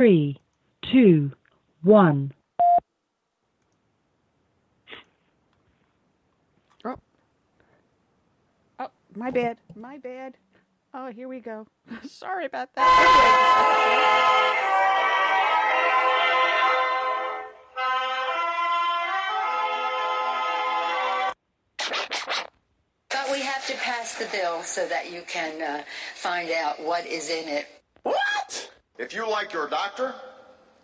3, 2, 1. Oh, my bad. Oh, here we go. Sorry about that. But we have to pass the bill so that you can find out what is in it. What? If you like your doctor,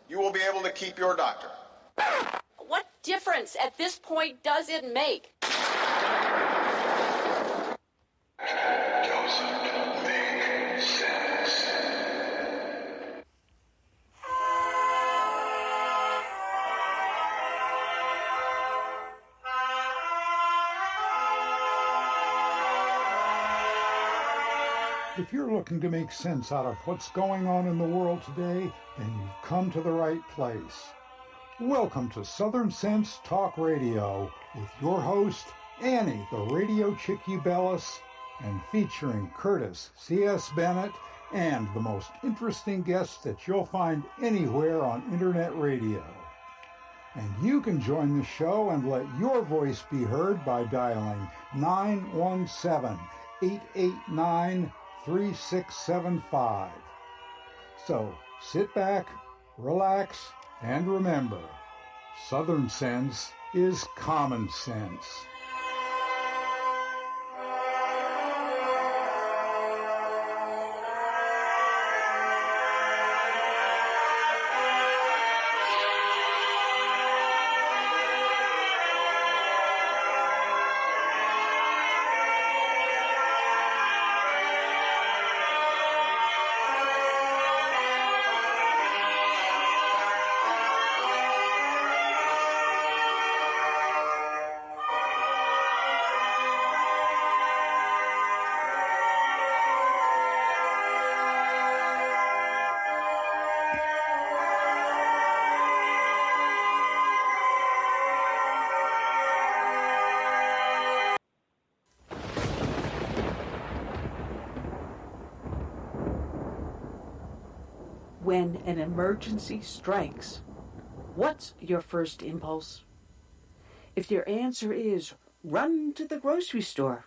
you will be able to keep your doctor. What difference at this point does it make? Doesn't make sense. If you're looking to make sense out of what's going on in the world today, then you've come to the right place. Welcome to Southern Sense Talk Radio with your host, Annie, the radio chick Ubelis, and featuring Curtis C.S. Bennett and the most interesting guests that you'll find anywhere on internet radio. And you can join the show and let your voice be heard by dialing 917-889-3675. So sit back, relax, and remember, Southern Sense is common sense. When an emergency strikes, what's your first impulse? If your answer is run to the grocery store,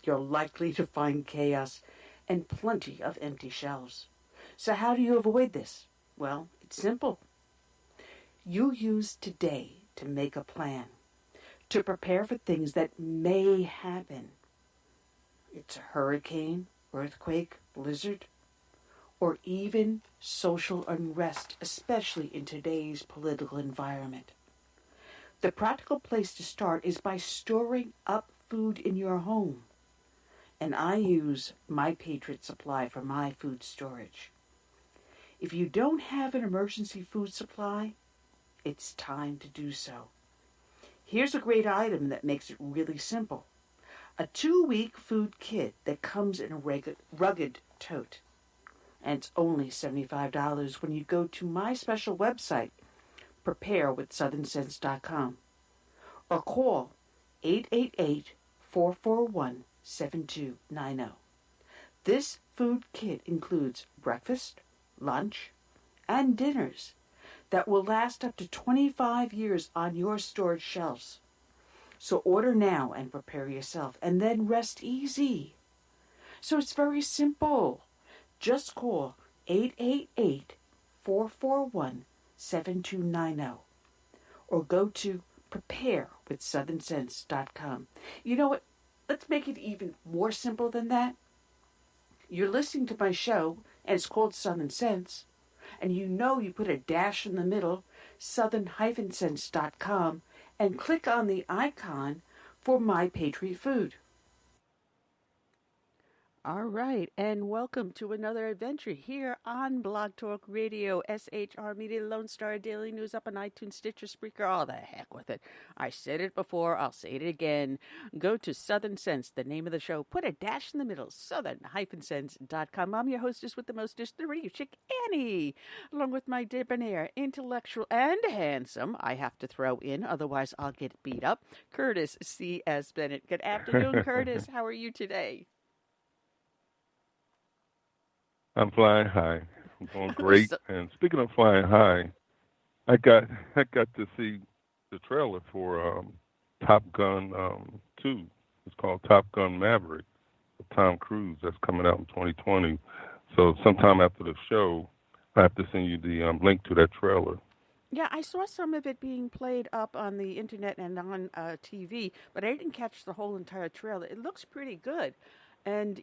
you're likely to find chaos and plenty of empty shelves. So how do you avoid this? Well, it's simple. You use today to make a plan, to prepare for things that may happen. It's a hurricane, earthquake, blizzard, or even social unrest, especially in today's political environment. The practical place to start is by storing up food in your home. And I use My Patriot Supply for my food storage. If you don't have an emergency food supply, it's time to do so. Here's a great item that makes it really simple. A 2-week food kit that comes in a rugged tote. And it's only $75 when you go to my special website, preparewithsouthernsense.com, or call 888-441-7290. This food kit includes breakfast, lunch, and dinners that will last up to 25 years on your storage shelves. So order now and prepare yourself, and then rest easy. So it's very simple. Just call 888-441-7290 or go to preparewithsouthernsense.com. You know what? Let's make it even more simple than that. You're listening to my show, and it's called Southern Sense, and you know you put a dash in the middle, southern-sense.com, and click on the icon for My Patriot Food. All right, and welcome to another adventure here on Blog Talk Radio, SHR Media, Lone Star Daily News, up on iTunes, Stitcher, Spreaker, all the heck with it. I said it before, I'll say it again. Go to Southern Sense, the name of the show. Put a dash in the middle, southern-sense.com. I'm your hostess with the mostest, the radio chick, Annie, along with my debonair, intellectual, and handsome, I have to throw in, otherwise I'll get beat up, Curtis C.S. Bennett. Good afternoon, Curtis. How are you today? I'm flying high. I'm doing great. And speaking of flying high, I got to see the trailer for Top Gun 2. It's called Top Gun Maverick with Tom Cruise. That's coming out in 2020. So sometime after the show, I have to send you the link to that trailer. Yeah, I saw some of it being played up on the internet and on TV, but I didn't catch the whole entire trailer. It looks pretty good. And,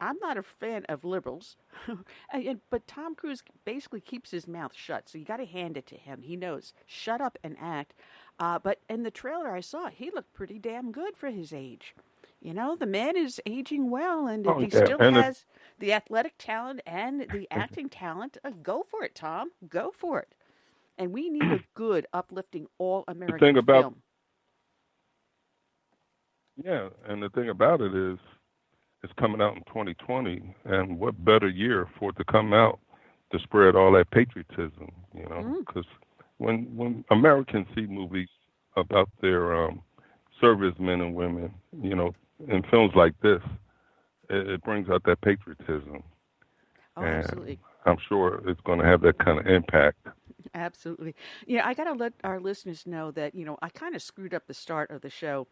I'm not a fan of liberals, but Tom Cruise basically keeps his mouth shut, so you got to hand it to him. He knows, shut up and act. But in the trailer I saw, he looked pretty damn good for his age. The man is aging well, and if he still has the athletic talent and the acting talent, go for it, Tom. Go for it. And we need a good, uplifting, all-American film. Yeah, and the thing about it is, it's coming out in 2020, and what better year for it to come out to spread all that patriotism, Because when Americans see movies about their servicemen and women, in films like this, it brings out that patriotism. Oh, absolutely. I'm sure it's going to have that kind of impact. Absolutely. I got to let our listeners know that, I kind of screwed up the start of the show.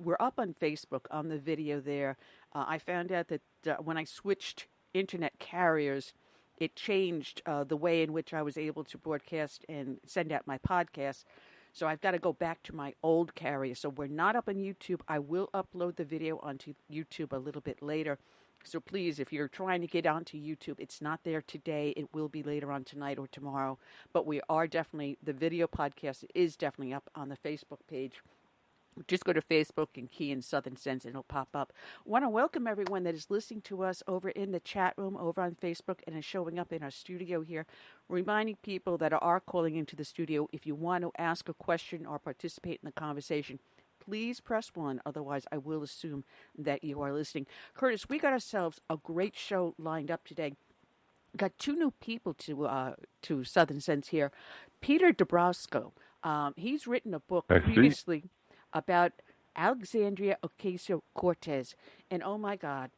We're up on Facebook on the video there. I found out that when I switched internet carriers, it changed the way in which I was able to broadcast and send out my podcast. So I've got to go back to my old carrier. So we're not up on YouTube. I will upload the video onto YouTube a little bit later. So please, if you're trying to get onto YouTube, it's not there today. It will be later on tonight or tomorrow. But we are definitely, the video podcast is definitely up on the Facebook page. Just go to Facebook and key in Southern Sense and it'll pop up. I want to welcome everyone that is listening to us over in the chat room, over on Facebook, and is showing up in our studio here. Reminding people that are calling into the studio, if you want to ask a question or participate in the conversation, please press 1. Otherwise, I will assume that you are listening. Curtis, we got ourselves a great show lined up today. Got 2 new people to Southern Sense here. Peter Dabrowski. He's written a book previously about Alexandria Ocasio-Cortez, and oh my God,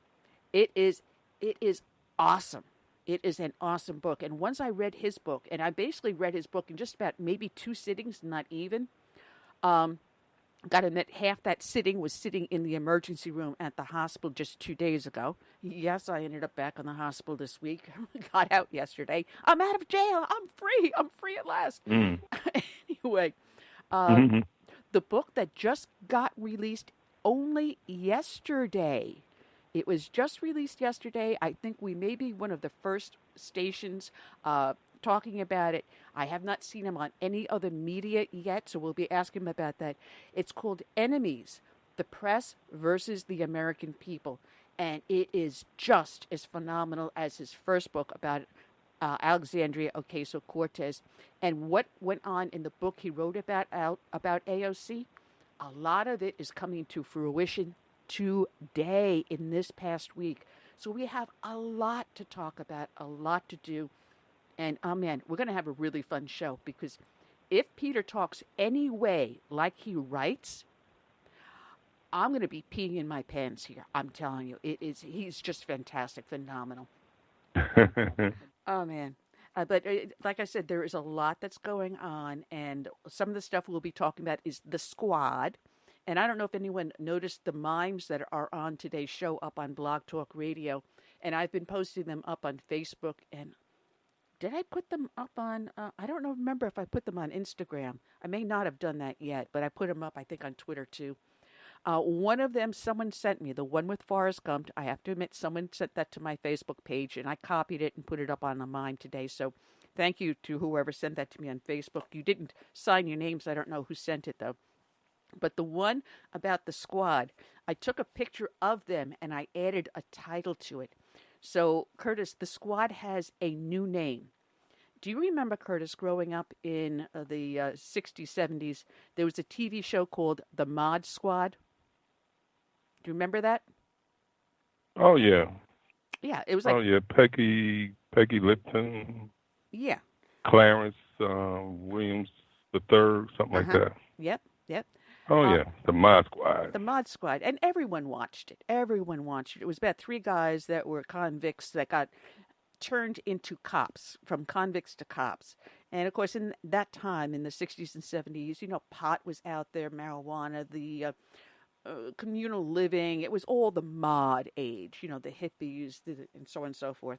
it is awesome. It is an awesome book. And once I read his book, and I basically read his book in just about maybe 2 sittings, not even. Got to admit, half that sitting was sitting in the emergency room at the hospital just 2 days ago. Yes, I ended up back in the hospital this week. Got out yesterday. I'm out of jail. I'm free. I'm free at last. Anyway. The book that just got released only yesterday. It was just released yesterday. I think we may be one of the first stations talking about it. I have not seen him on any other media yet, so we'll be asking him about that. It's called Enemies, The Press versus the American People. And it is just as phenomenal as his first book about Alexandria Ocasio-Cortez, and what went on in the book he wrote about AOC. A lot of it is coming to fruition today in this past week. So we have a lot to talk about, a lot to do, and man, we're going to have a really fun show because if Peter talks any way like he writes, I'm going to be peeing in my pants here. I'm telling you, he's just fantastic, phenomenal. Oh, man. But like I said, there is a lot that's going on, and some of the stuff we'll be talking about is the squad. And I don't know if anyone noticed the mimes that are on today's show up on Blog Talk Radio, and I've been posting them up on Facebook. And did I put them up on, I don't remember if I put them on Instagram. I may not have done that yet, but I put them up, I think, on Twitter, too. One of them, someone sent me, the one with Forrest Gump. I have to admit, someone sent that to my Facebook page, and I copied it and put it up on mine today. So thank you to whoever sent that to me on Facebook. You didn't sign your names. I don't know who sent it, though. But the one about the squad, I took a picture of them, and I added a title to it. So, Curtis, the squad has a new name. Do you remember, Curtis, growing up in the 60s, 70s, there was a TV show called The Mod Squad? Do you remember that? Oh, yeah. Yeah, it was like... Oh, yeah, Peggy Lipton. Yeah. Clarence Williams III, something like that. Yep. Oh, yeah, The Mod Squad. The Mod Squad. And everyone watched it. It was about 3 guys that were convicts that got turned into cops, from convicts to cops. And of course, in that time, in the 60s and 70s, pot was out there, marijuana, the communal living. It was all the mod age, the hippies, and so on and so forth.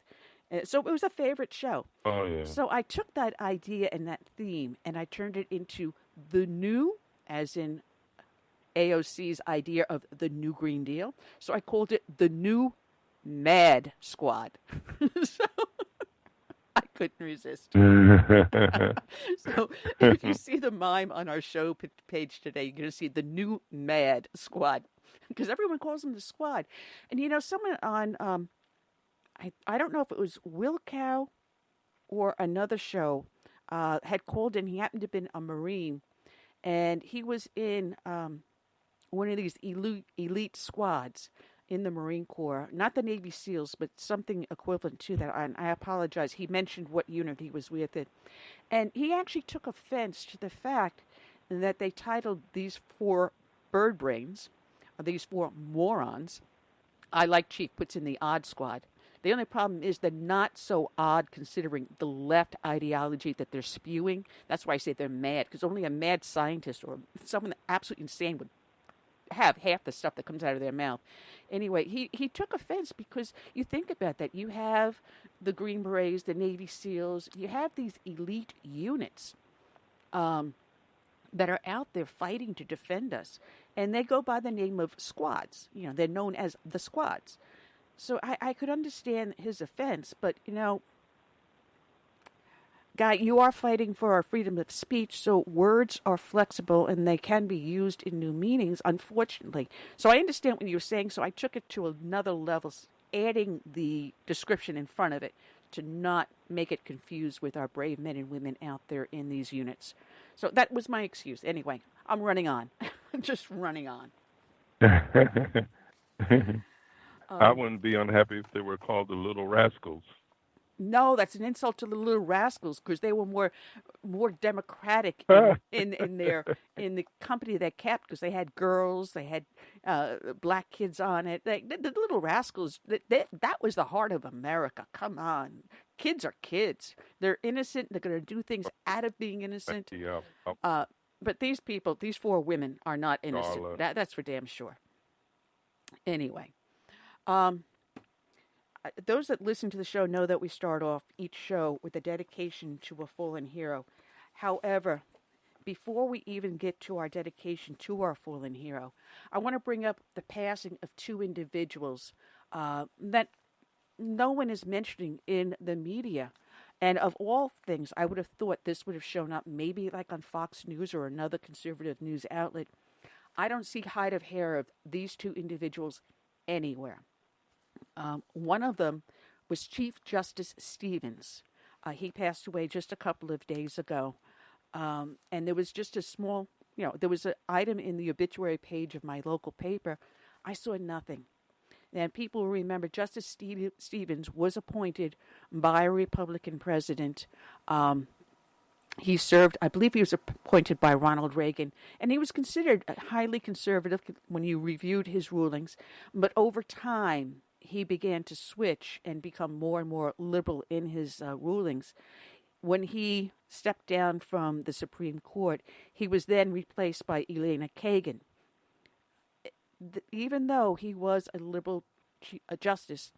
So it was a favorite show. Oh, yeah. So I took that idea and that theme, and I turned it into the new, as in AOC's idea of the new Green Deal. So I called it the new Mad Squad. So I couldn't resist. So if you see the mime on our show page today, you're going to see the new Mad Squad, because everyone calls them the Squad. And someone on, I don't know if it was Will Cow or another show, had called in. He happened to have been a Marine, and he was in one of these elite squads in the Marine Corps, not the Navy SEALs, but something equivalent to that. And I apologize. He mentioned what unit he was with it. And he actually took offense to the fact that they titled these 4 bird brains, or these 4 morons. I, like Chief puts in, the odd squad. The only problem is they're not so odd considering the left ideology that they're spewing. That's why I say they're mad, because only a mad scientist or someone absolutely insane would have half the stuff that comes out of their mouth. Anyway, he took offense because you think about that. You have the Green Berets, the Navy SEALs. You have these elite units that are out there fighting to defend us. And they go by the name of squads. They're known as the squads. So I could understand his offense, but, Guy, you are fighting for our freedom of speech, so words are flexible and they can be used in new meanings, unfortunately. So I understand what you were saying, so I took it to another level, adding the description in front of it to not make it confused with our brave men and women out there in these units. So that was my excuse. Anyway, I'm running on. Just running on. I wouldn't be unhappy if they were called the Little Rascals. No, that's an insult to the Little Rascals, because they were more democratic in the company they kept, because they had girls, they had black kids on it. The Little Rascals, that was the heart of America. Come on, kids are kids. They're innocent. They're going to do things out of being innocent. Yeah. But these people, these 4 women, are not innocent. That's for damn sure. Anyway. Those that listen to the show know that we start off each show with a dedication to a fallen hero. However, before we even get to our dedication to our fallen hero, I want to bring up the passing of 2 individuals that no one is mentioning in the media. And of all things, I would have thought this would have shown up maybe like on Fox News or another conservative news outlet. I don't see hide of hair of these 2 individuals anywhere. One of them was Chief Justice Stevens. He passed away just a couple of days ago. And there was just a small, there was an item in the obituary page of my local paper. I saw nothing. And people remember Justice Stevens was appointed by a Republican president. He served, I believe he was appointed by Ronald Reagan, and he was considered highly conservative when you reviewed his rulings. But over time, he began to switch and become more and more liberal in his rulings. When he stepped down from the Supreme Court, he was then replaced by Elena Kagan. Even though he was a liberal justice,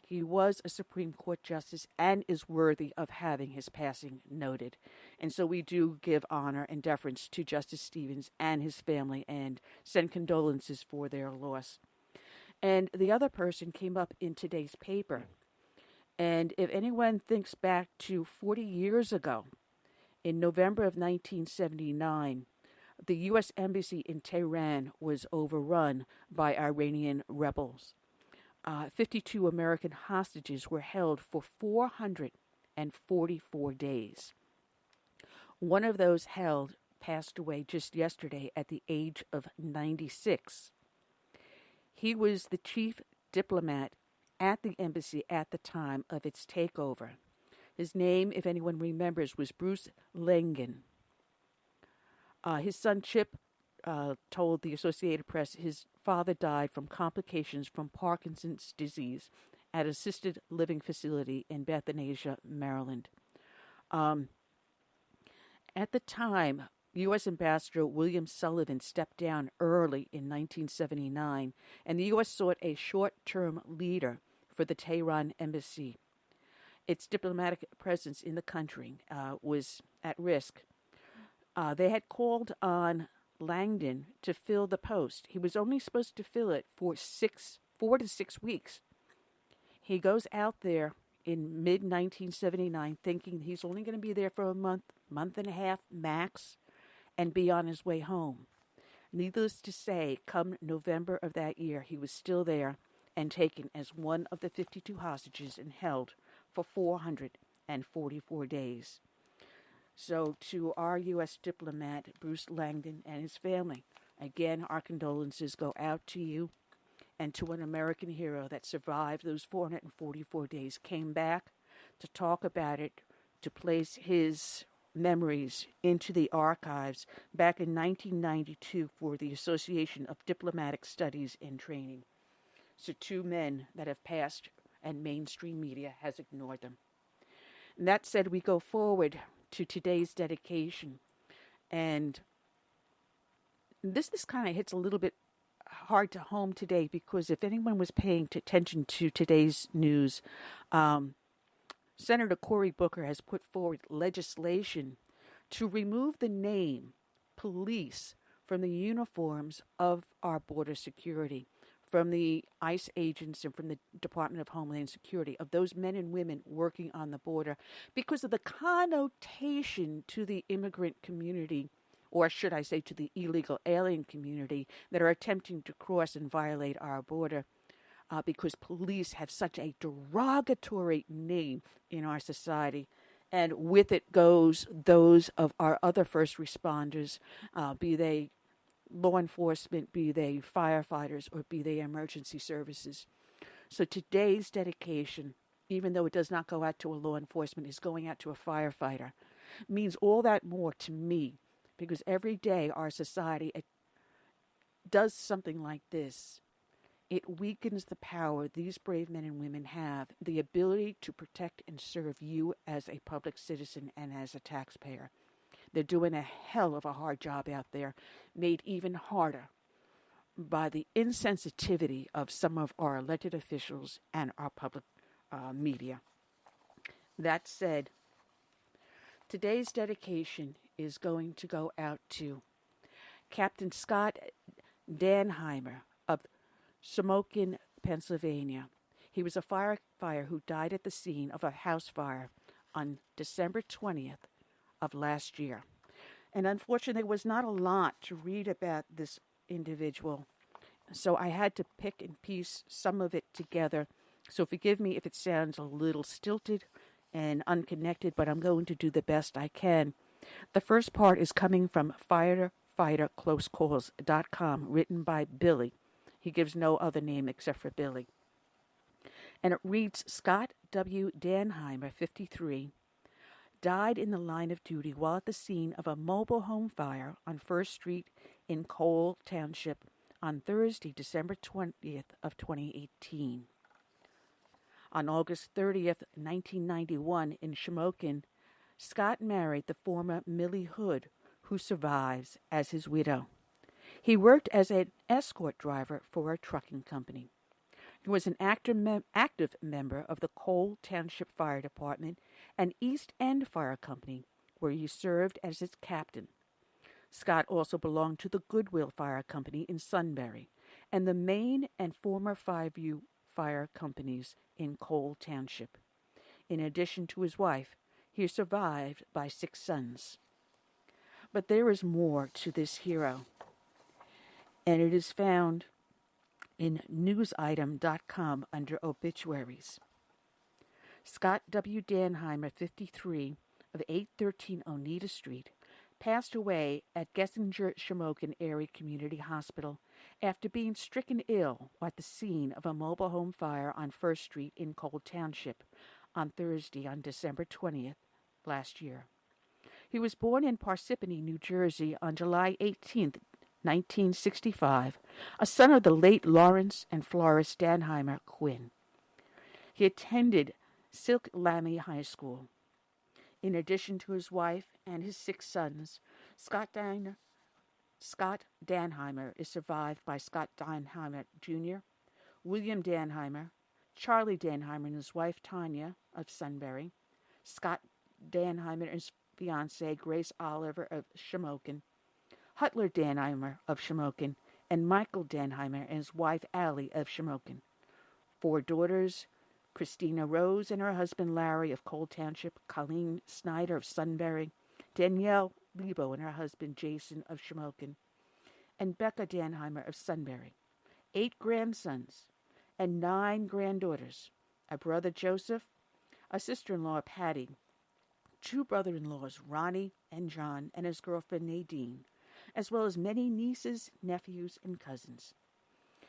he was a Supreme Court justice and is worthy of having his passing noted. And so we do give honor and deference to Justice Stevens and his family and send condolences for their loss. And the other person came up in today's paper. And if anyone thinks back to 40 years ago, in November of 1979, the U.S. Embassy in Tehran was overrun by Iranian rebels. 52 American hostages were held for 444 days. One of those held passed away just yesterday at the age of 96. He was the chief diplomat at the embassy at the time of its takeover. His name, if anyone remembers, was Bruce Langen. His son Chip told the Associated Press his father died from complications from Parkinson's disease at assisted living facility in Bethanasia, Maryland. At the time, U.S. Ambassador William Sullivan stepped down early in 1979, and the U.S. sought a short-term leader for the Tehran embassy. Its diplomatic presence in the country was at risk. They had called on Langdon to fill the post. He was only supposed to fill it for 4 to 6 weeks. He goes out there in mid-1979 thinking he's only going to be there for a month and a half max, and be on his way home. Needless to say, come November of that year, he was still there and taken as one of the 52 hostages and held for 444 days. So to our U.S. diplomat, Bruce Langdon, and his family, again, our condolences go out to you and to an American hero that survived those 444 days, came back to talk about it, to place his memories into the archives back in 1992 for the Association of Diplomatic Studies and Training. So 2 men that have passed and mainstream media has ignored them. And that said, we go forward to today's dedication. And this kind of hits a little bit hard to home today, because if anyone was paying attention to today's news, Senator Cory Booker has put forward legislation to remove the name police from the uniforms of our border security, from the ICE agents and from the Department of Homeland Security, of those men and women working on the border, because of the connotation to the immigrant community, or should I say to the illegal alien community, that are attempting to cross and violate our border. Because police have such a derogatory name in our society. And with it goes those of our other first responders, be they law enforcement, be they firefighters, or be they emergency services. So today's dedication, even though it does not go out to a law enforcement, is going out to a firefighter, means all that more to me, because every day our society does something like this. It weakens the power these brave men and women have, the ability to protect and serve you as a public citizen and as a taxpayer. They're doing a hell of a hard job out there, made even harder by the insensitivity of some of our elected officials and our public media. That said, today's dedication is going to go out to Captain Scott Dannheimer of Shamokin, Pennsylvania. He was a firefighter who died at the scene of a house fire on December 20th of last year. And unfortunately, there was not a lot to read about this individual, so I had to pick and piece some of it together. So forgive me if it sounds a little stilted and unconnected, but I'm going to do the best I can. The first part is coming from firefighterclosecalls.com, written by Billy. He gives no other name except for Billy. And it reads, Scott W. Dannheimer, 53, died in the line of duty while at the scene of a mobile home fire on First Street in Cole Township on Thursday, December 20th of 2018. On August 30th, 1991, in Shamokin, Scott married the former Millie Hood, who survives as his widow. He worked as an escort driver for a trucking company. He was an active member of the Cole Township Fire Department and East End Fire Company, where he served as its captain. Scott also belonged to the Goodwill Fire Company in Sunbury and the Maine and former Five-View Fire Companies in Cole Township. In addition to his wife, he is survived by 6 sons. But there is more to this hero, and it is found in newsitem.com under obituaries. Scott W. Dannheimer, 53, of 813 Oneida Street, passed away at Gessinger Shamokin Area Community Hospital after being stricken ill at the scene of a mobile home fire on First Street in Cole Township on Thursday on December 20th last year. He was born in Parsippany, New Jersey on July 18th, 1965, a son of the late Lawrence and Florence Dannheimer Quinn. He attended Silk Lamy High School. In addition to his wife and his 6 sons, Scott Dannheimer is survived by Scott Dannheimer Jr., William Dannheimer, Charlie Dannheimer and his wife Tanya of Sunbury, Scott Dannheimer and his fiancée Grace Oliver of Shamokin, Hutler Dannheimer of Shamokin, and Michael Dannheimer and his wife Allie of Shamokin. 4 daughters, Christina Rose and her husband Larry of Cole Township, Colleen Snyder of Sunbury, Danielle Lebo and her husband Jason of Shamokin, and Becca Dannheimer of Sunbury. 8 grandsons and 9 granddaughters, a brother Joseph, a sister-in-law Patty, 2 brother-in-laws Ronnie and John and his girlfriend Nadine, as well as many nieces, nephews, and cousins.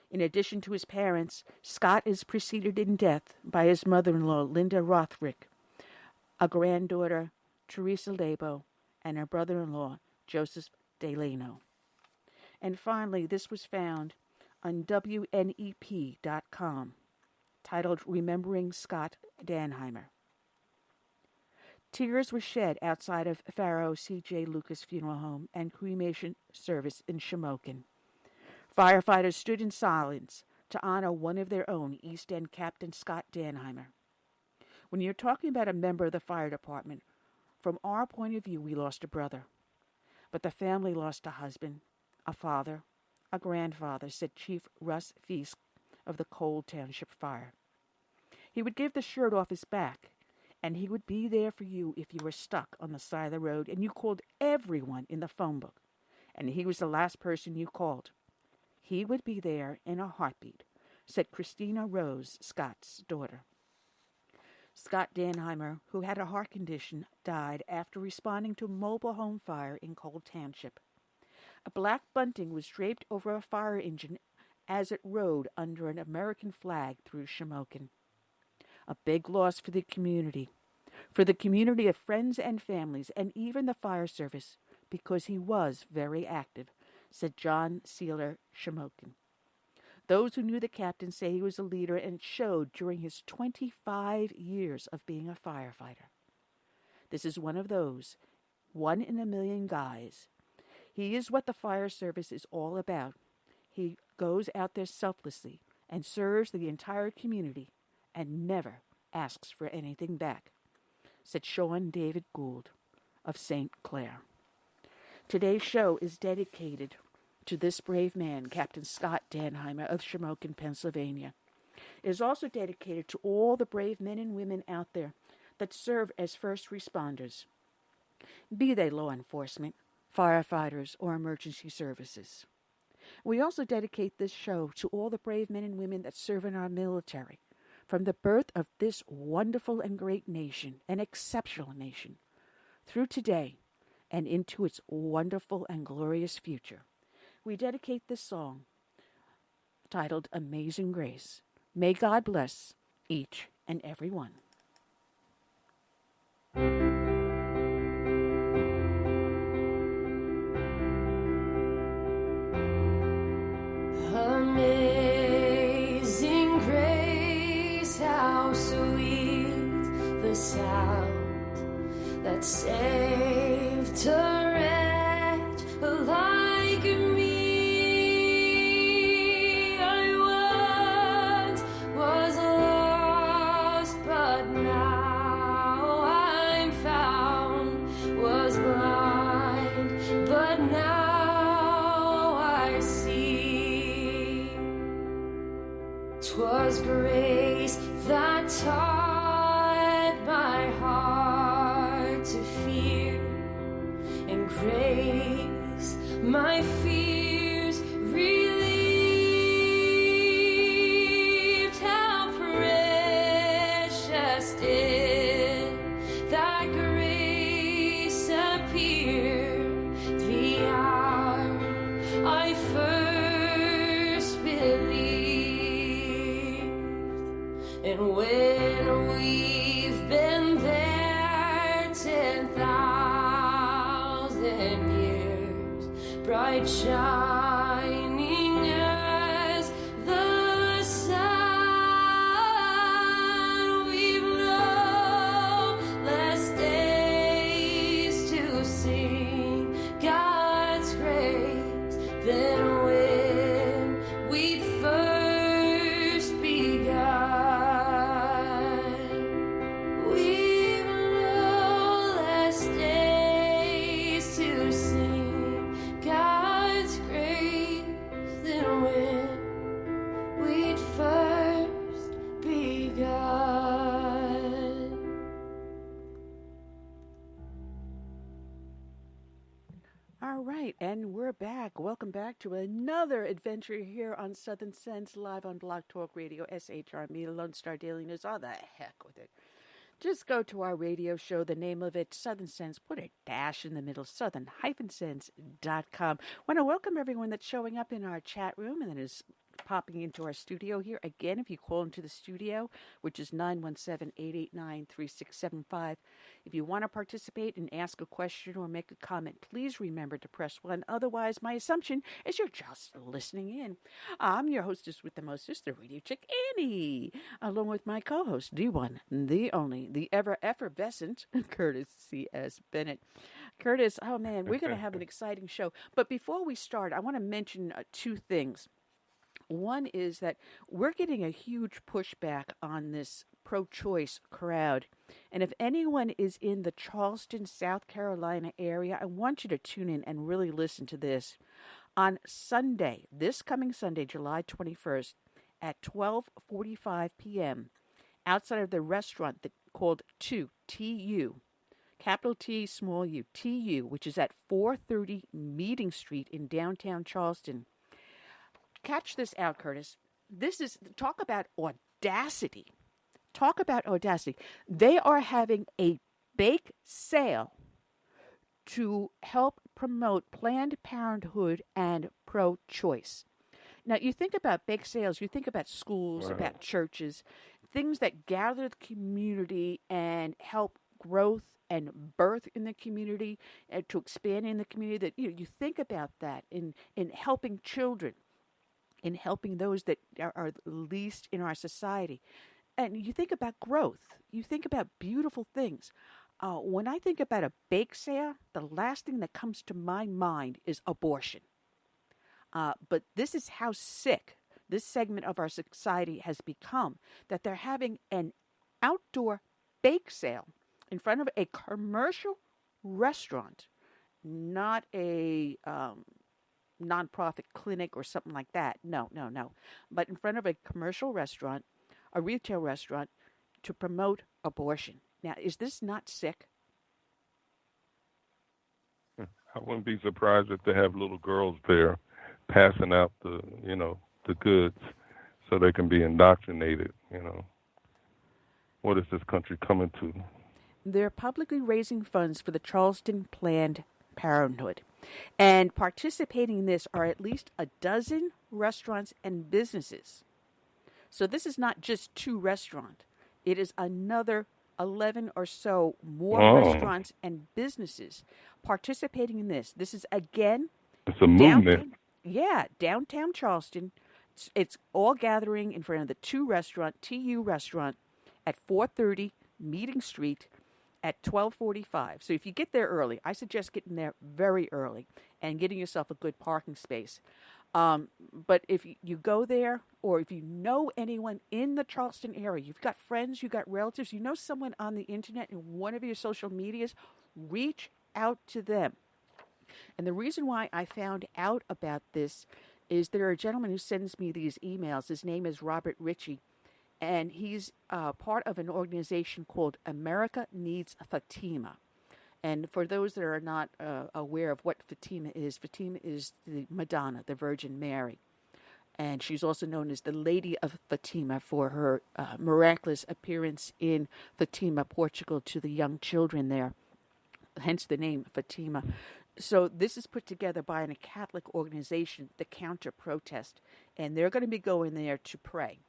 In addition to his parents, Scott is preceded in death by his mother-in-law Linda Rothrick, a granddaughter Teresa Lebo, and her brother-in-law Joseph Delano. And finally, this was found on WNEP.com, titled Remembering Scott Dannheimer. Tears were shed outside of Pharaoh C.J. Lucas Funeral Home and cremation service in Shamokin. Firefighters stood in silence to honor one of their own, East End Captain Scott Dannheimer. When you're talking about a member of the fire department, from our point of view, we lost a brother. But the family lost a husband, a father, a grandfather, said Chief Russ Feast of the Cole Township Fire. He would give the shirt off his back, and he would be there for you if you were stuck on the side of the road and you called everyone in the phone book, and he was the last person you called. He would be there in a heartbeat, said Christina Rose, Scott's daughter. Scott Dannheimer, who had a heart condition, died after responding to a mobile home fire in Cole Township. A black bunting was draped over a fire engine as it rode under an American flag through Shamokin. A big loss for the community of friends and families, and even the fire service, because he was very active, said John Sealer Shamokin. Those who knew the captain say he was a leader, and it showed during his 25 years of being a firefighter. This is one of those 1 in a million guys. He is what the fire service is all about. He goes out there selflessly and serves the entire community and never asks for anything back, said Sean David Gould of St. Clair. Today's show is dedicated to this brave man, Captain Scott Dannheimer of Shamokin, Pennsylvania. It is also dedicated to all the brave men and women out there that serve as first responders, be they law enforcement, firefighters, or emergency services. We also dedicate this show to all the brave men and women that serve in our military, from the birth of this wonderful and great nation, an exceptional nation, through today and into its wonderful and glorious future. We dedicate this song titled Amazing Grace. May God bless each and every one. Amazing grace, how sweet the sound that saved a wretch like me. I once was lost, but now I'm found, was blind, but now I see. 'Twas grace that taught my heart to fear, and grace my fears relieved. How precious did that grace appear the hour I first believed. And when we've been there 10,000 years, bright shining as the sun, All right, and we're back. Welcome back to another adventure here on Southern Sense, live on Blog Talk Radio, SHR Media, Lone Star Daily News. Oh, the heck with it. Just go to our radio show, the name of it, Southern Sense, put a dash in the middle, southern-sense.com. Want to welcome everyone that's showing up in our chat room and that is popping into our studio here. Again, if you call into the studio, which is 917-889-3675. If you want to participate and ask a question or make a comment, please remember to press 1. Otherwise, my assumption is you're just listening in. I'm your hostess with the mostest, the radio chick, Annie, along with my co-host, the one, the only, the ever effervescent Curtis C.S. Bennett. Curtis, oh man, we're going to have an exciting show. But before we start, I want to mention two things. One is that we're getting a huge pushback on this pro-choice crowd. And if anyone is in the Charleston, South Carolina area, I want you to tune in and really listen to this. On Sunday, this coming Sunday, July 21st, at 12:45 p.m., outside of the restaurant called TU, capital T, small u, TU, which is at 430 Meeting Street in downtown Charleston. Catch this out, Curtis. This is, talk about audacity. Talk about audacity. They are having a bake sale to help promote Planned Parenthood and pro-choice. Now, you think about bake sales, you think about schools, about churches, things that gather the community and help growth and birth in the community, and to expand in the community. That you think about that in helping children, in helping those that are least in our society. And you think about growth. You think about beautiful things. When I think about a bake sale, the last thing that comes to my mind is abortion. But this is how sick this segment of our society has become, that they're having an outdoor bake sale in front of a commercial restaurant, not a nonprofit clinic or something like that. No. But in front of a commercial restaurant, a retail restaurant, to promote abortion. Now, is this not sick? I wouldn't be surprised if they have little girls there passing out the goods so they can be indoctrinated. What is this country coming to? They're publicly raising funds for the Charleston Planned Parenthood. And participating in this are at least a dozen restaurants and businesses. So this is not just two restaurants. It is another 11 or so more restaurants and businesses participating in this. This is, again, it's a movement. Downtown Charleston. It's all gathering in front of the TU restaurant at 430 Meeting Street at 12:45. So if you get there early, I suggest getting there very early and getting yourself a good parking space. But if you go there, or if you know anyone in the Charleston area, you've got friends, you've got relatives, you know someone on the internet in one of your social medias, reach out to them. And the reason why I found out about this is there are a gentleman who sends me these emails. His name is Robert Ritchie, and he's part of an organization called America Needs Fatima. And for those that are not aware of what Fatima is the Madonna, the Virgin Mary. And she's also known as the Lady of Fatima for her miraculous appearance in Fatima, Portugal, to the young children there, hence the name Fatima. So this is put together by a Catholic organization, the Counter Protest, and they're going to be going there to pray.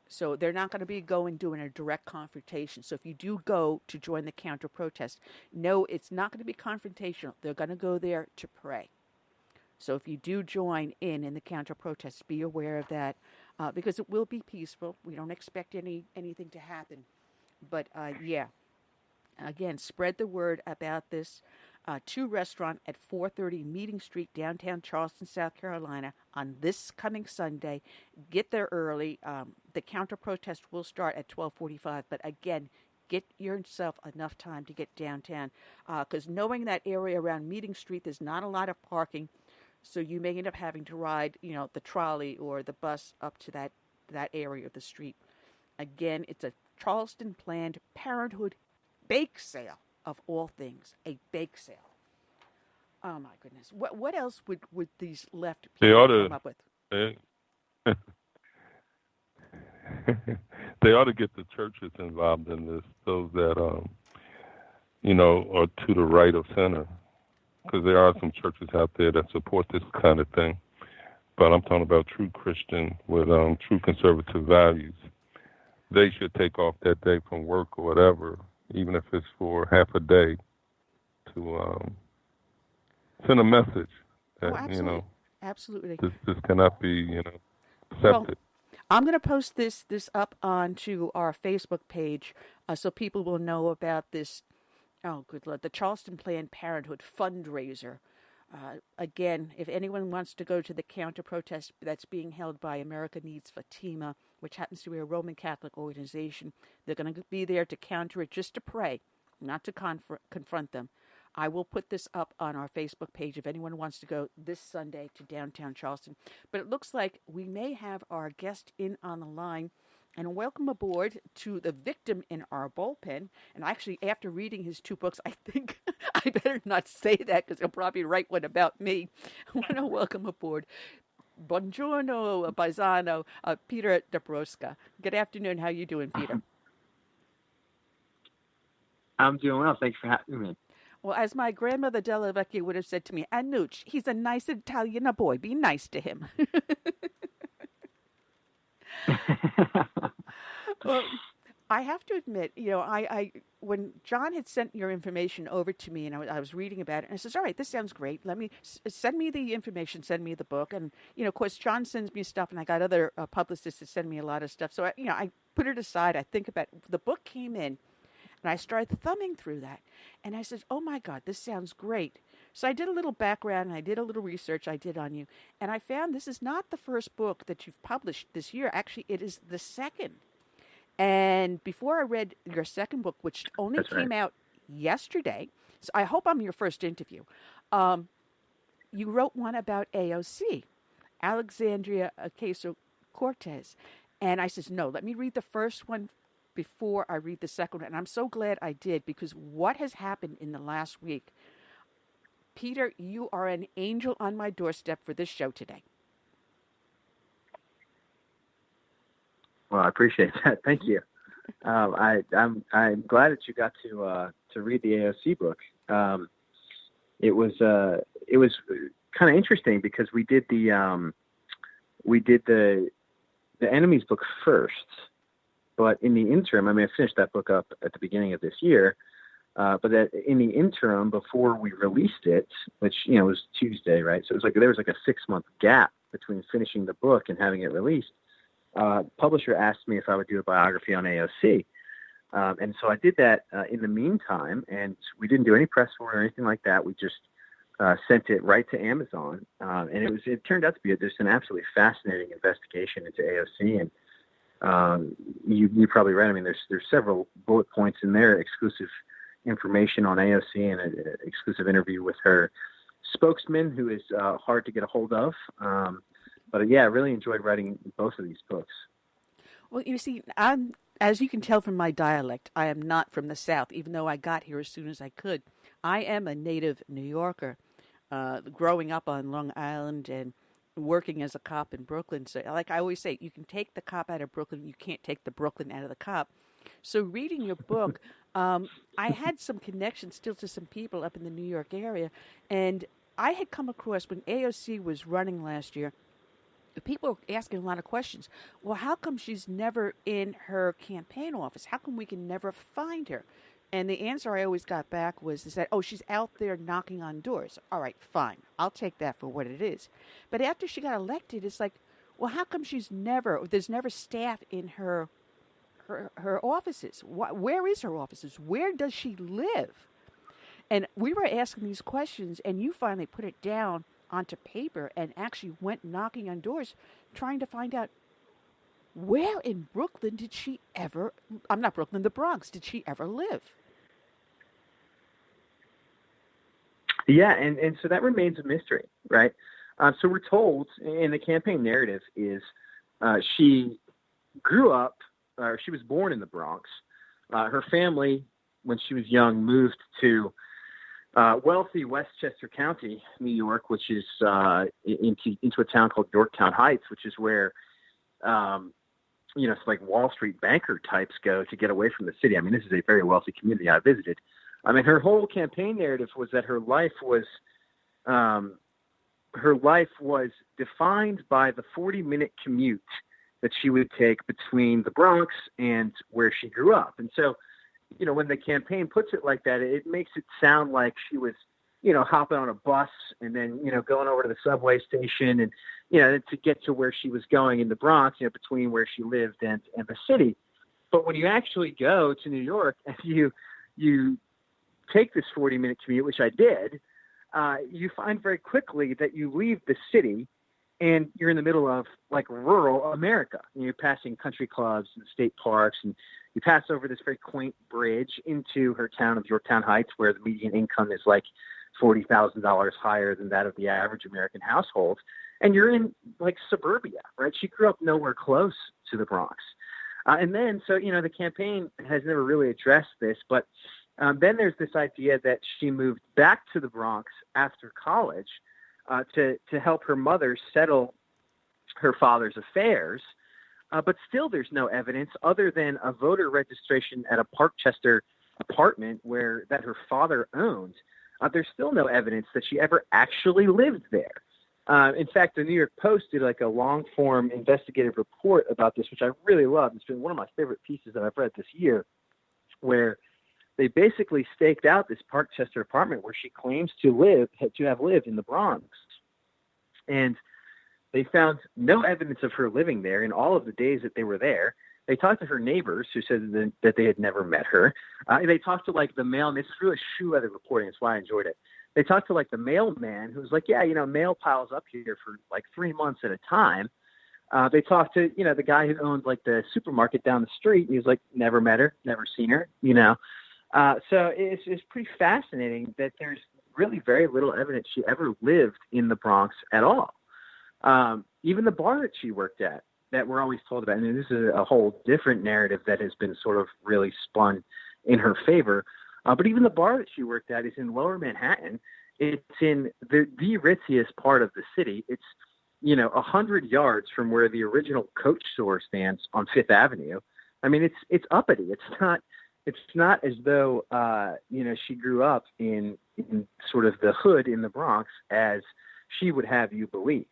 So they're not going to be doing a direct confrontation. So if you do go to join the Counter Protest, no, it's not going to be confrontational. They're going to go there to pray. So if you do join in the Counter Protest, be aware of that, because it will be peaceful. We don't expect anything to happen. But again, spread the word about this. TU restaurant at 430 Meeting Street, downtown Charleston, South Carolina, on this coming Sunday. Get there early. The counter protest will start at 12:45. But again, get yourself enough time to get downtown, because knowing that area around Meeting Street, there's not a lot of parking, so you may end up having to ride, the trolley or the bus up to that area of the street. Again, it's a Charleston Planned Parenthood bake sale. Of all things, a bake sale. Oh my goodness! What else would these left They people ought to. come up with? They ought to get the churches involved in this, those that are to the right of center, because there are some churches out there that support this kind of thing. But I'm talking about true Christian with true conservative values. They should take off that day from work or whatever, even if it's for half a day, to send a message that absolutely. This cannot be accepted. Well, I'm going to post this up onto our Facebook page so people will know about this. Oh, good Lord! The Charleston Planned Parenthood fundraiser. Again, if anyone wants to go to the counter-protest that's being held by America Needs Fatima, which happens to be a Roman Catholic organization, they're going to be there to counter it, just to pray, not to confront them. I will put this up on our Facebook page if anyone wants to go this Sunday to downtown Charleston. But it looks like we may have our guest in on the line. And welcome aboard to the victim in our bullpen. And actually, after reading his 2 books, I think I better not say that because he'll probably write one about me. I want to welcome aboard Buongiorno, Paisano, Peter Dabrowska. Good afternoon. How are you doing, Peter? I'm doing well. Thanks for having me. Well, as my grandmother Della Vecchia would have said to me, Anucci, he's a nice Italian boy. Be nice to him. Well, I have to admit, I when John had sent your information over to me and I was reading about it, and I says, all right, this sounds great. Let me send me the information, send me the book. And, of course, John sends me stuff, and I got other publicists that send me a lot of stuff. So, I put it aside. I think about it. The book came in, and I started thumbing through that. And I said, oh, my God, this sounds great. So I did a little background, and I did a little research I did on you. And I found this is not the first book that you've published this year. Actually, it is the second. And before I read your second book, which only came out yesterday, so I hope I'm your first interview, you wrote one about AOC, Alexandria Ocasio-Cortez. And I says, no, let me read the first one before I read the second one. And I'm so glad I did, because what has happened in the last week, Peter, you are an angel on my doorstep for this show today. Well, I appreciate that. Thank you. I'm glad that you got to read the AOC book. It was kind of interesting because we did the enemies book first, but in the interim, I finished that book up at the beginning of this year. But that in the interim, before we released it, which was Tuesday, right? So it was there was a 6-month gap between finishing the book and having it released. Publisher asked me if I would do a biography on AOC. And so I did that in the meantime, and we didn't do any press for it or anything like that. We just sent it right to Amazon. And it turned out to be just an absolutely fascinating investigation into AOC. And you probably read, there's several bullet points in there, exclusive information on AOC and an exclusive interview with her spokesman, who is hard to get a hold of. But yeah, I really enjoyed writing both of these books. Well, you see, as you can tell from my dialect, I am not from the South, even though I got here as soon as I could. I am a native New Yorker, growing up on Long Island and working as a cop in Brooklyn. So like I always say, you can take the cop out of Brooklyn, you can't take the Brooklyn out of the cop. So reading your book, I had some connections still to some people up in the New York area. And I had come across, when AOC was running last year, people were asking a lot of questions. Well, how come she's never in her campaign office? How come we can never find her? And the answer I always got back was that, she's out there knocking on doors. All right, fine. I'll take that for what it is. But after she got elected, it's like, well, how come there's never staff in her offices? Where is her offices? Where does she live? And we were asking these questions, and you finally put it down onto paper and actually went knocking on doors trying to find out where in Brooklyn did she ever, the Bronx, did she ever live? Yeah, and so that remains a mystery, right? So we're told, in the campaign narrative, is she grew up, or she was born in the Bronx. Her family, when she was young, moved to wealthy Westchester County, New York, which is into a town called Yorktown Heights, which is where, it's like Wall Street banker types go to get away from the city. I mean, this is a very wealthy community I visited. I mean, her whole campaign narrative was that her life was defined by the 40-minute commute that she would take between the Bronx and where she grew up. And so, when the campaign puts it like that, it makes it sound like she was, hopping on a bus and then, going over to the subway station and, to get to where she was going in the Bronx, between where she lived and the city. But when you actually go to New York and you take this 40-minute commute, which I did, you find very quickly that you leave the city and you're in the middle of like rural America. You're passing country clubs and state parks, and you pass over this very quaint bridge into her town of Yorktown Heights, where the median income is like $40,000 higher than that of the average American household. And you're in like suburbia, right? She grew up nowhere close to the Bronx. And then, so, the campaign has never really addressed this, but then there's this idea that she moved back to the Bronx after college to help her mother settle her father's affairs. But still there's no evidence other than a voter registration at a Parkchester apartment that her father owned. There's still no evidence that she ever actually lived there. In fact, the New York Post did like a long-form investigative report about this, which I really love. It's been one of my favorite pieces that I've read this year, where they basically staked out this Parkchester apartment where she claims to have lived in the Bronx. And they found no evidence of her living there in all of the days that they were there. They talked to her neighbors who said that they had never met her. They talked to like the mailman. This is really shoe-leather reporting. That's why I enjoyed it. They talked to like the mailman who was like, yeah, mail piles up here for like 3 months at a time. They talked to, the guy who owned like the supermarket down the street. He was like, never met her, never seen her, So it's pretty fascinating that there's really very little evidence she ever lived in the Bronx at all. Even the bar that she worked at, that we're always told about, and this is a whole different narrative that has been sort of really spun in her favor. But even the bar that she worked at is in Lower Manhattan. It's in the ritziest part of the city. It's, 100 yards from where the original Coach store stands on Fifth Avenue. I mean, it's uppity. It's not as though, she grew up in sort of the hood in the Bronx as she would have you believe.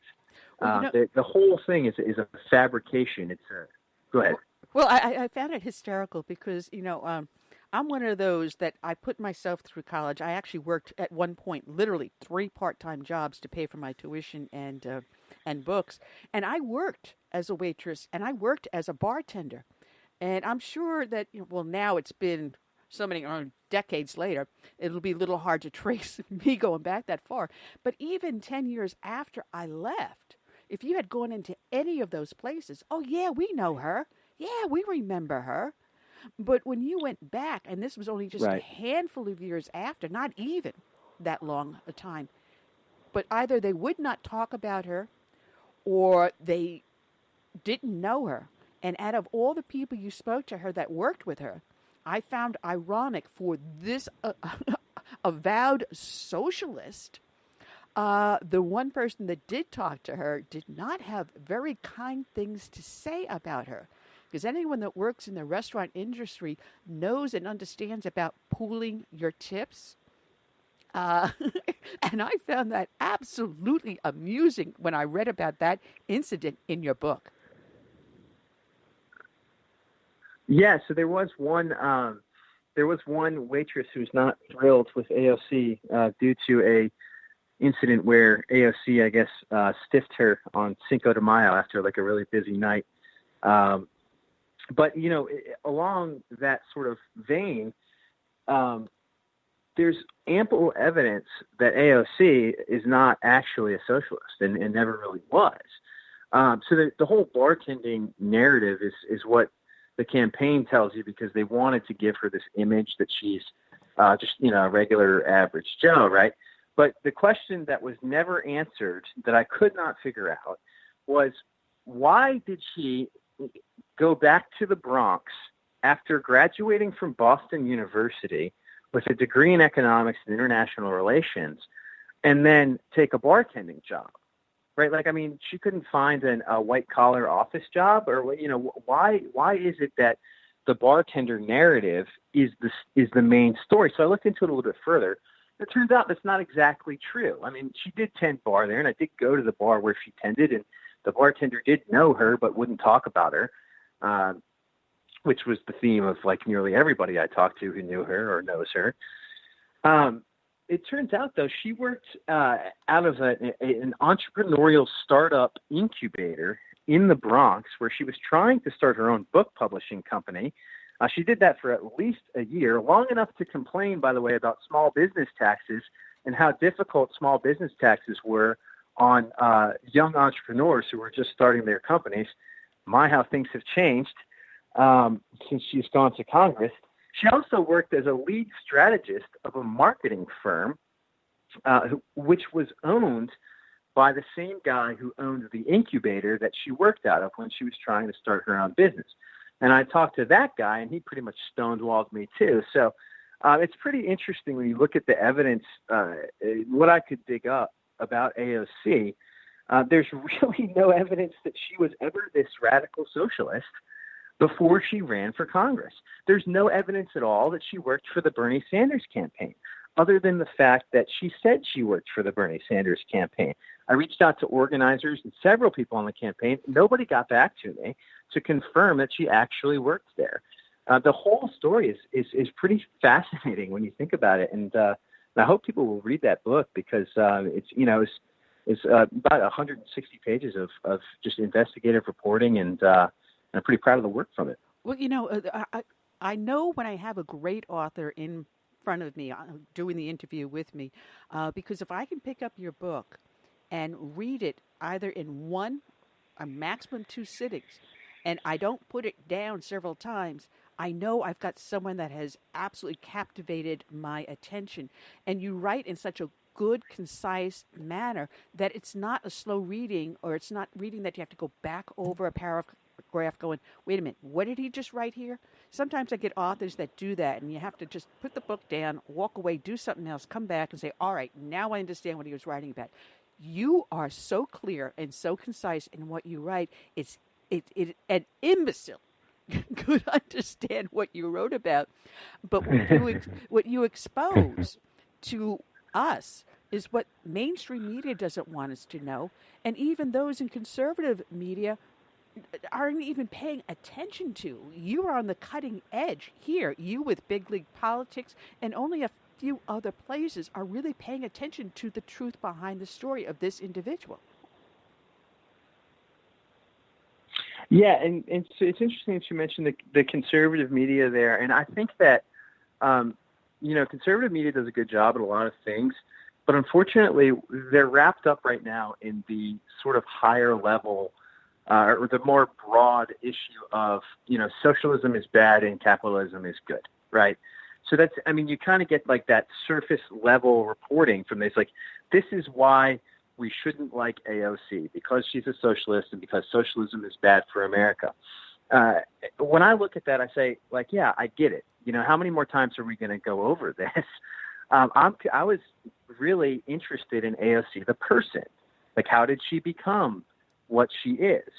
The whole thing is a fabrication. Go ahead. Well, I found it hysterical because, I'm one of those that I put myself through college. I actually worked at one point, literally 3 part-time jobs to pay for my tuition and books. And I worked as a waitress and I worked as a bartender. And I'm sure that, now it's been so many decades later, it'll be a little hard to trace me going back that far. But even 10 years after I left, if you had gone into any of those places, oh, yeah, we know her. Yeah, we remember her. But when you went back, and this was only just a handful of years after, not even that long a time, but either they would not talk about her or they didn't know her. And out of all the people you spoke to her that worked with her, I found ironic for this avowed socialist, the one person that did talk to her did not have very kind things to say about her. Because anyone that works in the restaurant industry knows and understands about pooling your tips. And I found that absolutely amusing when I read about that incident in your book. Yeah, so there was one waitress who was not thrilled with AOC due to a incident where AOC, I guess, stiffed her on Cinco de Mayo after like a really busy night. But, along that sort of vein, there's ample evidence that AOC is not actually a socialist and never really was. So the whole bartending narrative is what the campaign tells you because they wanted to give her this image that she's just, a regular average Joe, right? But the question that was never answered that I could not figure out was why did she go back to the Bronx after graduating from Boston University with a degree in economics and international relations and then take a bartending job, right? Like, I mean, she couldn't find a white-collar office job, or, you know, why is it that the bartender narrative is the main story? So I looked into it a little bit further. It turns out that's not exactly true. I mean, she did tend bar there, and I did go to the bar where she tended, and the bartender did know her but wouldn't talk about her, which was the theme of like nearly everybody I talked to who knew her or knows her. It turns out, though, she worked out of an entrepreneurial startup incubator in the Bronx where she was trying to start her own book publishing company. She did that for at least a year, long enough to complain, by the way, about small business taxes and how difficult small business taxes were on young entrepreneurs who were just starting their companies. My, how things have changed since she's gone to Congress. She also worked as a lead strategist of a marketing firm, which was owned by the same guy who owned the incubator that she worked out of when she was trying to start her own business. And I talked to that guy, and he pretty much stonewalled me too. So it's pretty interesting when you look at the evidence, what I could dig up about AOC. There's really no evidence that she was ever this radical socialist before she ran for Congress. There's no evidence at all that she worked for the Bernie Sanders campaign, other than the fact that she said she worked for the Bernie Sanders campaign. I reached out to organizers and several people on the campaign. Nobody got back to me to confirm that she actually worked there. The whole story is pretty fascinating when you think about it. And I hope people will read that book because it's about 160 pages of just investigative reporting, and I'm pretty proud of the work from it. Well, you know, I know when I have a great author in front of me doing the interview with me, because if I can pick up your book and read it either in one, a maximum 2 sittings, and I don't put it down several times, I know I've got someone that has absolutely captivated my attention. And you write in such a good, concise manner that it's not a slow reading, or it's not reading that you have to go back over a paragraph going, wait a minute, what did he just write here? Sometimes I get authors that do that, and you have to just put the book down, walk away, do something else, come back and say, all right, now I understand what he was writing about. You are so clear and so concise in what you write. It's an imbecile could understand what you wrote about, but what you expose to us is what mainstream media doesn't want us to know, and even those in conservative media aren't even paying attention to. You are on the cutting edge here. You with big league politics, and only a few other places are really paying attention to the truth behind the story of this individual. Yeah, and it's interesting that you mentioned the conservative media there, and I think that conservative media does a good job at a lot of things, but unfortunately they're wrapped up right now in the sort of higher level or the more broad issue of, socialism is bad and capitalism is good, right? So you kind of get like that surface level reporting from this, like, this is why we shouldn't like AOC, because she's a socialist and because socialism is bad for America. When I look at that, I say, like, yeah, I get it. How many more times are we going to go over this? I was really interested in AOC, the person. Like, how did she become what she is?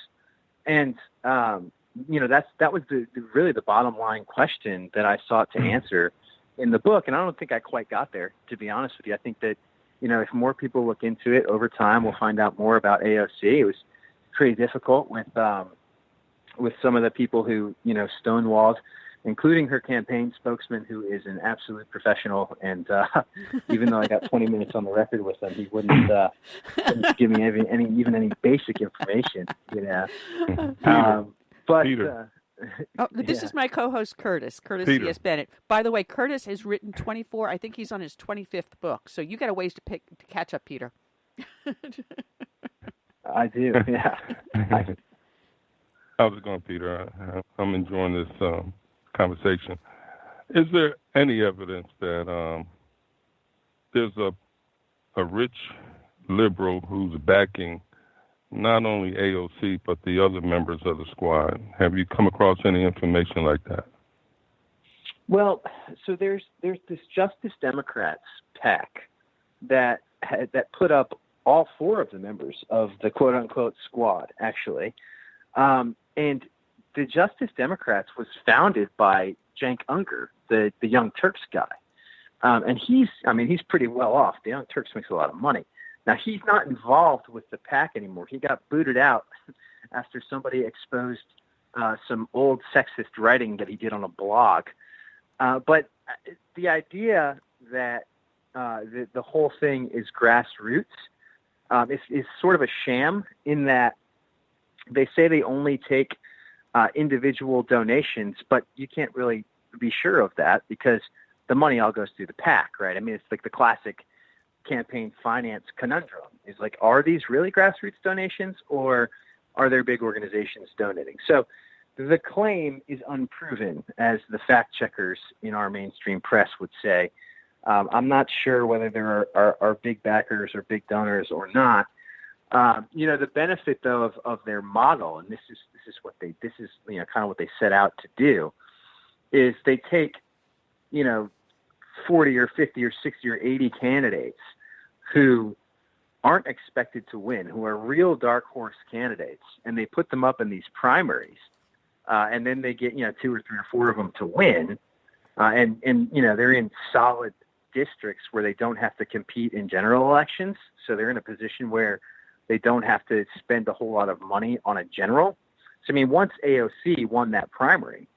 And, that was really the bottom line question that I sought to answer in the book. And I don't think I quite got there, to be honest with you. I think that, if more people look into it over time, we'll find out more about AOC. It was pretty difficult with some of the people who, stonewalled, including her campaign spokesman, who is an absolute professional. And even though I got 20 minutes on the record with him, he wouldn't give me any basic information. Peter. This is my co-host, Curtis C.S. Bennett. By the way, Curtis has written 24. I think he's on his 25th book. So you got a ways to catch up, Peter. I do. Yeah. How's it going, Peter? I'm enjoying this conversation. Is there any evidence that there's a rich liberal who's backing not only AOC, but the other members of the squad? Have you come across any information like that? Well, so there's this Justice Democrats PAC that put up all 4 of the members of the quote unquote squad, actually, and the Justice Democrats was founded by Cenk Unger, the Young Turks guy, and he's pretty well off. The Young Turks makes a lot of money. Now he's not involved with the PAC anymore. He got booted out after somebody exposed some old sexist writing that he did on a blog. But the idea that the whole thing is grassroots is sort of a sham, in that they say they only take individual donations, but you can't really be sure of that because the money all goes through the PAC, right? I mean, it's like the classic campaign finance conundrum. Is like, are these really grassroots donations, or are there big organizations donating? So the claim is unproven, as the fact checkers in our mainstream press would say. I'm not sure whether there are big backers or big donors or not. The benefit though of their model, and this is kind of what they set out to do, is they take 40 or 50 or 60 or 80 candidates who aren't expected to win, who are real dark horse candidates, and they put them up in these primaries, and then they get 2 or 3 or 4 of them to win, and they're in solid districts where they don't have to compete in general elections, so they're in a position where they don't have to spend a whole lot of money on a general. So once AOC won that primary,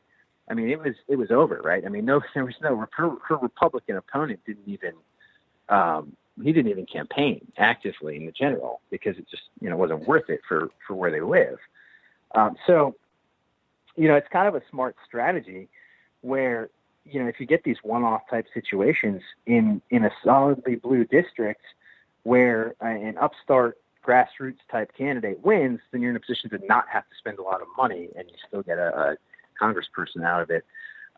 it was over, right? There was her Republican opponent didn't even campaign actively in the general because it just wasn't worth it for where they live. So it's kind of a smart strategy where if you get these one-off type situations in a solidly blue district where an upstart grassroots type candidate wins, then you're in a position to not have to spend a lot of money and you still get a congressperson out of it.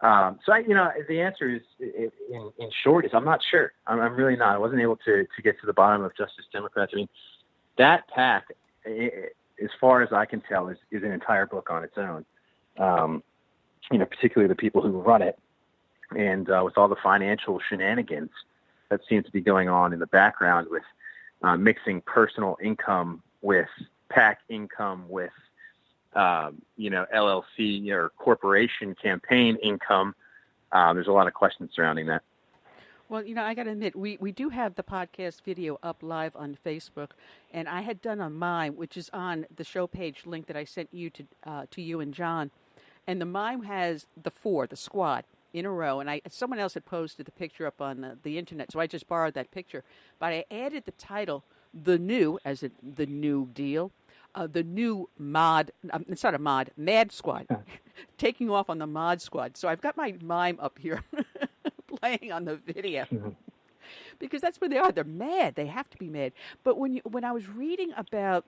The answer is, in short, is I'm not sure. I'm really not. I wasn't able to get to the bottom of Justice Democrats. That PAC, as far as I can tell, is an entire book on its own. Particularly the people who run it, and with all the financial shenanigans that seem to be going on in the background with mixing personal income with PAC income with LLC or corporation campaign income. There's a lot of questions surrounding that. Well, I got to admit, we do have the podcast video up live on Facebook, and I had done a mime, which is on the show page link that I sent you to you and John, and the mime has the squad in a row, and someone else had posted the picture up on the internet, so I just borrowed that picture, but I added the title, the new deal. The new mod, it's not a mod, Mad Squad, taking off on the Mod Squad. So I've got my mime up here playing on the video because that's where they are. They're mad. They have to be mad. But when I was reading about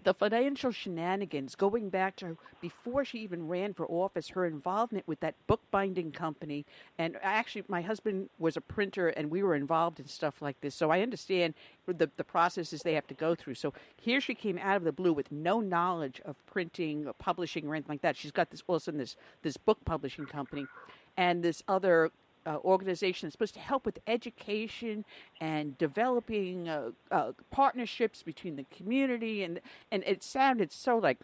the financial shenanigans, going back to before she even ran for office, her involvement with that bookbinding company. And actually, my husband was a printer, and we were involved in stuff like this. So I understand the processes they have to go through. So here she came out of the blue with no knowledge of printing or publishing or anything like that. She's got this book publishing company and this other organization that's supposed to help with education and developing partnerships between the community, and it sounded so like,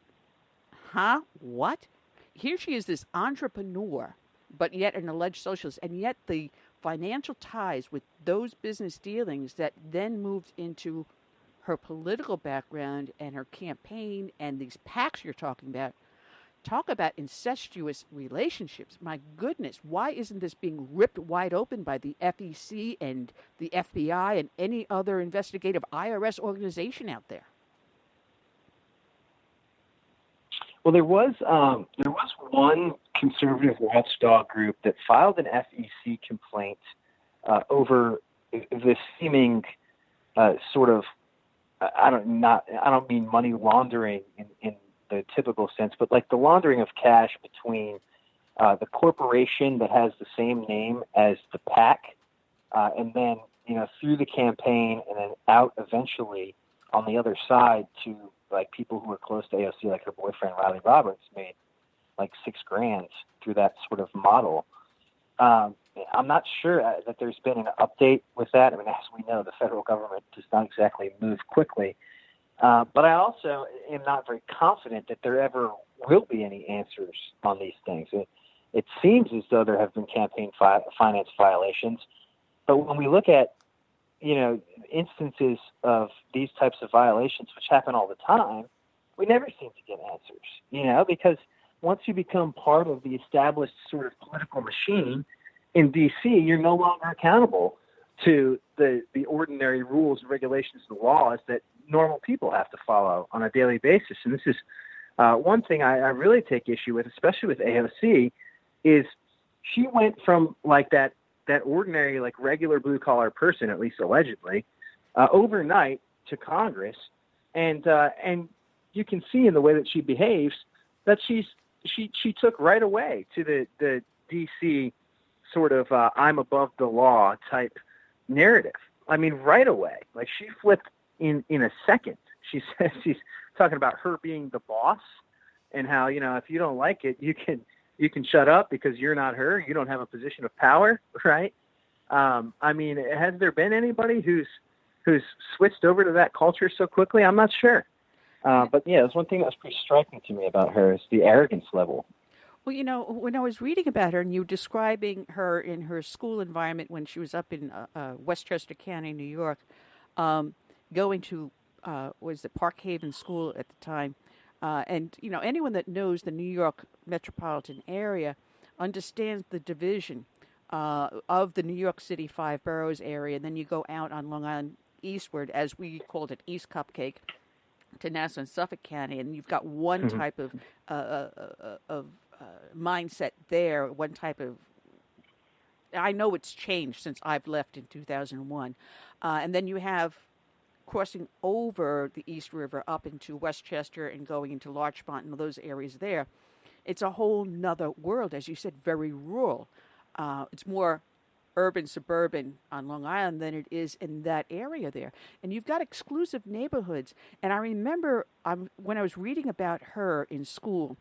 what? Here she is, this entrepreneur, but yet an alleged socialist, and yet the financial ties with those business dealings that then moved into her political background and her campaign and these PACs you're talking about. Talk about incestuous relationships. My goodness, why isn't this being ripped wide open by the FEC and the FBI and any other investigative IRS organization out there? Well, there was one conservative watchdog group that filed an FEC complaint over this seeming sort of I don't mean money laundering in the typical sense, but like the laundering of cash between the corporation that has the same name as the PAC, and then through the campaign and then out eventually on the other side to like people who are close to AOC, like her boyfriend Riley Roberts made like $6,000 through that sort of model. I'm not sure that there's been an update with that. I mean, as we know, the federal government does not exactly move quickly. But I also am not very confident that there ever will be any answers on these things. It seems as though there have been campaign finance violations, but when we look at, instances of these types of violations, which happen all the time, we never seem to get answers, because once you become part of the established sort of political machine in D.C., you're no longer accountable to the ordinary rules, regulations, and laws that normal people have to follow on a daily basis. And this is one thing I really take issue with, especially with AOC, is she went from like that ordinary, like regular blue collar person, at least allegedly, overnight to Congress, and you can see in the way that she behaves that she took right away to the DC sort of I'm above the law type narrative. I mean, right away, like she flipped in a second. She says she's talking about her being the boss and how, if you don't like it, you can shut up because you're not her. You don't have a position of power, right? I mean, has there been anybody who's switched over to that culture so quickly? I'm not sure. But yeah, that's one thing that was pretty striking to me about her is the arrogance level. Well, when I was reading about her and you were describing her in her school environment when she was up in Westchester County, New York, going to, was it Park Haven School at the time? And, anyone that knows the New York metropolitan area understands the division of the New York City 5 boroughs area. And then you go out on Long Island eastward, as we called it, East Cupcake, to Nassau and Suffolk County. And you've got one type of mindset there, one type of, I know it's changed since I've left in 2001. And then you have crossing over the East River up into Westchester and going into Larchmont and those areas there. It's a whole nother world, as you said, very rural. It's more urban, suburban on Long Island than it is in that area there. And you've got exclusive neighborhoods. And I remember when I was reading about her in school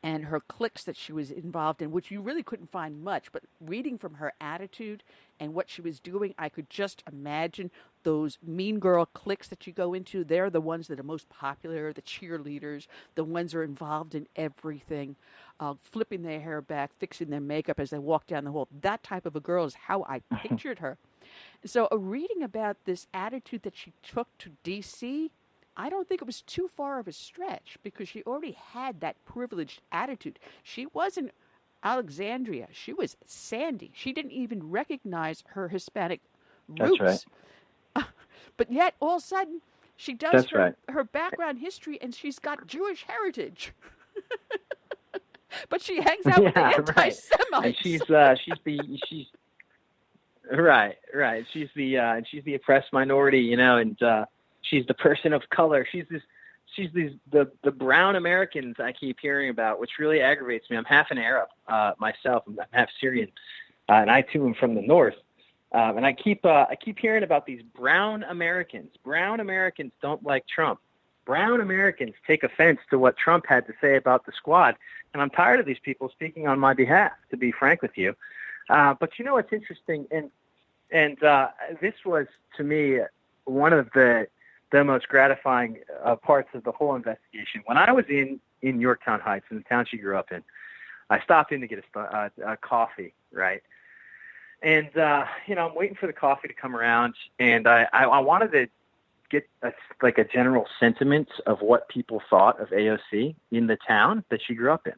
and her cliques that she was involved in, which you really couldn't find much, but reading from her attitude and what she was doing, I could just imagine those mean girl cliques that you go into. They're the ones that are most popular, the cheerleaders, the ones that are involved in everything, flipping their hair back, fixing their makeup as they walk down the hall. That type of a girl is how I pictured her. So reading about this attitude that she took to D.C., I don't think it was too far of a stretch because she already had that privileged attitude. She wasn't Alexandria. She was Sandy. She didn't even recognize her Hispanic roots. That's right. But yet, all of a sudden, she does her background history and she's got Jewish heritage. But she hangs out with the anti-Semites. Right. And she's right. She's the oppressed minority, and she's the person of color. She's the brown Americans I keep hearing about, which really aggravates me. I'm half an Arab myself. I'm half Syrian, and I too am from the north. And I keep hearing about these brown Americans. Brown Americans don't like Trump. Brown Americans take offense to what Trump had to say about the squad. And I'm tired of these people speaking on my behalf, to be frank with you. But what's interesting, and this was, to me, one of the most gratifying parts of the whole investigation. When I was in Yorktown Heights, in the town she grew up in, I stopped in to get a coffee, right? And, I'm waiting for the coffee to come around, and I wanted to get a general sentiment of what people thought of AOC in the town that she grew up in.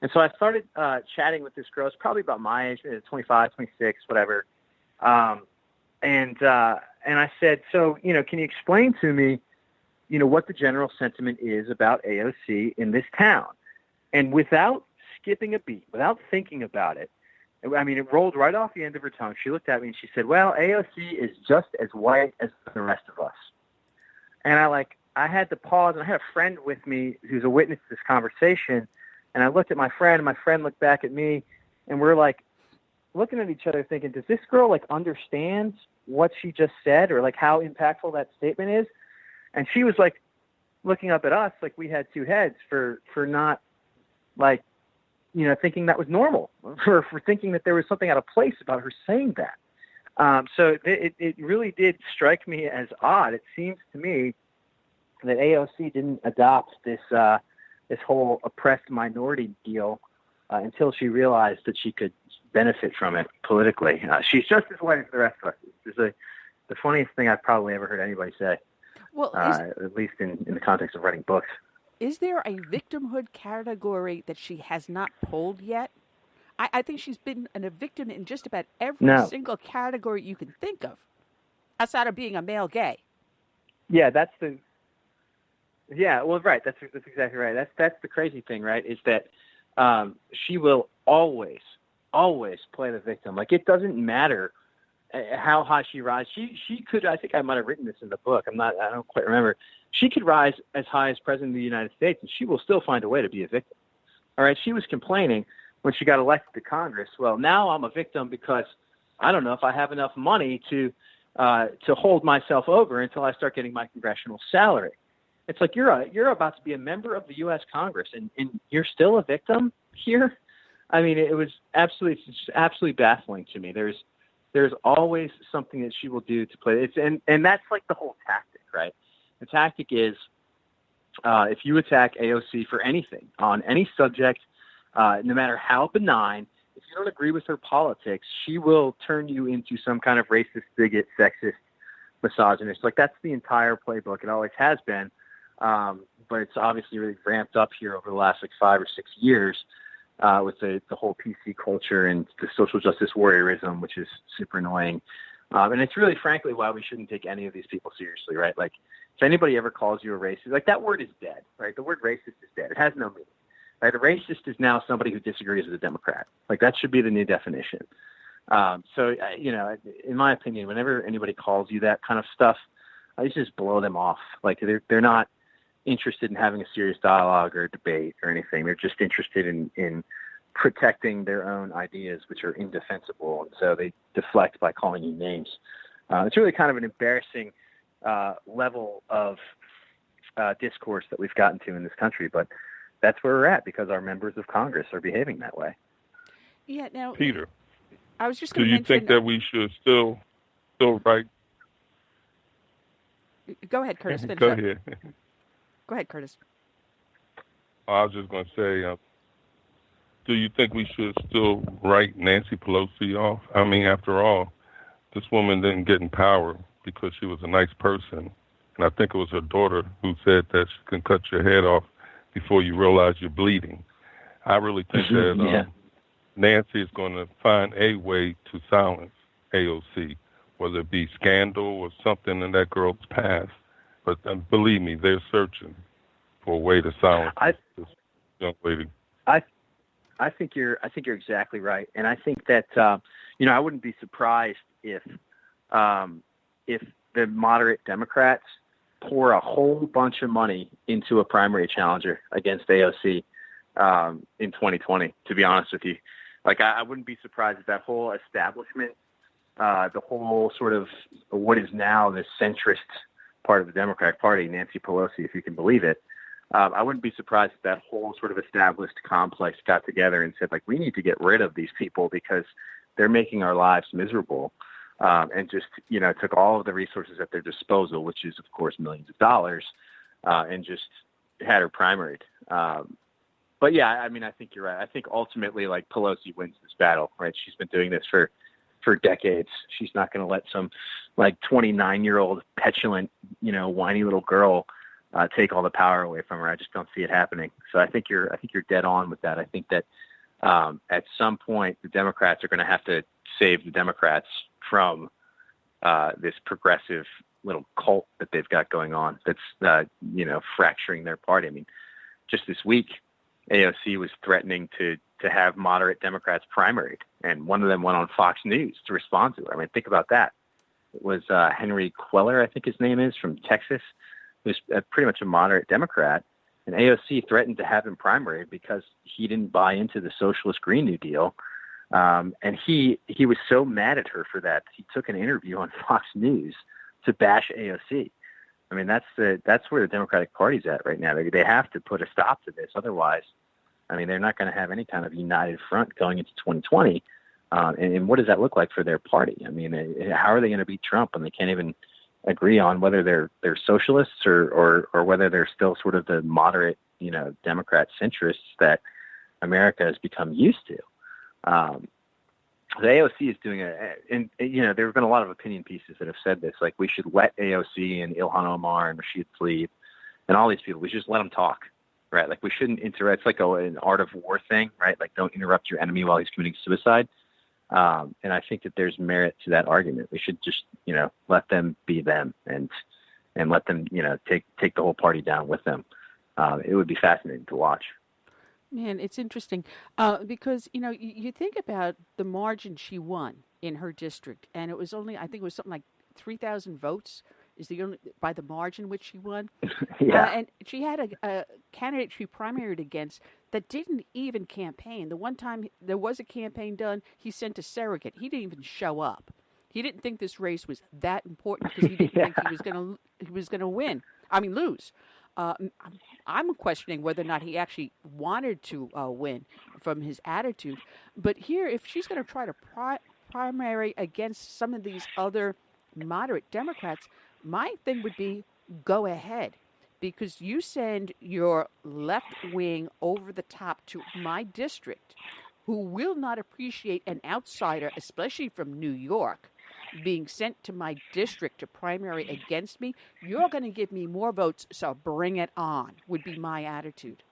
And so I started chatting with this girl. It's probably about my age, 25, 26, whatever. And I said, so, can you explain to me, what the general sentiment is about AOC in this town? And without skipping a beat, without thinking about it, I mean, it rolled right off the end of her tongue. She looked at me and she said, well, AOC is just as white as the rest of us. And I had to pause, and I had a friend with me who's a witness to this conversation. And I looked at my friend, and my friend looked back at me, and we're looking at each other thinking, does this girl understand what she just said or how impactful that statement is? And she was looking up at us like we had two heads for not thinking that was normal, for thinking that there was something out of place about her saying that. So it really did strike me as odd. It seems to me that AOC didn't adopt this whole oppressed minority deal until she realized that she could benefit from it politically. She's just as white as the rest of us. It's the funniest thing I've probably ever heard anybody say, at least in the context of writing books. Is there a victimhood category that she has not pulled yet? I think she's been a victim in just about every single category you can think of, outside of being a male gay. Yeah, right. That's exactly right. That's the crazy thing, right? Is that she will always play the victim. Like, it doesn't matter how high she rises. She could. I think I might have written this in the book. I don't quite remember. She could rise as high as President of the United States, and she will still find a way to be a victim. All right. She was complaining when she got elected to Congress. Well, now I'm a victim because I don't know if I have enough money to hold myself over until I start getting my congressional salary. It's like you're about to be a member of the U.S. Congress, and you're still a victim here. I mean, it was absolutely baffling to me. There's always something that she will do to play. And that's like the whole tactic, right? The tactic is if you attack AOC for anything, on any subject, no matter how benign, if you don't agree with her politics, she will turn you into some kind of racist, bigot, sexist, misogynist. Like, that's the entire playbook. It always has been. But it's obviously really ramped up here over the last 5 or 6 years with the whole PC culture and the social justice warriorism, which is super annoying. And it's really, frankly, why we shouldn't take any of these people seriously, right? Like, if anybody ever calls you a racist, like, that word is dead, right? The word racist is dead. It has no meaning, right? A racist is now somebody who disagrees with a Democrat. Like, that should be the new definition. So, in my opinion, whenever anybody calls you that kind of stuff, I just blow them off. Like, they're not interested in having a serious dialogue or debate or anything. They're just interested in protecting their own ideas, which are indefensible. And so they deflect by calling you names. It's really kind of an embarrassing level of discourse that we've gotten to in this country. But that's where we're at because our members of Congress are behaving that way. Yeah. Now, Peter, I was just going to mention. Do you think that we should still write? Go ahead, Curtis. Go ahead. Go ahead, Curtis. I was just going to say, do you think we should still write Nancy Pelosi off? I mean, after all, this woman didn't get in power because she was a nice person. And I think it was her daughter who said that she can cut your head off before you realize you're bleeding. I really think that Nancy is going to find a way to silence AOC, whether it be scandal or something in that girl's past. But believe me, they're searching for a way to silence this young lady. I think you're exactly right, and I think that I wouldn't be surprised if the moderate Democrats pour a whole bunch of money into a primary challenger against AOC in 2020. To be honest with you, like I wouldn't be surprised if that whole establishment, the whole sort of what is now the centrist part of the Democratic Party, Nancy Pelosi, if you can believe it. I wouldn't be surprised if that whole sort of established complex got together and said, like, we need to get rid of these people because they're making our lives miserable, and just, took all of the resources at their disposal, which is, of course, millions of dollars, and just had her primaried. But, yeah, I mean, I think you're right. I think ultimately, like, Pelosi wins this battle, right? She's been doing this for decades. She's not going to let some, 29-year-old petulant, whiny little girl take all the power away from her. I just don't see it happening. So I think you're dead on with that. I think that at some point the Democrats are going to have to save the Democrats from this progressive little cult that they've got going on that's fracturing their party. I mean, just this week, AOC was threatening to have moderate Democrats primaried, and one of them went on Fox News to respond to her. I mean, think about that. It was Henry Queller, I think his name is, from Texas, who's pretty much a moderate Democrat, and AOC threatened to have him primaried because he didn't buy into the socialist Green New Deal. And he was so mad at her for that, he took an interview on Fox News to bash AOC. I mean, that's where the Democratic Party's at right now. They have to put a stop to this. Otherwise, I mean, they're not going to have any kind of united front going into 2020. And what does that look like for their party? I mean, how are they going to beat Trump when they can't even agree on whether they're socialists or whether they're still sort of the moderate, Democrat centrists that America has become used to? The AOC is doing and there have been a lot of opinion pieces that have said this, like we should let AOC and Ilhan Omar and Rashid Tlaib and all these people, we should just let them talk, right? Like we shouldn't interrupt. It's like an art of war thing, right? Like don't interrupt your enemy while he's committing suicide. And I think that there's merit to that argument. We should just, let them be them and let them, take the whole party down with them. It would be fascinating to watch. Man, it's interesting because, you think about the margin she won in her district, and it was only, I think it was something like 3,000 votes is the only, by the margin which she won. Yeah. And she had a candidate she primaried against that didn't even campaign. The one time there was a campaign done, he sent a surrogate. He didn't even show up. He didn't think this race was that important because he didn't think he was going to lose. I'm questioning whether or not he actually wanted to win from his attitude. But here, if she's going to try to primary against some of these other moderate Democrats, my thing would be go ahead, because you send your left wing over the top to my district, who will not appreciate an outsider, especially from New York, being sent to my district to primary against me. You're going to give me more votes, so bring it on, would be my attitude.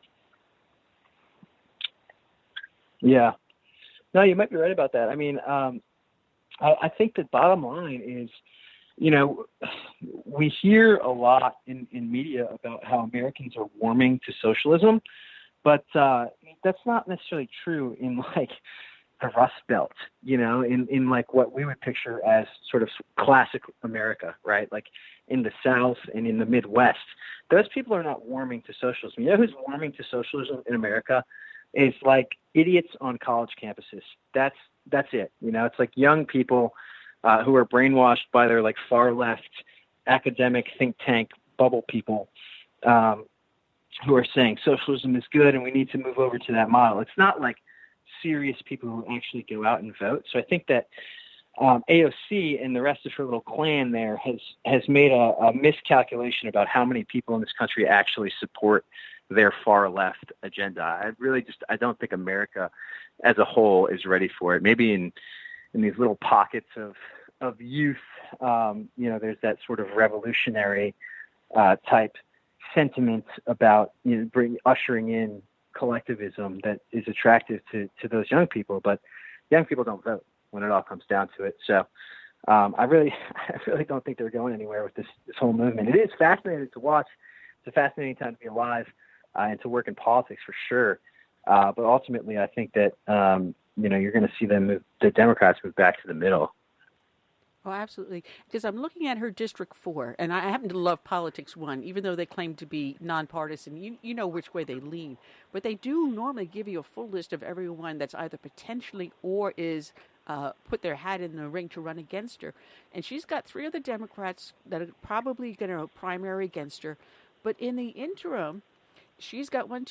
Yeah. No, you might be right about that. I mean, I think the bottom line is, we hear a lot in media about how Americans are warming to socialism, but that's not necessarily true in like the Rust Belt, in like what we would picture as sort of classic America, right? Like in the South and in the Midwest, those people are not warming to socialism. You know who's warming to socialism in America? Is like idiots on college campuses. That's it. It's like young people who are brainwashed by their like far left academic think tank bubble people who are saying socialism is good and we need to move over to that model. It's not like serious people who actually go out and vote. So I think that AOC and the rest of her little clan there has made a miscalculation about how many people in this country actually support their far left agenda. I don't think America as a whole is ready for it. Maybe in these little pockets of youth, there's that sort of revolutionary type sentiment about ushering in collectivism that is attractive to those young people, but young people don't vote when it all comes down to it. So I really don't think they're going anywhere with this whole movement. It is fascinating to watch. It's a fascinating time to be alive and to work in politics for sure. But ultimately, I think that you're going to see the Democrats move back to the middle. Oh, absolutely. Because I'm looking at her District 4, and I happen to love Politics 1, even though they claim to be nonpartisan. You know which way they lean. But they do normally give you a full list of everyone that's either potentially or is put their hat in the ring to run against her. And she's got 3 other Democrats that are probably going to primary against her. But in the interim, she's got 7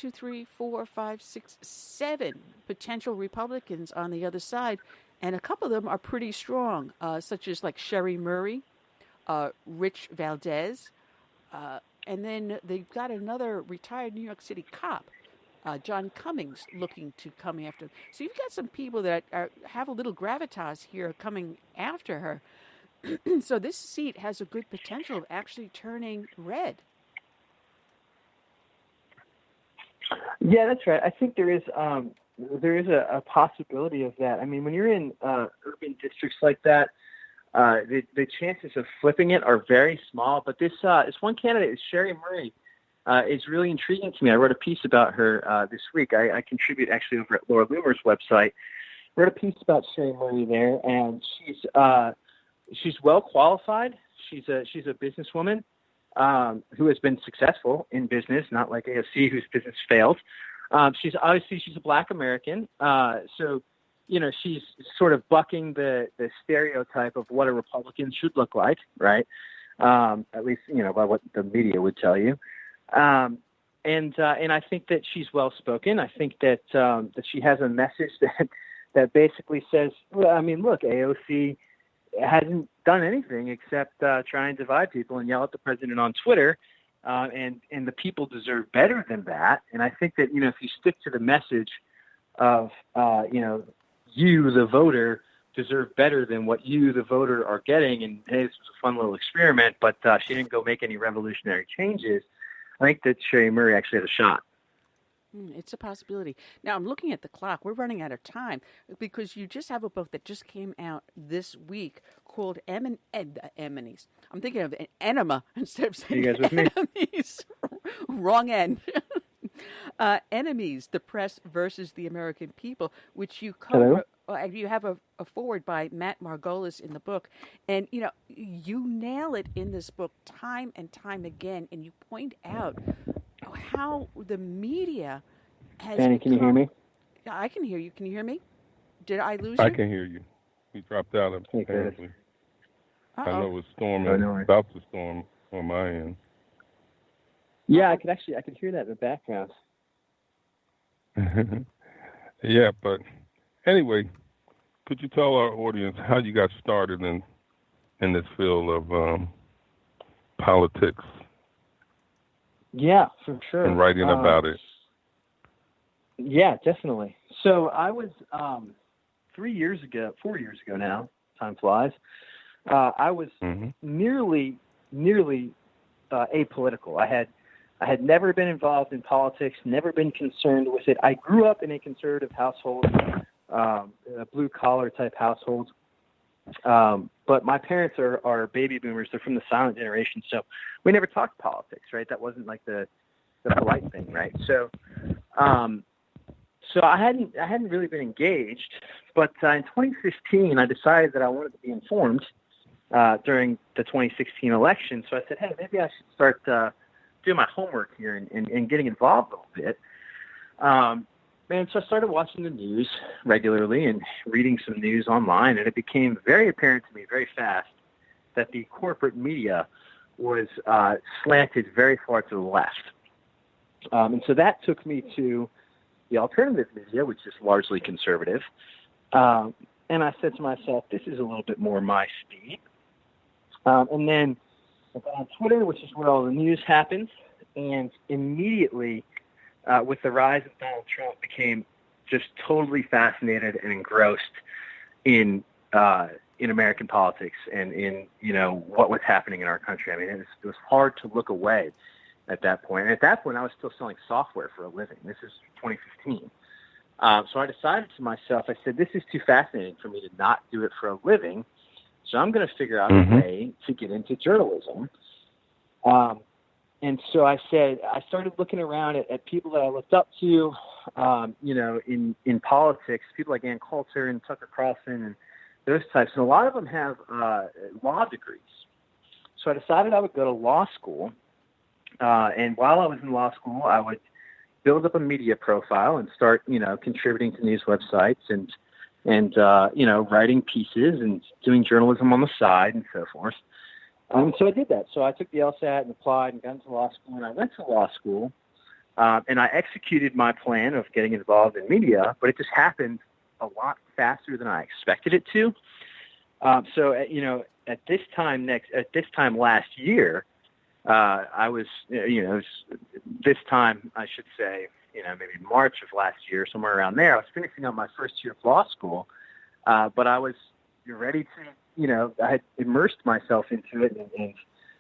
potential Republicans on the other side. And a couple of them are pretty strong, such as like Sherry Murray, Rich Valdez, and then they've got another retired New York City cop, John Cummings, looking to come after them. So you've got some people that have a little gravitas here coming after her. So this seat has a good potential of actually turning red. Yeah, that's right. I think there is a possibility of that. I mean, when you're in urban districts like that, the chances of flipping it are very small. But this one candidate, Sherry Murray, is really intriguing to me. I wrote a piece about her this week. I contribute actually over at Laura Loomer's website. I wrote a piece about Sherry Murray there, and she's well qualified. She's a businesswoman who has been successful in business, not like AOC, whose business failed. She's a Black American, so she's sort of bucking the stereotype of what a Republican should look like, right? At least by what the media would tell you. And I think that she's well spoken. I think that that she has a message that basically says, well, I mean, look, AOC hasn't done anything except try and divide people and yell at the president on Twitter, and the people deserve better than that. And I think that, if you stick to the message of you, the voter, deserve better than what you, the voter, are getting, and hey, this was a fun little experiment, but she didn't go make any revolutionary changes, I think that Sherry Murray actually had a shot. It's a possibility. Now, I'm looking at the clock. We're running out of time because you just have a book that just came out this week called Enemies. I'm thinking of an enema instead of saying you guys with enemies. Wrong end. Enemies, the press versus the American people, which you co-wrote. You have a foreword by Matt Margolis in the book. And, you nail it in this book time and time again. And you point out how the media has Danny, can you hear me? I can hear you. Can you hear me? Did I lose I you? can hear you. You dropped out apparently. Uh-oh. I know it was storming, about to storm on my end. Yeah, I could hear that in the background. Yeah, but anyway, could you tell our audience how you got started in this field of politics? Yeah, for sure. And writing about it. Yeah, definitely. So I was 4 years ago now, time flies, I was nearly apolitical. I had never been involved in politics, never been concerned with it. I grew up in a conservative household, a blue-collar type household. But my parents are baby boomers. They're from the silent generation, so we never talked politics, right? That wasn't like the polite thing, right? So I hadn't really been engaged. But in 2015, I decided that I wanted to be informed during the 2016 election. So I said, hey, maybe I should start doing my homework here and getting involved a little bit. And so I started watching the news regularly and reading some news online, and it became very apparent to me very fast that the corporate media was slanted very far to the left. And so that took me to the alternative media, which is largely conservative. And I said to myself, this is a little bit more my speed. And then I got on Twitter, which is where all the news happens, and immediately with the rise of Donald Trump, became just totally fascinated and engrossed in American politics and in what was happening in our country. I mean, it was hard to look away at that point. And at that point, I was still selling software for a living. This is 2015. So I decided to myself, I said, this is too fascinating for me to not do it for a living. So I'm going to figure out a way to get into journalism. And so I started looking around at people that I looked up to, in politics, people like Ann Coulter and Tucker Carlson and those types. And a lot of them have law degrees. So I decided I would go to law school. And while I was in law school, I would build up a media profile and start, contributing to news websites and writing pieces and doing journalism on the side and so forth. So I did that. So I took the LSAT and applied and got into law school. And I went to law school, and I executed my plan of getting involved in media, but it just happened a lot faster than I expected it to. So at this time last year, I was, this time I should say, maybe March of last year, somewhere around there. I was finishing up my first year of law school, but I was ready to. I had immersed myself into it, and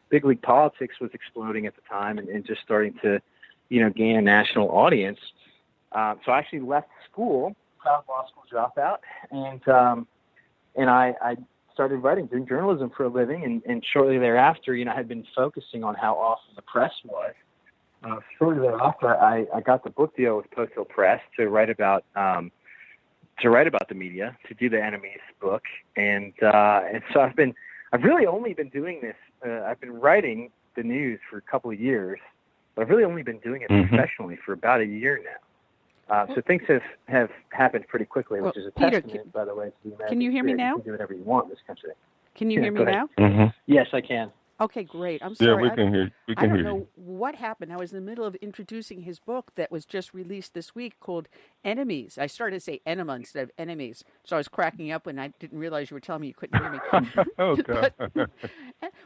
big league politics was exploding at the time and just starting to, gain a national audience. So I actually left school, proud law school dropout, and I started writing, doing journalism for a living, and shortly thereafter, I had been focusing on how awesome the press was. Shortly thereafter, I got the book deal with Postal Press to write about the media, to do the Enemies book, and so I've really only been doing this. I've been writing the news for a couple of years, but I've really only been doing it professionally for about a year now. So things have happened pretty quickly, which is a Peter, testament, by the way, to the American Can you hear me spirit. now? You can do whatever you want in this country. Can you hear me now? Yes, I can. Okay, great. I'm sorry. Yeah, we can hear you. We I can don't hear know you. what happened. I was in the middle of introducing his book that was just released this week called Enemies. I started to say enema instead of enemies. So I was cracking up when I didn't realize you were telling me you couldn't hear me. Oh, God.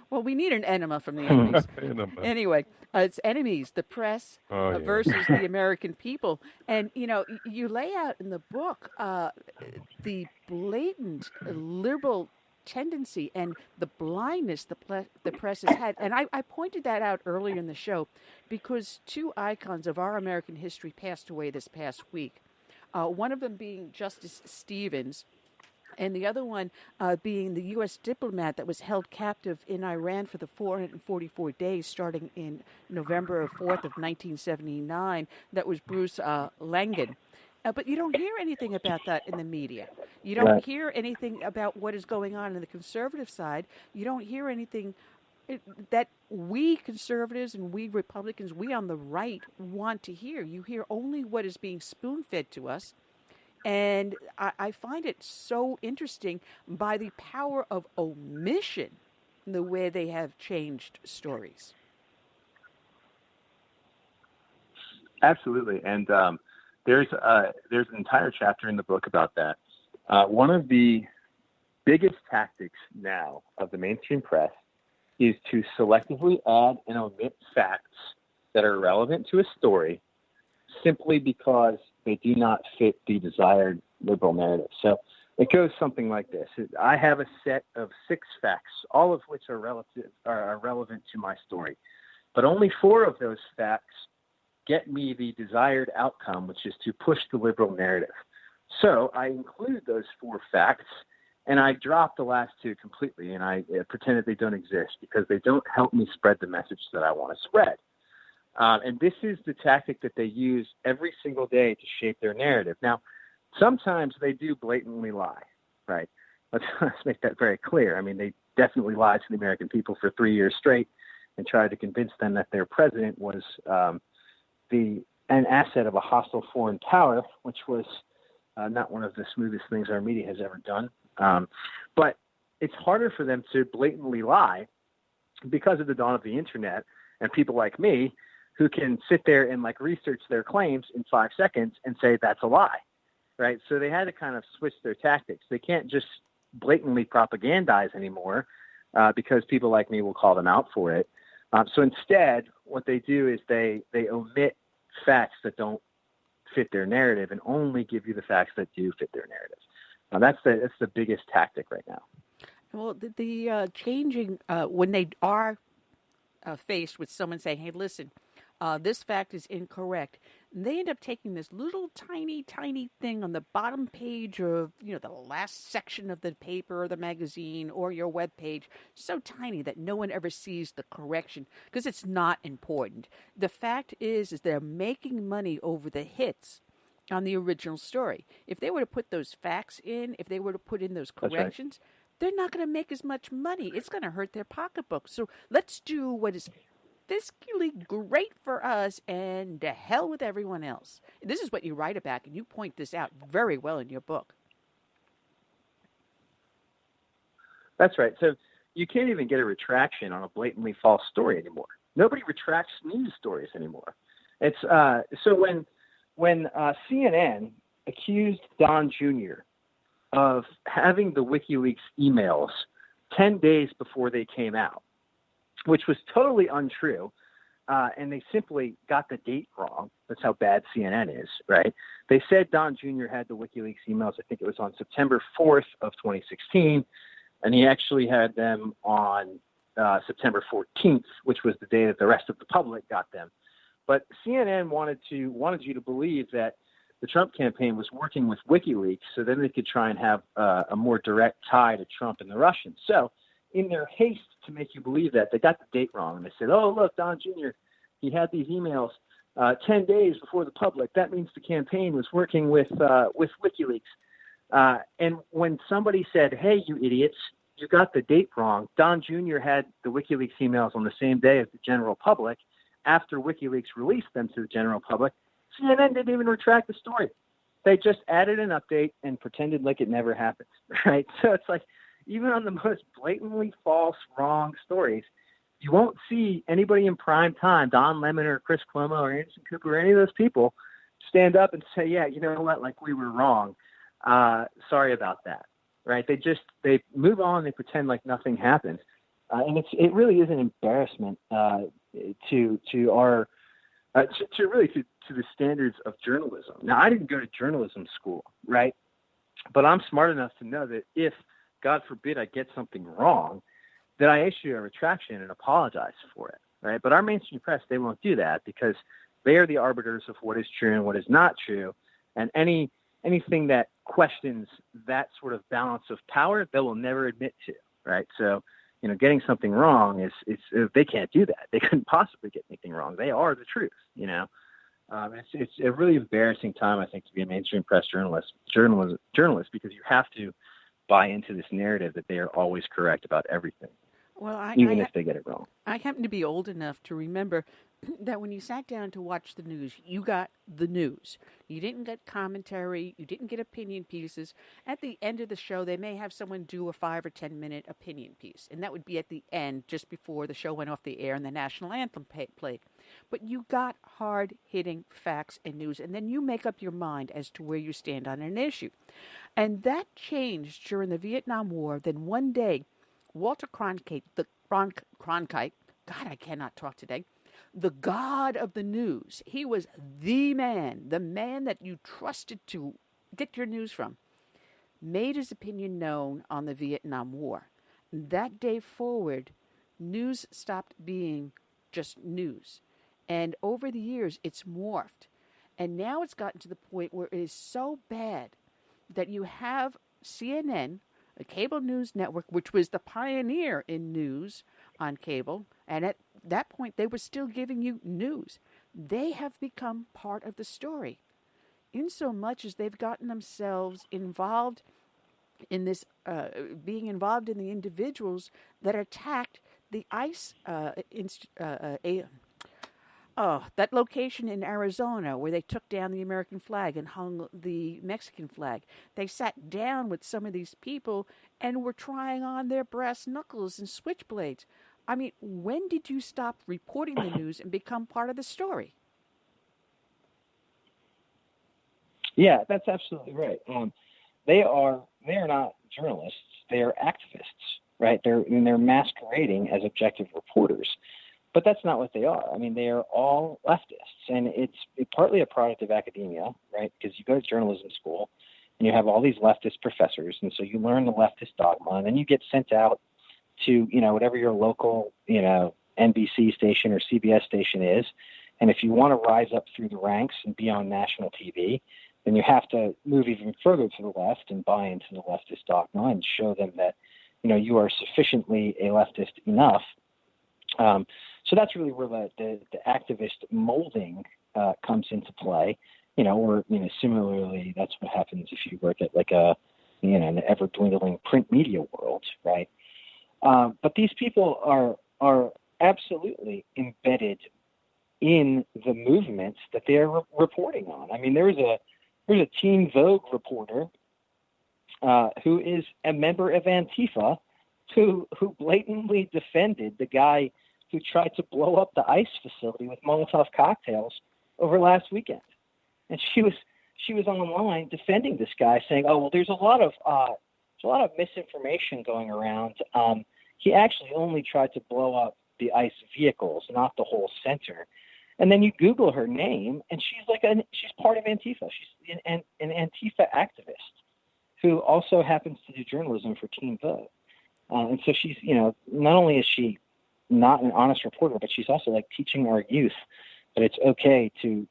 Well, we need an enema from the enemies. Enema. Anyway, it's Enemies, the press Yeah. versus the American people. And, you lay out in the book the blatant liberal tendency and the blindness the press has had. And I pointed that out earlier in the show because two icons of our American history passed away this past week. One of them being Justice Stevens, and the other one being the U.S. diplomat that was held captive in Iran for the 444 days starting in November 4th of 1979. That was Bruce Langan. But you don't hear anything about that in the media. You don't hear anything about what is going on the conservative side. You don't hear anything that we conservatives and we Republicans, we on the right, want to hear. You hear only what is being spoon-fed to us. And I find it so interesting by the power of omission, the way they have changed stories. Absolutely. And there's an entire chapter in the book about that. One of the biggest tactics now of the mainstream press is to selectively add and omit facts that are relevant to a story simply because they do not fit the desired liberal narrative. So it goes something like this. I have a set of 6 facts, all of which are relevant to my story. But only 4 of those facts get me the desired outcome, which is to push the liberal narrative. So I include those 4 facts, and I drop the last 2 completely, and I pretend that they don't exist because they don't help me spread the message that I want to spread. And this is the tactic that they use every single day to shape their narrative. Now, sometimes they do blatantly lie, right? Let's make that very clear. I mean, they definitely lied to the American people for 3 years straight and tried to convince them that their president was an asset of a hostile foreign power, which was not one of the smoothest things our media has ever done. But it's harder for them to blatantly lie because of the dawn of the internet and people like me who can sit there and research their claims in 5 seconds and say that's a lie, right? So they had to kind of switch their tactics. They can't just blatantly propagandize anymore because people like me will call them out for it. So instead, what they do is they omit facts that don't fit their narrative and only give you the facts that do fit their narrative. That's the biggest tactic right now. Well, the changing when they are faced with someone saying, "Hey, listen, this fact is incorrect," they end up taking this little tiny thing on the bottom page of the last section of the paper or the magazine or your web page, so tiny that no one ever sees the correction because it's not important. The fact is they're making money over the hits on the original story. If they were to put those facts in, if they were to put in those corrections, they're not going to make as much money. It's going to hurt their pocketbook. So let's do what is fiscally great for us and to hell with everyone else. This is what you write about, and you point this out very well in your book. That's right. So you can't even get a retraction on a blatantly false story anymore. Nobody retracts news stories anymore. It's so when CNN accused Don Jr. of having the WikiLeaks emails 10 days before they came out, which was totally untrue, and they simply got the date wrong. That's how bad CNN is, right? They said Don Jr. had the WikiLeaks emails, I think it was on September 4th of 2016, and he actually had them on September 14th, which was the day that the rest of the public got them. But CNN wanted you to believe that the Trump campaign was working with WikiLeaks so then they could try and have a more direct tie to Trump and the Russians. So in their haste to make you believe that, they got the date wrong. And they said, oh, look, Don Jr., he had these emails 10 days before the public. That means the campaign was working with WikiLeaks. And when somebody said, hey, you idiots, you got the date wrong, Don Jr. had the WikiLeaks emails on the same day as the general public. After WikiLeaks released them to the general public, CNN didn't even retract the story. They just added an update and pretended like it never happened, right? So it's like, even on the most blatantly false, wrong stories, you won't see anybody in prime time, Don Lemon or Chris Cuomo or Anderson Cooper or any of those people, stand up and say, yeah, you know what, like we were wrong. Sorry about that, right? They move on, they pretend like nothing happened. And it really is an embarrassment to the standards of journalism. Now, I didn't go to journalism school, right? But I'm smart enough to know that if, God forbid, I get something wrong, that I issue a retraction and apologize for it, right? But our mainstream press, they won't do that because they are the arbiters of what is true and what is not true. And anything that questions that sort of balance of power, they will never admit to, right? So, you know, getting something wrong is they can't do that. They couldn't possibly get anything wrong. They are the truth, you know. It's a really embarrassing time, I think, to be a mainstream press journalist because you have to buy into this narrative that they are always correct about everything. Well, even if they get it wrong. I happen to be old enough to remember that when you sat down to watch the news, you got the news. You didn't get commentary. You didn't get opinion pieces. At the end of the show, they may have someone do a 5 or 10 minute opinion piece, and that would be at the end, just before the show went off the air and the national anthem played. But you got hard-hitting facts and news, and then you make up your mind as to where you stand on an issue. And that changed during the Vietnam War. Then one day, Walter Cronkite, God, I cannot talk today, the god of the news. He was the man that you trusted to get your news from, made his opinion known on the Vietnam War. That day forward, news stopped being just news. And over the years, it's morphed. And now it's gotten to the point where it is so bad that you have CNN, a cable news network, which was the pioneer in news on cable, and at that point they were still giving you news. They have become part of the story, in so much as they've gotten themselves involved in this, being involved in the individuals that attacked the ICE that location in Arizona where they took down the American flag and hung the Mexican flag. They sat down with some of these people and were trying on their brass knuckles and switchblades. I mean, when did you stop reporting the news and become part of the story? Yeah, that's absolutely right. They are not journalists; they are activists, right? They're masquerading as objective reporters. But that's not what they are. I mean, they are all leftists, and it's partly a product of academia, right? Because you go to journalism school, and you have all these leftist professors, and so you learn the leftist dogma, and then you get sent out to, you know, whatever your local, you know, NBC station or CBS station is, and if you want to rise up through the ranks and be on national TV, then you have to move even further to the left and buy into the leftist dogma and show them that, you know, you are sufficiently a leftist enough. So that's really where the activist molding comes into play, you know, or, you know, similarly, that's what happens if you work at like an ever dwindling print media world, right? But these people are absolutely embedded in the movements that they're reporting on. I mean, there's a Teen Vogue reporter who is a member of Antifa who blatantly defended the guy who tried to blow up the ICE facility with Molotov cocktails over last weekend. And she was online defending this guy, saying, "Oh, well, there's a lot of misinformation going around. He actually only tried to blow up the ICE vehicles, not the whole center." And then you Google her name, and she's part of Antifa. She's an Antifa activist who also happens to do journalism for Teen Vogue. And so she's, you know, not only is she not an honest reporter, but she's also like teaching our youth that it's okay to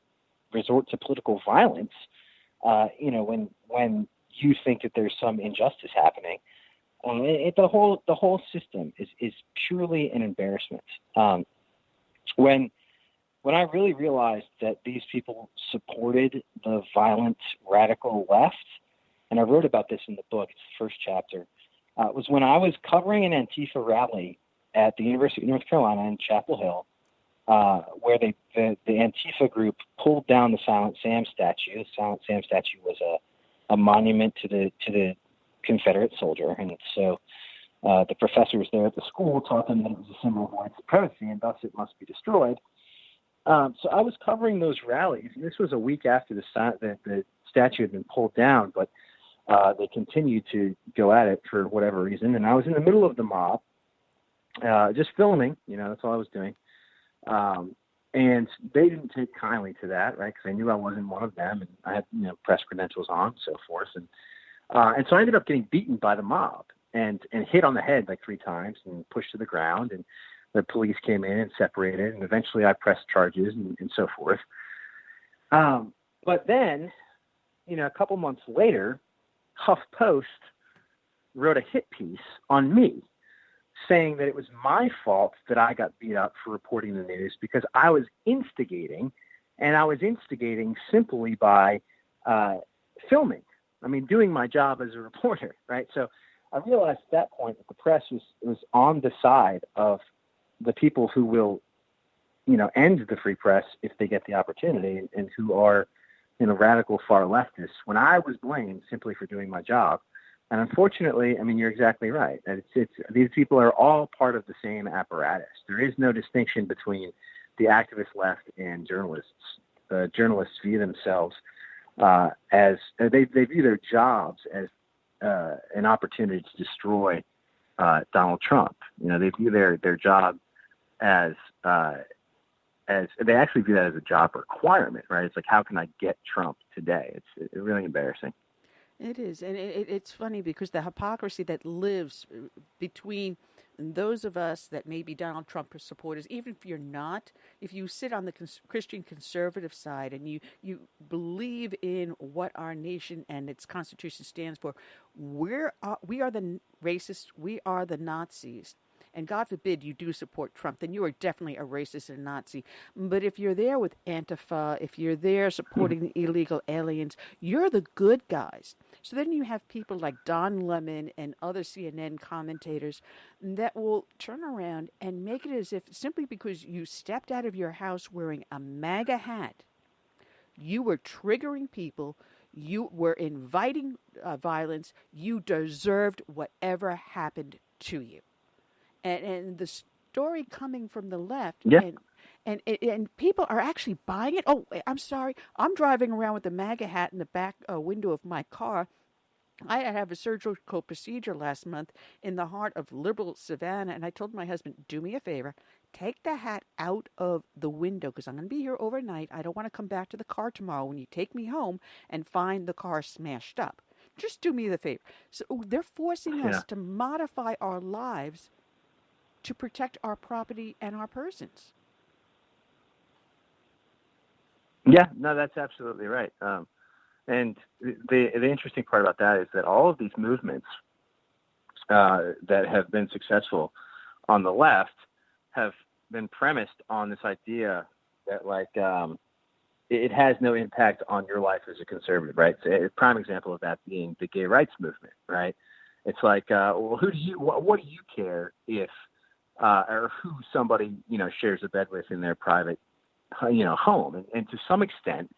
resort to political violence, you know, when you think that there's some injustice happening. The whole system is purely an embarrassment. When I really realized that these people supported the violent radical left, and I wrote about this in the book, it's the first chapter, was when I was covering an Antifa rally at the University of North Carolina in Chapel Hill, where the Antifa group pulled down the Silent Sam statue. The Silent Sam statue was a monument to the Confederate soldier, and so the professors there at the school taught them that it was a symbol of white supremacy, and thus it must be destroyed. So I was covering those rallies. And this was a week after the statue had been pulled down, but they continued to go at it for whatever reason. And I was in the middle of the mob, just filming. That's all I was doing. And they didn't take kindly to that, right? Because I knew I wasn't one of them, and I had press credentials on, and so forth. And so I ended up getting beaten by the mob and hit on the head like 3 times and pushed to the ground. And the police came in and separated, and eventually I pressed charges and so forth. But then, a couple months later, HuffPost wrote a hit piece on me, saying that it was my fault that I got beat up for reporting the news because I was instigating, and I was instigating simply by filming. I mean, doing my job as a reporter, right? So I realized at that point that the press was on the side of the people who will, end the free press if they get the opportunity, and who are, radical far leftists, when I was blamed simply for doing my job. And unfortunately, I mean, you're exactly right. These people are all part of the same apparatus. There is no distinction between the activist left and journalists. Journalists view themselves as they view their jobs as an opportunity to destroy Donald Trump. They view their job as they actually view that as a job requirement, right? It's like, how can I get Trump today? It's really embarrassing. It is. And it's funny because the hypocrisy that lives between those of us that may be Donald Trump supporters, even if you're not, if you sit on the Christian conservative side and you believe in what our nation and its Constitution stands for, we are the racists, we are the Nazis. And God forbid you do support Trump, then you are definitely a racist and a Nazi. But if you're there with Antifa, if you're there supporting the illegal aliens, you're the good guys. So then you have people like Don Lemon and other CNN commentators that will turn around and make it as if simply because you stepped out of your house wearing a MAGA hat, you were triggering people, you were inviting violence, you deserved whatever happened to you. And the story coming from the left, yeah. and people are actually buying it. Oh, I'm sorry. I'm driving around with a MAGA hat in the back window of my car. I had a surgical procedure last month in the heart of liberal Savannah, and I told my husband, do me a favor, take the hat out of the window because I'm going to be here overnight. I don't want to come back to the car tomorrow when you take me home and find the car smashed up. Just do me the favor. So they're forcing us to modify our lives to protect our property and our persons. Yeah, no, that's absolutely right. And the interesting part about that is that all of these movements that have been successful on the left have been premised on this idea that, like, it has no impact on your life as a conservative, right? So a prime example of that being the gay rights movement, right? It's like, well, what do you care if or who somebody, shares a bed with in their private, home. And to some extent,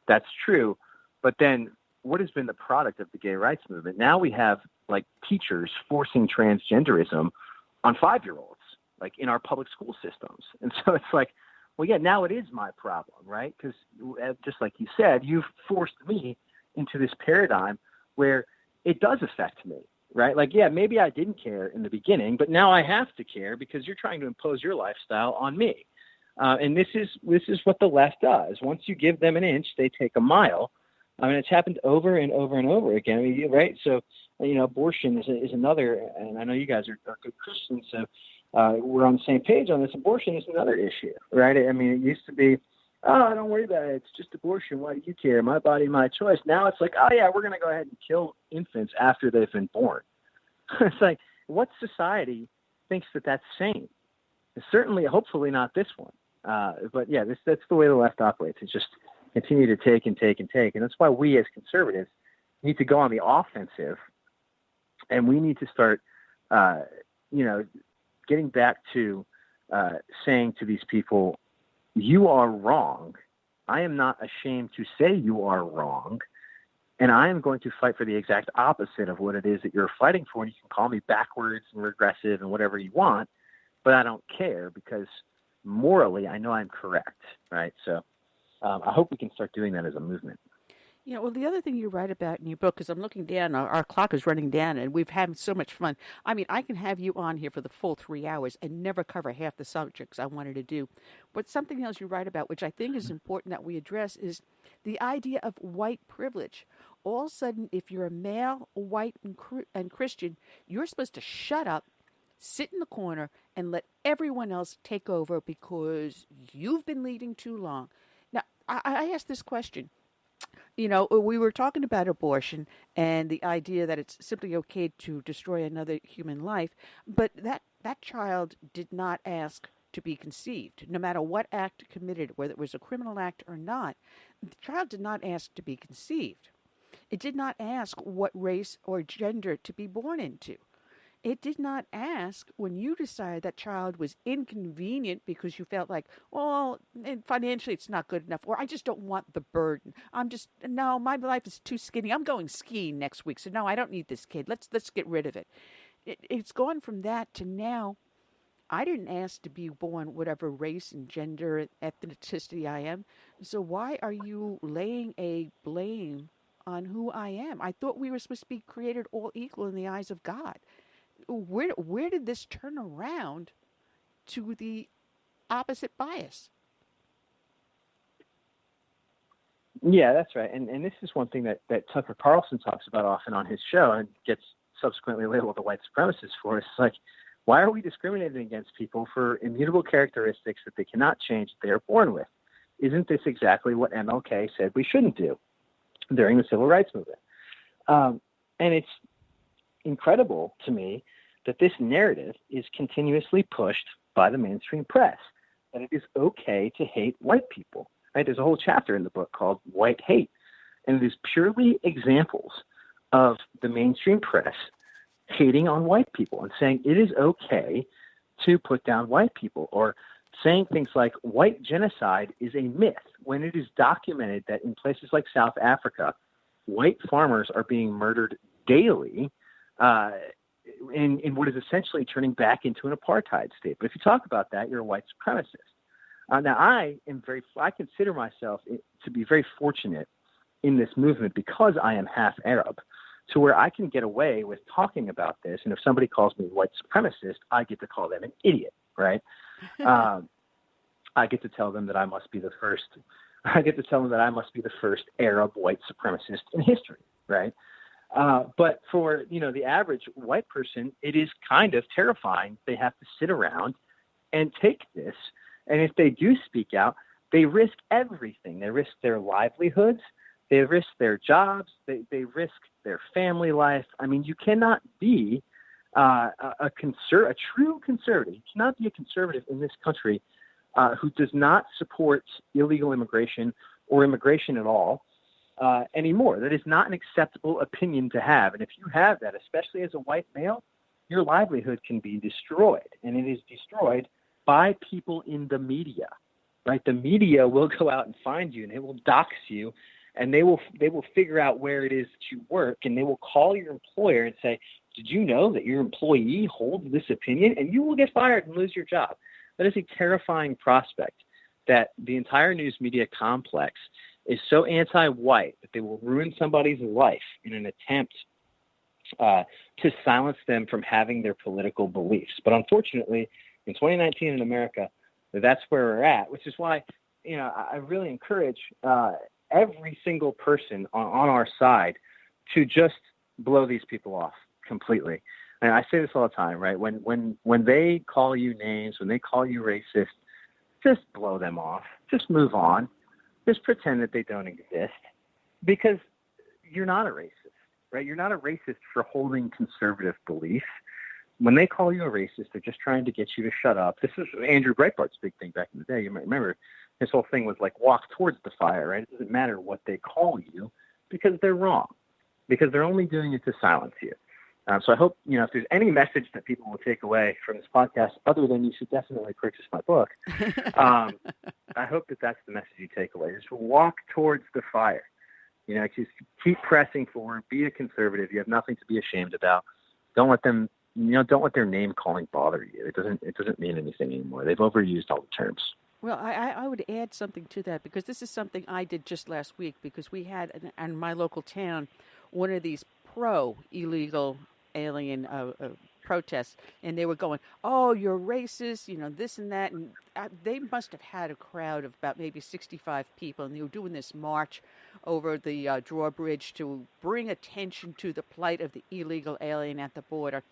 that's true. But then what has been the product of the gay rights movement? Now we have, like, teachers forcing transgenderism on 5-year-olds, like, in our public school systems. And so it's like, well, yeah, now it is my problem, right? Because just like you said, you've forced me into this paradigm where it does affect me. Right? Like, yeah, maybe I didn't care in the beginning, but now I have to care because you're trying to impose your lifestyle on me. And this is what the left does. Once you give them an inch, they take a mile. I mean, it's happened over and over and over again. I mean, right? So, abortion is another, and I know you guys are good Christians, so we're on the same page on this. Abortion is another issue, right? I mean, it used to be, oh, don't worry about it. It's just abortion. Why do you care? My body, my choice. Now it's like, oh, yeah, we're going to go ahead and kill infants after they've been born. It's like, what society thinks that that's sane? It's certainly, hopefully not this one. But, yeah, that's the way the left operates. It's just continue to take and take and take. And that's why we as conservatives need to go on the offensive, and we need to start, getting back to saying to these people, you are wrong. I am not ashamed to say you are wrong. And I am going to fight for the exact opposite of what it is that you're fighting for. And you can call me backwards and regressive and whatever you want, but I don't care because morally I know I'm correct, right? So I hope we can start doing that as a movement. Yeah, well, the other thing you write about in your book, because I'm looking down, our clock is running down, and we've had so much fun. I mean, I can have you on here for the full 3 hours and never cover half the subjects I wanted to do. But something else you write about, which I think is important that we address, is the idea of white privilege. All of a sudden, if you're a male, white, and Christian, you're supposed to shut up, sit in the corner, and let everyone else take over because you've been leading too long. Now, I ask this question. You know, we were talking about abortion and the idea that it's simply okay to destroy another human life, but that child did not ask to be conceived. No matter what act committed, whether it was a criminal act or not, the child did not ask to be conceived. It did not ask what race or gender to be born into. It did not ask when you decided that child was inconvenient because you felt like, well, financially it's not good enough, or I just don't want the burden. No, my life is too skinny. I'm going skiing next week, so no, I don't need this kid. Let's get rid of it. It's gone from that to now. I didn't ask to be born whatever race and gender and ethnicity I am. So why are you laying a blame on who I am? I thought we were supposed to be created all equal in the eyes of God. Where did this turn around to the opposite bias? Yeah, that's right. And this is one thing that Tucker Carlson talks about often on his show and gets subsequently labeled a white supremacist for. It's like, why are we discriminating against people for immutable characteristics that they cannot change that they are born with? Isn't this exactly what MLK said we shouldn't do during the civil rights movement? And it's incredible to me that this narrative is continuously pushed by the mainstream press, that it is okay to hate white people. Right? There's a whole chapter in the book called White Hate, and it is purely examples of the mainstream press hating on white people and saying it is okay to put down white people, or saying things like white genocide is a myth when it is documented that in places like South Africa, white farmers are being murdered daily in what is essentially turning back into an apartheid state. But if you talk about that, you're a white supremacist. Now, I consider myself to be very fortunate in this movement because I am half Arab, to where I can get away with talking about this. And if somebody calls me white supremacist, I get to call them an idiot, right? I get to tell them that I must be the first. I get to tell them that I must be the first Arab white supremacist in history, right? But for, the average white person, it is kind of terrifying. They have to sit around and take this. And if they do speak out, they risk everything. They risk their livelihoods. They risk their jobs. They risk their family life. I mean, you cannot be a true conservative. You cannot be a conservative in this country who does not support illegal immigration or immigration at all anymore. That is not an acceptable opinion to have. And if you have that, especially as a white male, your livelihood can be destroyed. And it is destroyed by people in the media, right? The media will go out and find you, and it will dox you, and they will figure out where it is that you work, and they will call your employer and say, did you know that your employee holds this opinion? And you will get fired and lose your job. That is a terrifying prospect, that the entire news media complex is so anti-white that they will ruin somebody's life in an attempt to silence them from having their political beliefs. But unfortunately, in 2019 in America, that's where we're at, which is why, I really encourage every single person on our side to just blow these people off completely. And I say this all the time, right? When they call you names, when they call you racist, just blow them off. Just move on. Just pretend that they don't exist, because you're not a racist, right? You're not a racist for holding conservative beliefs. When they call you a racist, they're just trying to get you to shut up. This is Andrew Breitbart's big thing back in the day. You might remember his whole thing was like, walk towards the fire, right? It doesn't matter what they call you, because they're wrong, because they're only doing it to silence you. So I hope, if there's any message that people will take away from this podcast, other than you should definitely purchase my book, I hope that that's the message you take away, is to walk towards the fire. Just keep pressing forward. Be a conservative. You have nothing to be ashamed about. Don't let them, don't let their name calling bother you. It doesn't mean anything anymore. They've overused all the terms. Well, I would add something to that, because this is something I did just last week, because we had in my local town one of these pro-illegal alien protests, and they were going, "Oh, you're racist," this and that, and they must have had a crowd of about maybe 65 people, and they were doing this march over the drawbridge to bring attention to the plight of the illegal alien at the border.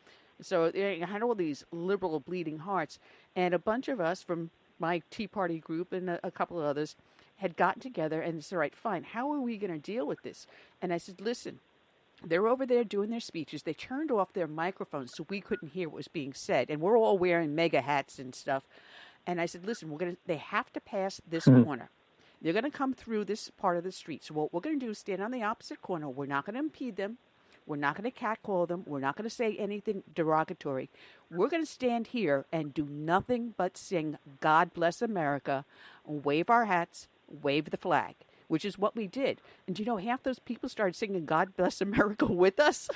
So they had all these liberal bleeding hearts, and a bunch of us from my Tea Party group and a couple of others had gotten together and said, all right, fine, how are we going to deal with this? And I said, listen, they're over there doing their speeches. They turned off their microphones so we couldn't hear what was being said. And we're all wearing mega hats and stuff. And I said, listen, they have to pass this corner. They're going to come through this part of the street. So what we're going to do is stand on the opposite corner. We're not going to impede them. We're not going to catcall them. We're not going to say anything derogatory. We're going to stand here and do nothing but sing God Bless America, wave our hats, wave the flag, which is what we did. And half those people started singing God Bless America with us.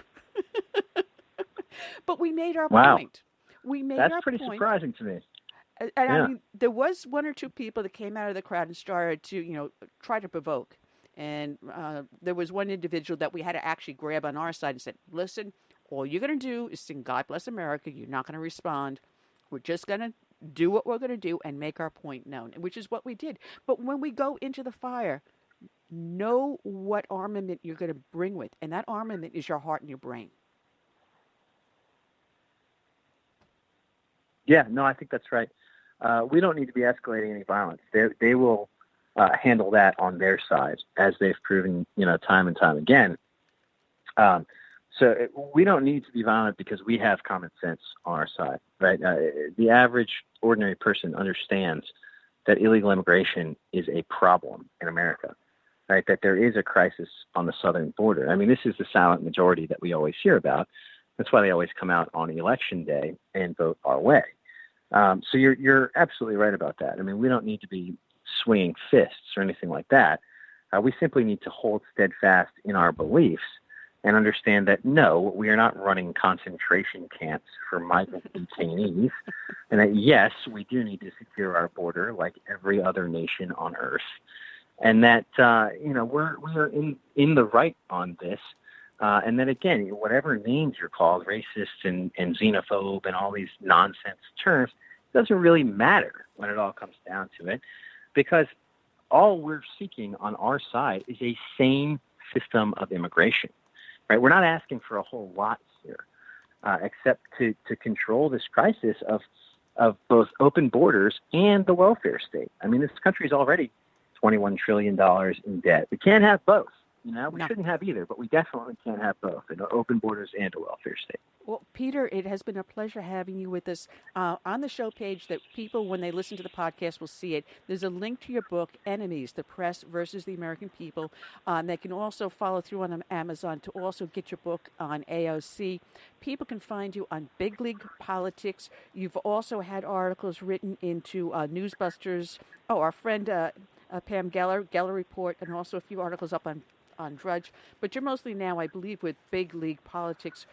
But we made our point. We made our point. That's pretty surprising to me. And I mean, there was one or two people that came out of the crowd and started to, try to provoke. And there was one individual that we had to actually grab on our side and said, listen, all you're going to do is sing God Bless America. You're not going to respond. We're just going to do what we're going to do and make our point known, which is what we did. But when we go into the fire, know what armament you're going to bring with. And that armament is your heart and your brain. Yeah, no, I think that's right. We don't need to be escalating any violence. They will handle that on their side, as they've proven, time and time again. So we don't need to be violent because we have common sense on our side, right? The average ordinary person understands that illegal immigration is a problem in America, right? That there is a crisis on the southern border. I mean, this is the silent majority that we always hear about. That's why they always come out on election day and vote our way. So you're absolutely right about that. I mean, we don't need to be swinging fists or anything like that. We simply need to hold steadfast in our beliefs and understand that, no, we are not running concentration camps for migrant detainees, and that, yes, we do need to secure our border like every other nation on earth, and that, we are in the right on this, and that, again, whatever names you're called, racist and xenophobe and all these nonsense terms, doesn't really matter when it all comes down to it, because all we're seeking on our side is a sane system of immigration, right? We're not asking for a whole lot here, except to control this crisis of both open borders and the welfare state. I mean, this country is already $21 trillion in debt. We can't have both. We shouldn't have either, but we definitely can't have both, open borders and a welfare state. Well, Peter, it has been a pleasure having you with us. On the show page that people, when they listen to the podcast, will see it. There's a link to your book, Enemies, The Press versus the American People. They can also follow through on Amazon to also get your book on AOC. People can find you on Big League Politics. You've also had articles written into Newsbusters. Our friend Pam Geller Report, and also a few articles up on Drudge, but you're mostly now, I believe, with Big League Politics,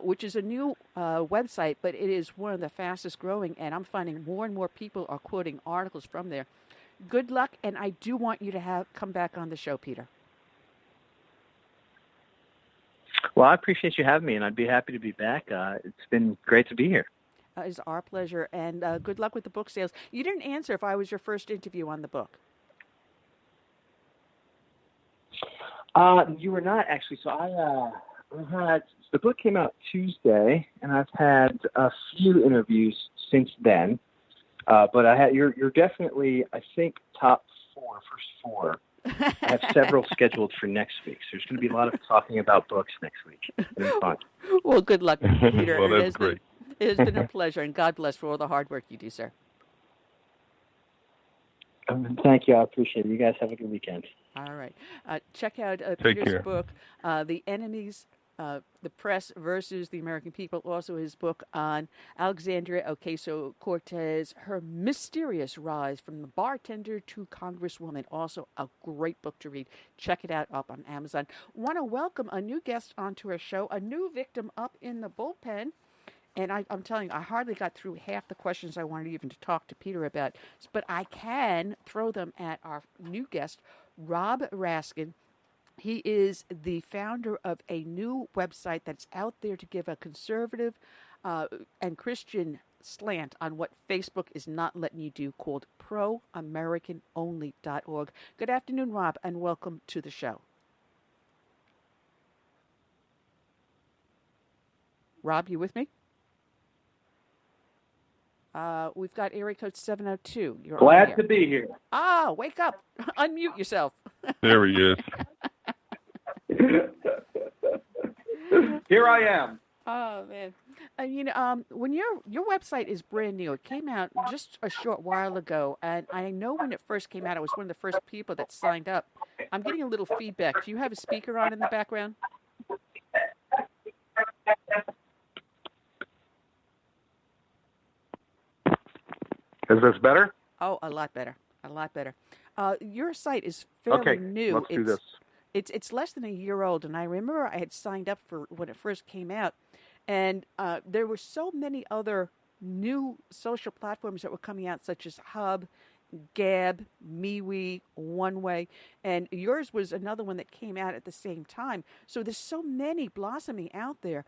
which is a new website, but it is one of the fastest growing, and I'm finding more and more people are quoting articles from there. Good luck, and I do want you to come back on the show, Peter. Well, I appreciate you having me, and I'd be happy to be back. It's been great to be here. It's our pleasure, and good luck with the book sales. You didn't answer if I was your first interview on the book. You were not, actually. So the book came out Tuesday, and I've had a few interviews since then. But you're definitely, I think, first four. I have several scheduled for next week. So there's going to be a lot of talking about books next week. It'll be fun. Well, good luck, Peter. Well, that's great. It has been a pleasure, and God bless for all the hard work you do, sir. Thank you. I appreciate it. You guys have a good weekend. All right. Check out Peter's book, The Enemies, the press versus the American people. Also, his book on Alexandria Ocasio-Cortez, her mysterious rise from the bartender to Congresswoman. Also, a great book to read. Check it out up on Amazon. Want to welcome a new guest onto our show, a new victim up in the bullpen. And I'm telling you, I hardly got through half the questions I wanted even to talk to Peter about. But I can throw them at our new guest, Rob Raskin. He is the founder of a new website that's out there to give a conservative and Christian slant on what Facebook is not letting you do, called proamericanonly.org. Good afternoon, Rob, and welcome to the show. Rob, you with me? We've got area code 702. You're glad to be here. Ah, wake up. Unmute yourself. There he is. Here I am. Oh, man. When your website is brand new, it came out just a short while ago, and I know when it first came out, I was one of the first people that signed up. I'm getting a little feedback. Do you have a speaker on in the background? Is this better? Oh, a lot better. A lot better. Your site is fairly new. Let's do this. It's less than a year old, and I remember I had signed up for when it first came out, and there were so many other new social platforms that were coming out, such as Hub, Gab, MeWe, OneWay, and yours was another one that came out at the same time. So there's so many blossoming out there,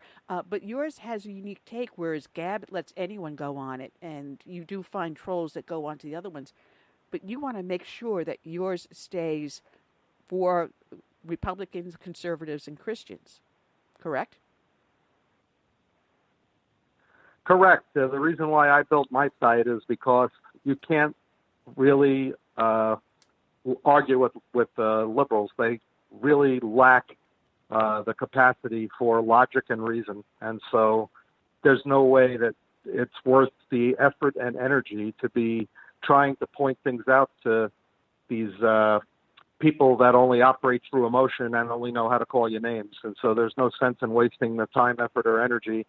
but yours has a unique take, whereas Gab lets anyone go on it, and you do find trolls that go onto the other ones. But you want to make sure that yours stays for Republicans, conservatives, and Christians, correct? Correct. The reason why I built my site is because you can't really argue with liberals. They really lack the capacity for logic and reason. And so there's no way that it's worth the effort and energy to be trying to point things out to these people that only operate through emotion and only know how to call you names. And so there's no sense in wasting the time, effort, or energy.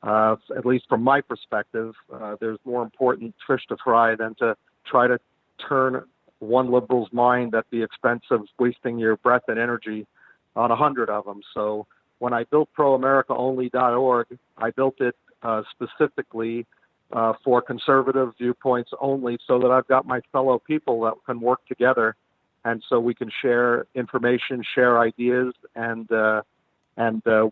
At least from my perspective, there's more important fish to fry than to try to turn one liberal's mind at the expense of wasting your breath and energy on 100 of them. So when I built proamericaonly.org, I built it specifically for conservative viewpoints only, so that I've got my fellow people that can work together, and so we can share information, share ideas, and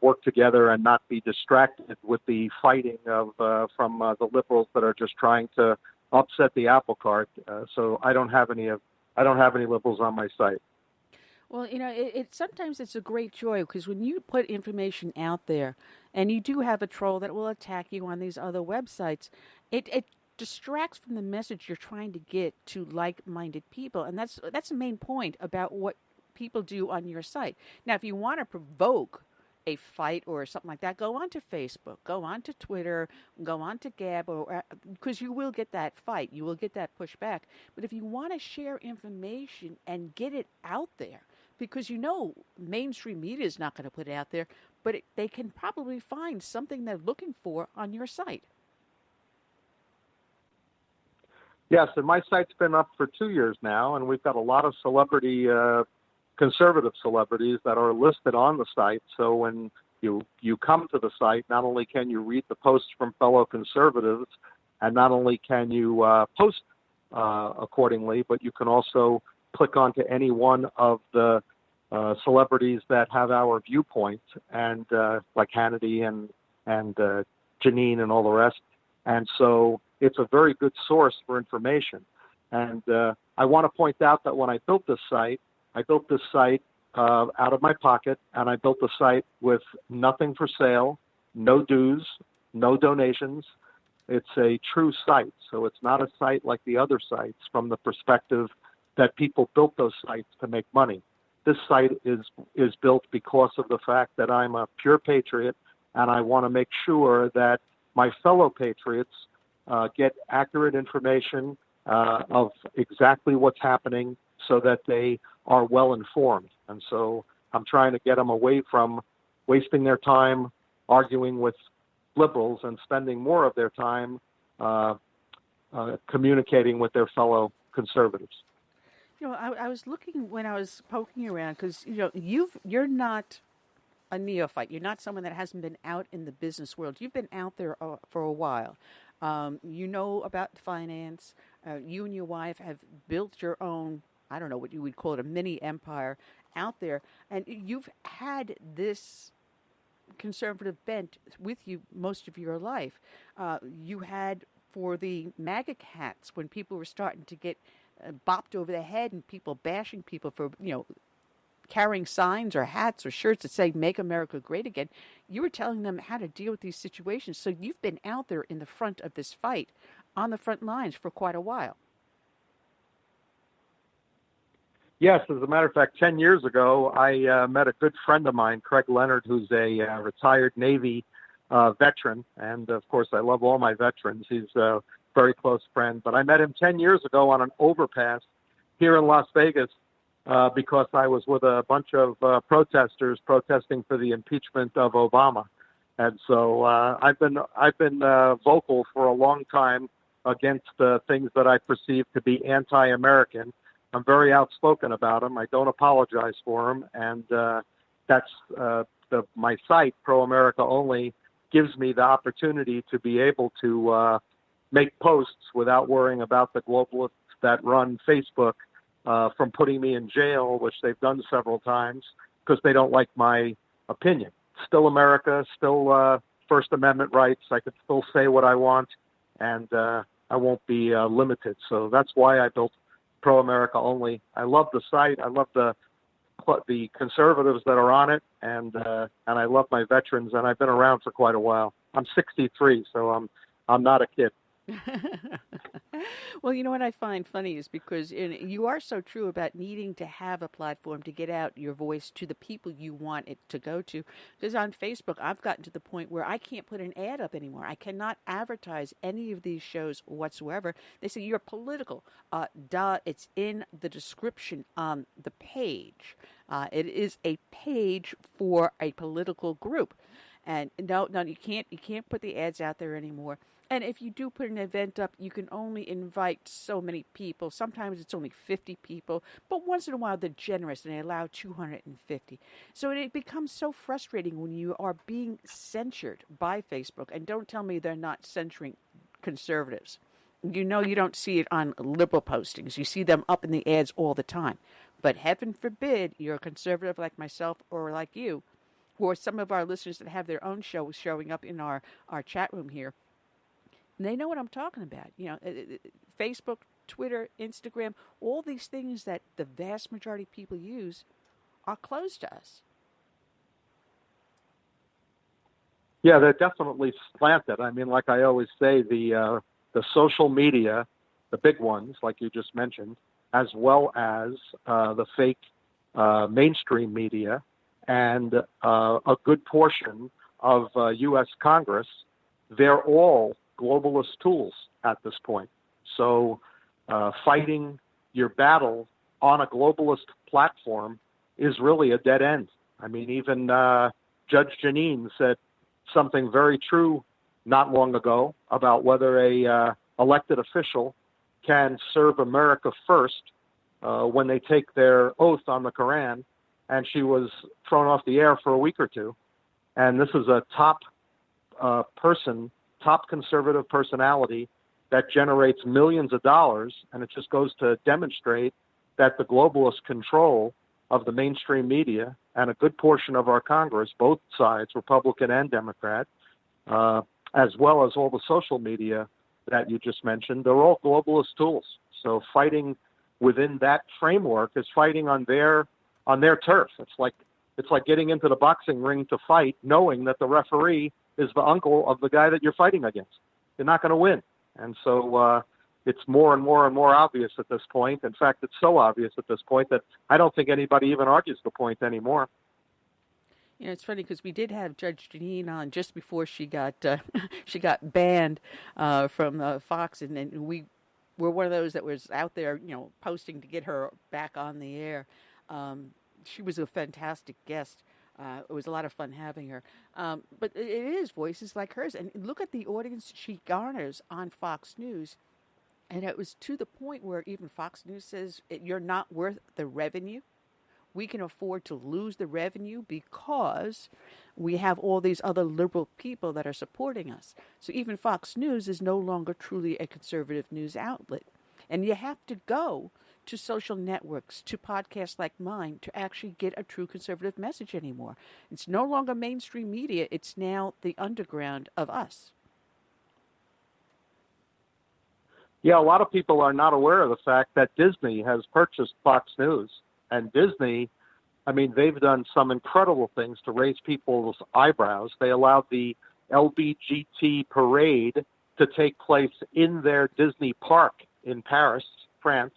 work together and not be distracted with the fighting of from the liberals that are just trying to upset the apple cart. So I don't have any liberals on my site. Well, sometimes it's a great joy, because when you put information out there and you do have a troll that will attack you on these other websites, it distracts from the message you're trying to get to like-minded people. And that's the main point about what people do on your site. Now, if you want to provoke a fight or something like that, go on to Facebook, go on to Twitter, go on to Gab, because you will get that fight, you will get that pushback. But if you want to share information and get it out there, because mainstream media is not going to put it out there, but they can probably find something they're looking for on your site. Yes, and my site's been up for 2 years now, and we've got a lot of conservative celebrities that are listed on the site. So when you come to the site, not only can you read the posts from fellow conservatives, and not only can you post accordingly, but you can also click onto any one of the celebrities that have our viewpoint, and like Hannity and Janine and all the rest. And so it's a very good source for information. And I want to point out that when I built this site out of my pocket, and I built the site with nothing for sale, no dues, no donations. It's a true site. So it's not a site like the other sites from the perspective that people built those sites to make money. This site is built because of the fact that I'm a pure patriot, and I want to make sure that my fellow patriots get accurate information of exactly what's happening, so that they are well informed. And so I'm trying to get them away from wasting their time arguing with liberals and spending more of their time communicating with their fellow conservatives. I was looking when I was poking around because you're not a neophyte. You're not someone that hasn't been out in the business world. You've been out there for a while. You know about finance. You and your wife have built your own, I don't know what you would call it, a mini empire out there. And you've had this conservative bent with you most of your life. You had for the MAGA cats when people were starting to get bopped over the head and people bashing people for, carrying signs or hats or shirts that say "Make America Great Again." You were telling them how to deal with these situations. So you've been out there in the front of this fight, on the front lines for quite a while. Yes, as a matter of fact, 10 years ago, I met a good friend of mine, Craig Leonard, who's a retired Navy veteran. And, of course, I love all my veterans. He's a very close friend. But I met him 10 years ago on an overpass here in Las Vegas because I was with a bunch of protesters protesting for the impeachment of Obama. And so I've been vocal for a long time against things that I perceive to be anti-American. I'm very outspoken about them. I don't apologize for them. And that's my site, Pro America Only, gives me the opportunity to be able to make posts without worrying about the globalists that run Facebook from putting me in jail, which they've done several times, because they don't like my opinion. Still America, still First Amendment rights. I could still say what I want, and I won't be limited. So that's why I built Pro America Only. I love the site. I love the conservatives that are on it, and I love my veterans. And I've been around for quite a while. I'm 63, so I'm not a kid. Well, you know what I find funny is because you are so true about needing to have a platform to get out your voice to the people you want it to go to. Because on Facebook, I've gotten to the point where I can't put an ad up anymore. I cannot advertise any of these shows whatsoever. They say you're political. It's in the description on the page. It is a page for a political group. And no, you can't put the ads out there anymore. And if you do put an event up, you can only invite so many people. Sometimes it's only 50 people, but once in a while they're generous and they allow 250. So it becomes so frustrating when you are being censured by Facebook. And don't tell me they're not censoring conservatives. You don't see it on liberal postings. You see them up in the ads all the time. But heaven forbid you're a conservative like myself or like you, or some of our listeners that have their own shows showing up in our chat room here. And they know what I'm talking about. Facebook, Twitter, Instagram, all these things that the vast majority of people use are closed to us. Yeah, they're definitely slanted. I mean, like I always say, the social media, the big ones, like you just mentioned, as well as the fake mainstream media and a good portion of U.S. Congress, they're all globalist tools at this point. So fighting your battle on a globalist platform is really a dead end. I mean, even Judge Jeanine said something very true not long ago about whether a elected official can serve America first when they take their oath on the Quran, and she was thrown off the air for a week or two. And this is a top conservative personality that generates millions of dollars, and it just goes to demonstrate that the globalist control of the mainstream media and a good portion of our Congress, both sides, Republican and Democrat, as well as all the social media that you just mentioned, they're all globalist tools. So fighting within that framework is fighting on their turf. It's like getting into the boxing ring to fight, knowing that the referee is the uncle of the guy that you're fighting against. You're not going to win. And so it's more and more and more obvious at this point. In fact, it's so obvious at this point that I don't think anybody even argues the point anymore. It's funny because we did have Judge Jeanine on just before she got banned from Fox, and we were one of those that was out there, posting to get her back on the air. She was a fantastic guest. It was a lot of fun having her. But it is voices like hers. And look at the audience she garners on Fox News. And it was to the point where even Fox News says you're not worth the revenue. We can afford to lose the revenue because we have all these other liberal people that are supporting us. So even Fox News is no longer truly a conservative news outlet. And you have to go to social networks, to podcasts like mine, to actually get a true conservative message anymore. It's no longer mainstream media. It's now the underground of us. Yeah, a lot of people are not aware of the fact that Disney has purchased Fox News. And Disney, I mean, they've done some incredible things to raise people's eyebrows. They allowed the LGBT parade to take place in their Disney park in Paris, France.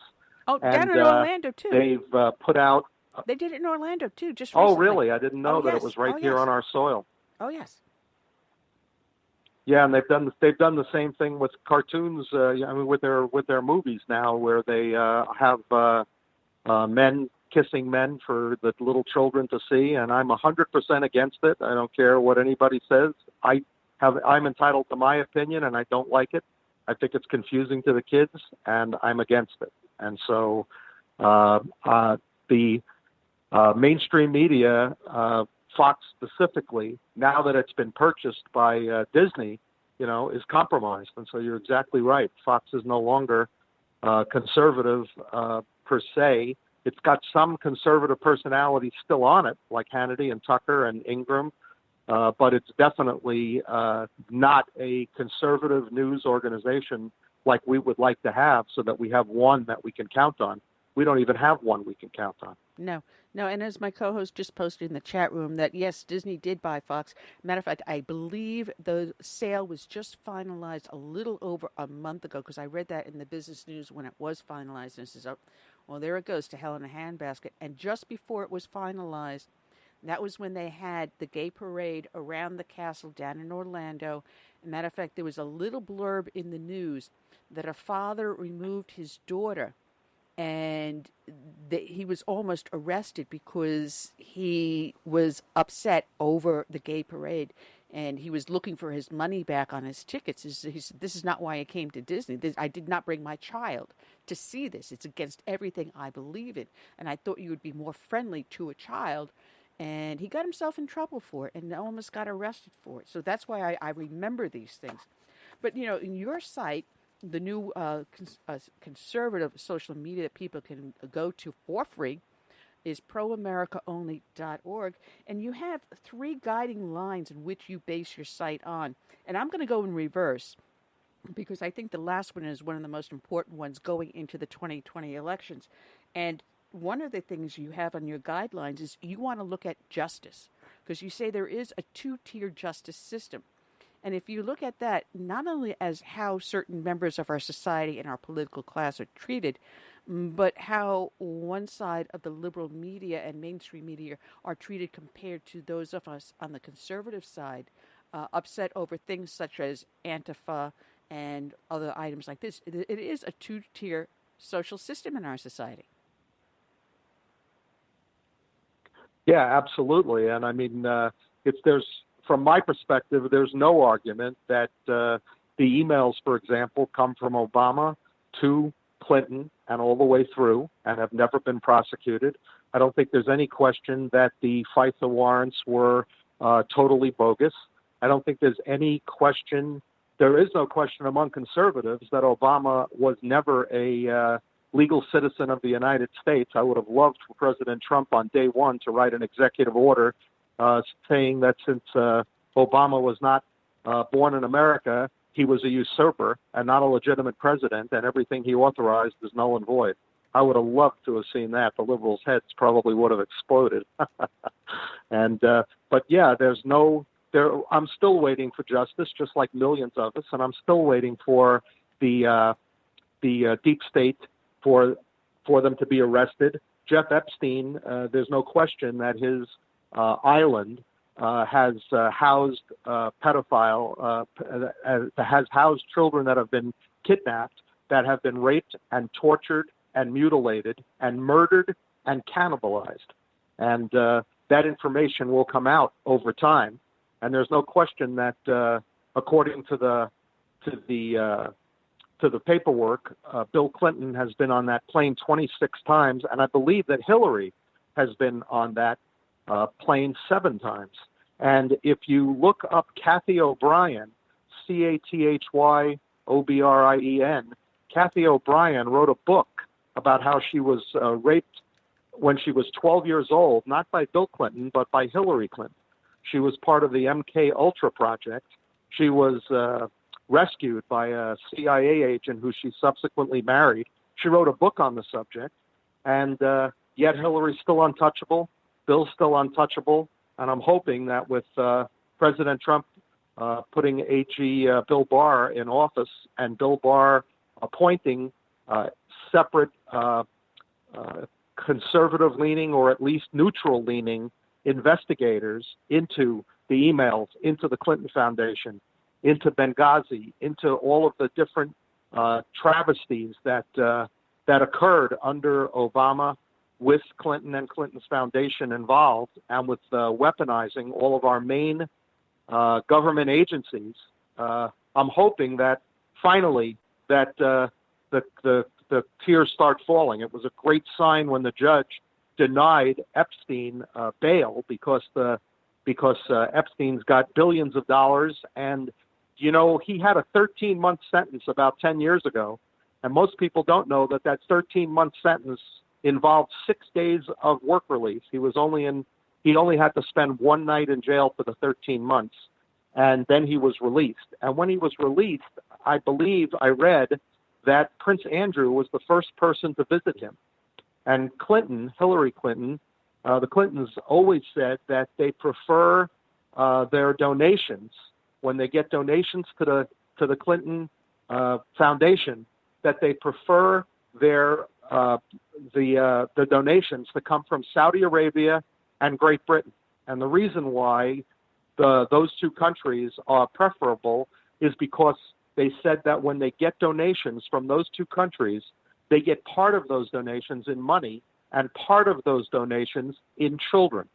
Oh, down in Orlando, too. They've put out... They did it in Orlando, too, just recently. Oh, really? I didn't know that it was right here on our soil. Oh, yes. Yeah, and they've done the same thing with cartoons. I mean, with their movies now, where they have men kissing men for the little children to see, and I'm 100% against it. I don't care what anybody says. I'm entitled to my opinion, and I don't like it. I think it's confusing to the kids, and I'm against it. And so the mainstream media, Fox specifically, now that it's been purchased by Disney, is compromised. And so you're exactly right. Fox is no longer conservative per se. It's got some conservative personalities still on it, like Hannity and Tucker and Ingram, but it's definitely not a conservative news organization like we would like to have, so that we have one that we can count on. We don't even have one we can count on. No. And as my co-host just posted in the chat room, that yes, Disney did buy Fox. Matter of fact, I believe the sale was just finalized a little over a month ago, because I read that in the business news when it was finalized. And it says, oh, well, there it goes to hell in a handbasket. And just before it was finalized, that was when they had the gay parade around the castle down in Orlando. As a matter of fact, there was a little blurb in the news that a father removed his daughter, and he was almost arrested because he was upset over the gay parade, and he was looking for his money back on his tickets. He said, this is not why I came to Disney. I did not bring my child to see this. It's against everything I believe in, and I thought you would be more friendly to a child. And he got himself in trouble for it and almost got arrested for it. So that's why I remember these things. But, in your site, the new conservative social media that people can go to for free is proamericaonly.org. And you have 3 guiding lines in which you base your site on. And I'm going to go in reverse, because I think the last one is one of the most important ones going into the 2020 elections. And one of the things you have on your guidelines is you want to look at justice, because you say there is a 2-tier justice system. And if you look at that, not only as how certain members of our society and our political class are treated, but how one side of the liberal media and mainstream media are treated compared to those of us on the conservative side, upset over things such as Antifa and other items like this. It is a 2-tier social system in our society. Yeah, absolutely. And I mean, from my perspective, there's no argument that the emails, for example, come from Obama to Clinton and all the way through and have never been prosecuted. I don't think there's any question that the FISA warrants were totally bogus. I don't think there's any question. There is no question among conservatives that Obama was never a legal citizen of the United States. I would have loved for President Trump on day one to write an executive order saying that since Obama was not born in America, he was a usurper and not a legitimate president, and everything he authorized is null and void. I would have loved to have seen that. The liberals' heads probably would have exploded. But yeah, I'm still waiting for justice, just like millions of us, and I'm still waiting for the deep state for them to be arrested. Jeff Epstein, there's no question that his island has housed has housed children that have been kidnapped, that have been raped and tortured and mutilated and murdered and cannibalized. And that information will come out over time. And there's no question that, according to the paperwork, Bill Clinton has been on that plane 26 times, and I believe that Hillary has been on that plane 7 times. And if you look up Kathy O'Brien, CathyObrien, Kathy O'Brien wrote a book about how she was raped when she was 12 years old, not by Bill Clinton, but by Hillary Clinton. She was part of the MK Ultra project. She was rescued by a CIA agent who she subsequently married. She wrote a book on the subject, and yet Hillary's still untouchable, Bill's still untouchable, and I'm hoping that with President Trump putting AG Bill Barr in office and Bill Barr appointing separate conservative-leaning or at least neutral-leaning investigators into the emails, into the Clinton Foundation, into Benghazi, into all of the different travesties that occurred under Obama, with Clinton and Clinton's foundation involved, and with weaponizing all of our main government agencies. I'm hoping that finally that the tears start falling. It was a great sign when the judge denied Epstein bail because Epstein's got billions of dollars, and he had a 13-month sentence about 10 years ago, and most people don't know that 13-month sentence involved 6 days of work release. He only had to spend one night in jail for the 13 months, and then he was released. And when he was released, I believe I read that Prince Andrew was the first person to visit him. And Hillary Clinton, the Clintons always said that they prefer their donations, when they get donations to the Clinton Foundation, that they prefer the donations to come from Saudi Arabia and Great Britain. And the reason why those two countries are preferable is because they said that when they get donations from those two countries, they get part of those donations in money and part of those donations in children.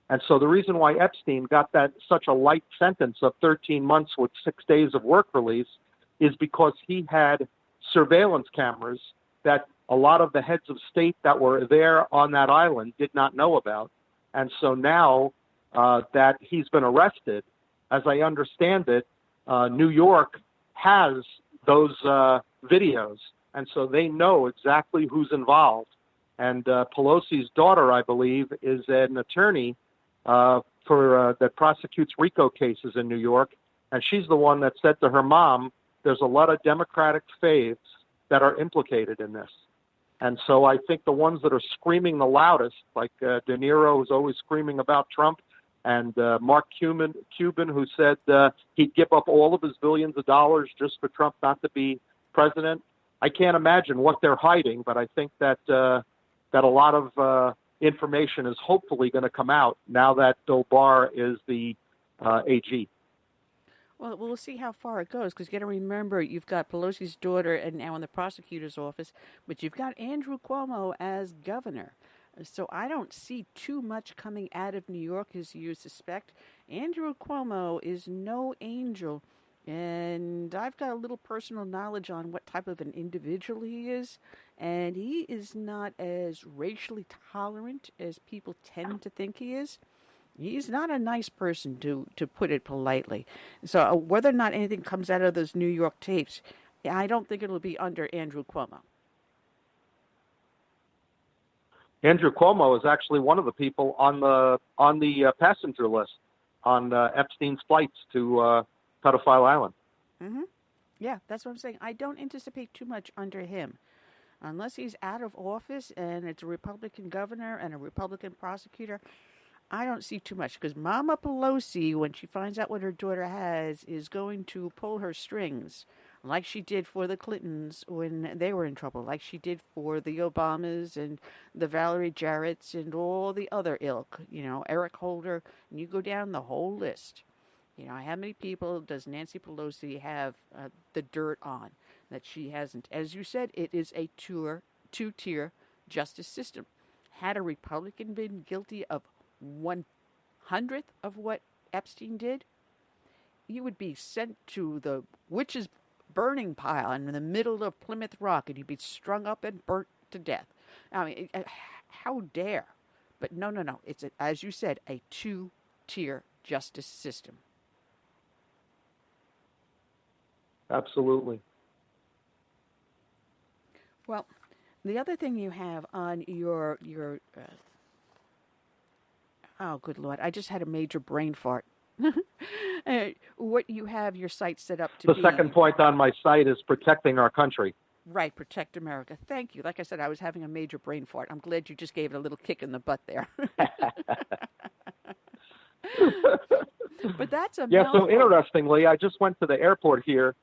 And so the reason why Epstein got such a light sentence of 13 months with 6 days of work release is because he had surveillance cameras that a lot of the heads of state that were there on that island did not know about. And so now that he's been arrested, as I understand it, New York has those videos, and so they know exactly who's involved. And Pelosi's daughter, I believe, is an attorney that prosecutes RICO cases in New York, and she's the one that said to her mom, there's a lot of Democratic faves that are implicated in this. And so I think the ones that are screaming the loudest, like De Niro, who's always screaming about Trump, and Mark Cuban, who said he'd give up all of his billions of dollars just for Trump not to be president. I can't imagine what they're hiding, but I think that a lot of information is hopefully going to come out now that Bill Barr is the AG. Well, we'll see how far it goes, because you got to remember, you've got Pelosi's daughter and now in the prosecutor's office, but you've got Andrew Cuomo as governor. So I don't see too much coming out of New York, as you suspect. Andrew Cuomo is no angel, and I've got a little personal knowledge on what type of an individual he is, and he is not as racially tolerant as people tend to think he is. He's not a nice person, to put it politely. So whether or not anything comes out of those New York tapes, I don't think it'll be under Andrew Cuomo. Andrew Cuomo is actually one of the people on the passenger list on Epstein's flights to Pedophile Island. Mm-hmm. Yeah, that's what I'm saying. I don't anticipate too much under him. Unless he's out of office and it's a Republican governor and a Republican prosecutor, I don't see too much, because Mama Pelosi, when she finds out what her daughter has, is going to pull her strings, like she did for the Clintons when they were in trouble, like she did for the Obamas and the Valerie Jarretts and all the other ilk, Eric Holder, and you go down the whole list. How many people does Nancy Pelosi have the dirt on that she hasn't? As you said, it is a two-tier justice system. Had a Republican been guilty of 1/100th of what Epstein did, you would be sent to the witch's burning pile in the middle of Plymouth Rock, and you'd be strung up and burnt to death. I mean, how dare? But no. It's, as you said, a two-tier justice system. Absolutely. Well, the other thing you have on your oh, good Lord, I just had a major brain fart. What you have your site set up to be. The second point on my site is protecting our country. Right, protect America. Thank you. Like I said, I was having a major brain fart. I'm glad you just gave it a little kick in the butt there. But that's a yeah. mouthful. So interestingly, I just went to the airport here.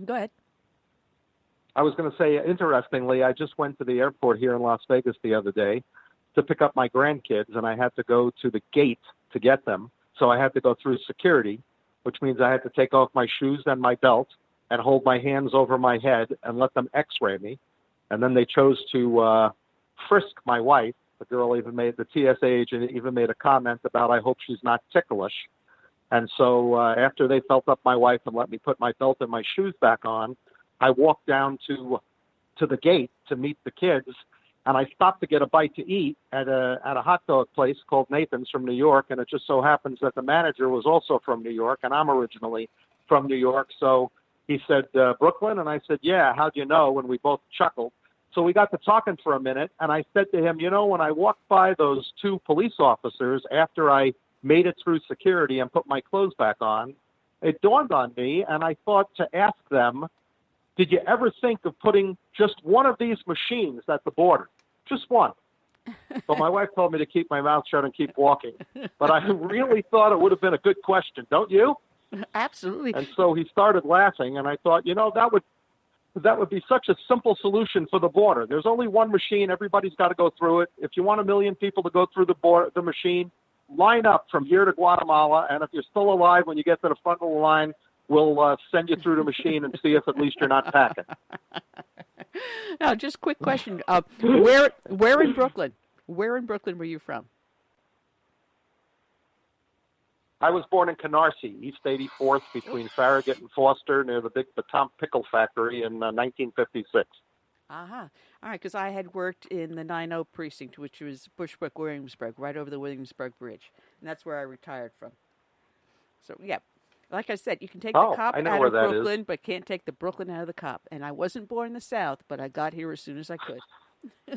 Go ahead. I was going to say, interestingly, I just went to the airport here in Las Vegas the other day to pick up my grandkids, and I had to go to the gate to get them. So I had to go through security, which means I had to take off my shoes and my belt and hold my hands over my head and let them x-ray me. And then they chose to frisk my wife. The girl even made, the TSA agent even made a comment about, I hope she's not ticklish. And so after they felt up my wife and let me put my belt and my shoes back on, I walked down to the gate to meet the kids, and I stopped to get a bite to eat at a hot dog place called Nathan's from New York, and it just so happens that the manager was also from New York, and I'm originally from New York. So he said, Brooklyn? And I said, yeah, how'd you know? And we both chuckled. So we got to talking for a minute, and I said to him, when I walked by those two police officers after I made it through security and put my clothes back on, it dawned on me, and I thought to ask them, did you ever think of putting just one of these machines at the border? Just one. But my wife told me to keep my mouth shut and keep walking. But I really thought it would have been a good question, don't you? Absolutely. And so he started laughing, and I thought, that would be such a simple solution for the border. There's only one machine. Everybody's got to go through it. If you want 1 million people to go through the machine, line up from here to Guatemala, and if you're still alive when you get to the front of the line, we'll send you through the machine and see if at least you're not packing. Now, just quick question. Where in Brooklyn? Where in Brooklyn were you from? I was born in Canarsie, East 84th, between Farragut and Foster, near the big Baton Pickle Factory in 1956. Aha. All right, because I had worked in the 9-0 precinct, which was Bushwick, Williamsburg, right over the Williamsburg Bridge. And that's where I retired from. So, yeah. Like I said, you can take the cop out of Brooklyn, but can't take the Brooklyn out of the cop. And I wasn't born in the South, but I got here as soon as I could.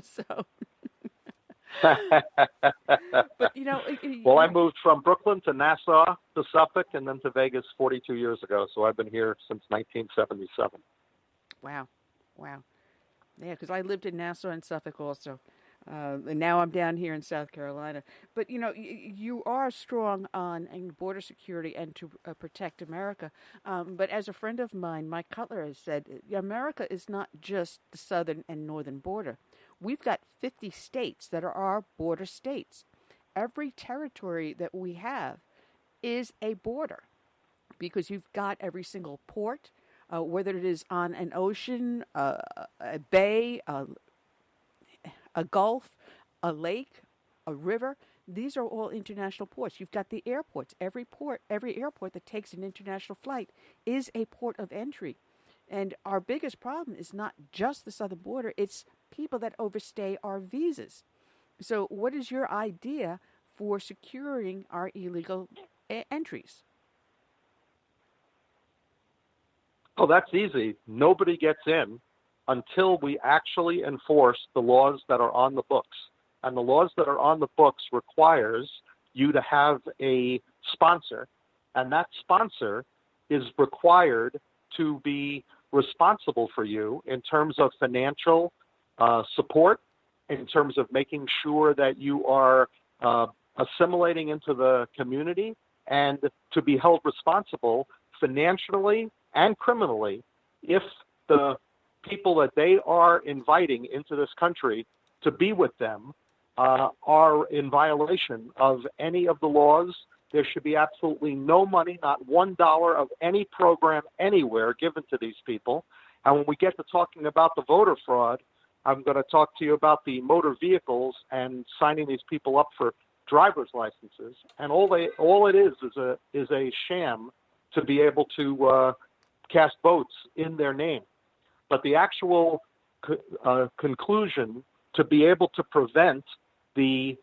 So, but well, I moved from Brooklyn to Nassau to Suffolk and then to Vegas 42 years ago. So I've been here since 1977. Wow. Yeah, because I lived in Nassau and Suffolk also. And now I'm down here in South Carolina. But, you are strong on border security and to protect America. But as a friend of mine, Mike Cutler, has said, America is not just the southern and northern border. We've got 50 states that are our border states. Every territory that we have is a border because you've got every single port, whether it is on an ocean, a bay, a gulf, a lake, a river. These are all international ports. You've got the airports. Every airport that takes an international flight is a port of entry. And our biggest problem is not just the southern border, it's people that overstay our visas. So what is your idea for securing our illegal entries? Oh, that's easy. Nobody gets in until we actually enforce the laws that are on the books. And the laws that are on the books requires you to have a sponsor, and that sponsor is required to be responsible for you in terms of financial support, in terms of making sure that you are assimilating into the community, and to be held responsible financially and criminally if the people that they are inviting into this country to be with them are in violation of any of the laws. There should be absolutely no money, not $1 of any program anywhere given to these people. And when we get to talking about the voter fraud, I'm going to talk to you about the motor vehicles and signing these people up for driver's licenses. And all it is a sham to be able to cast votes in their name. But the actual conclusion to be able to prevent the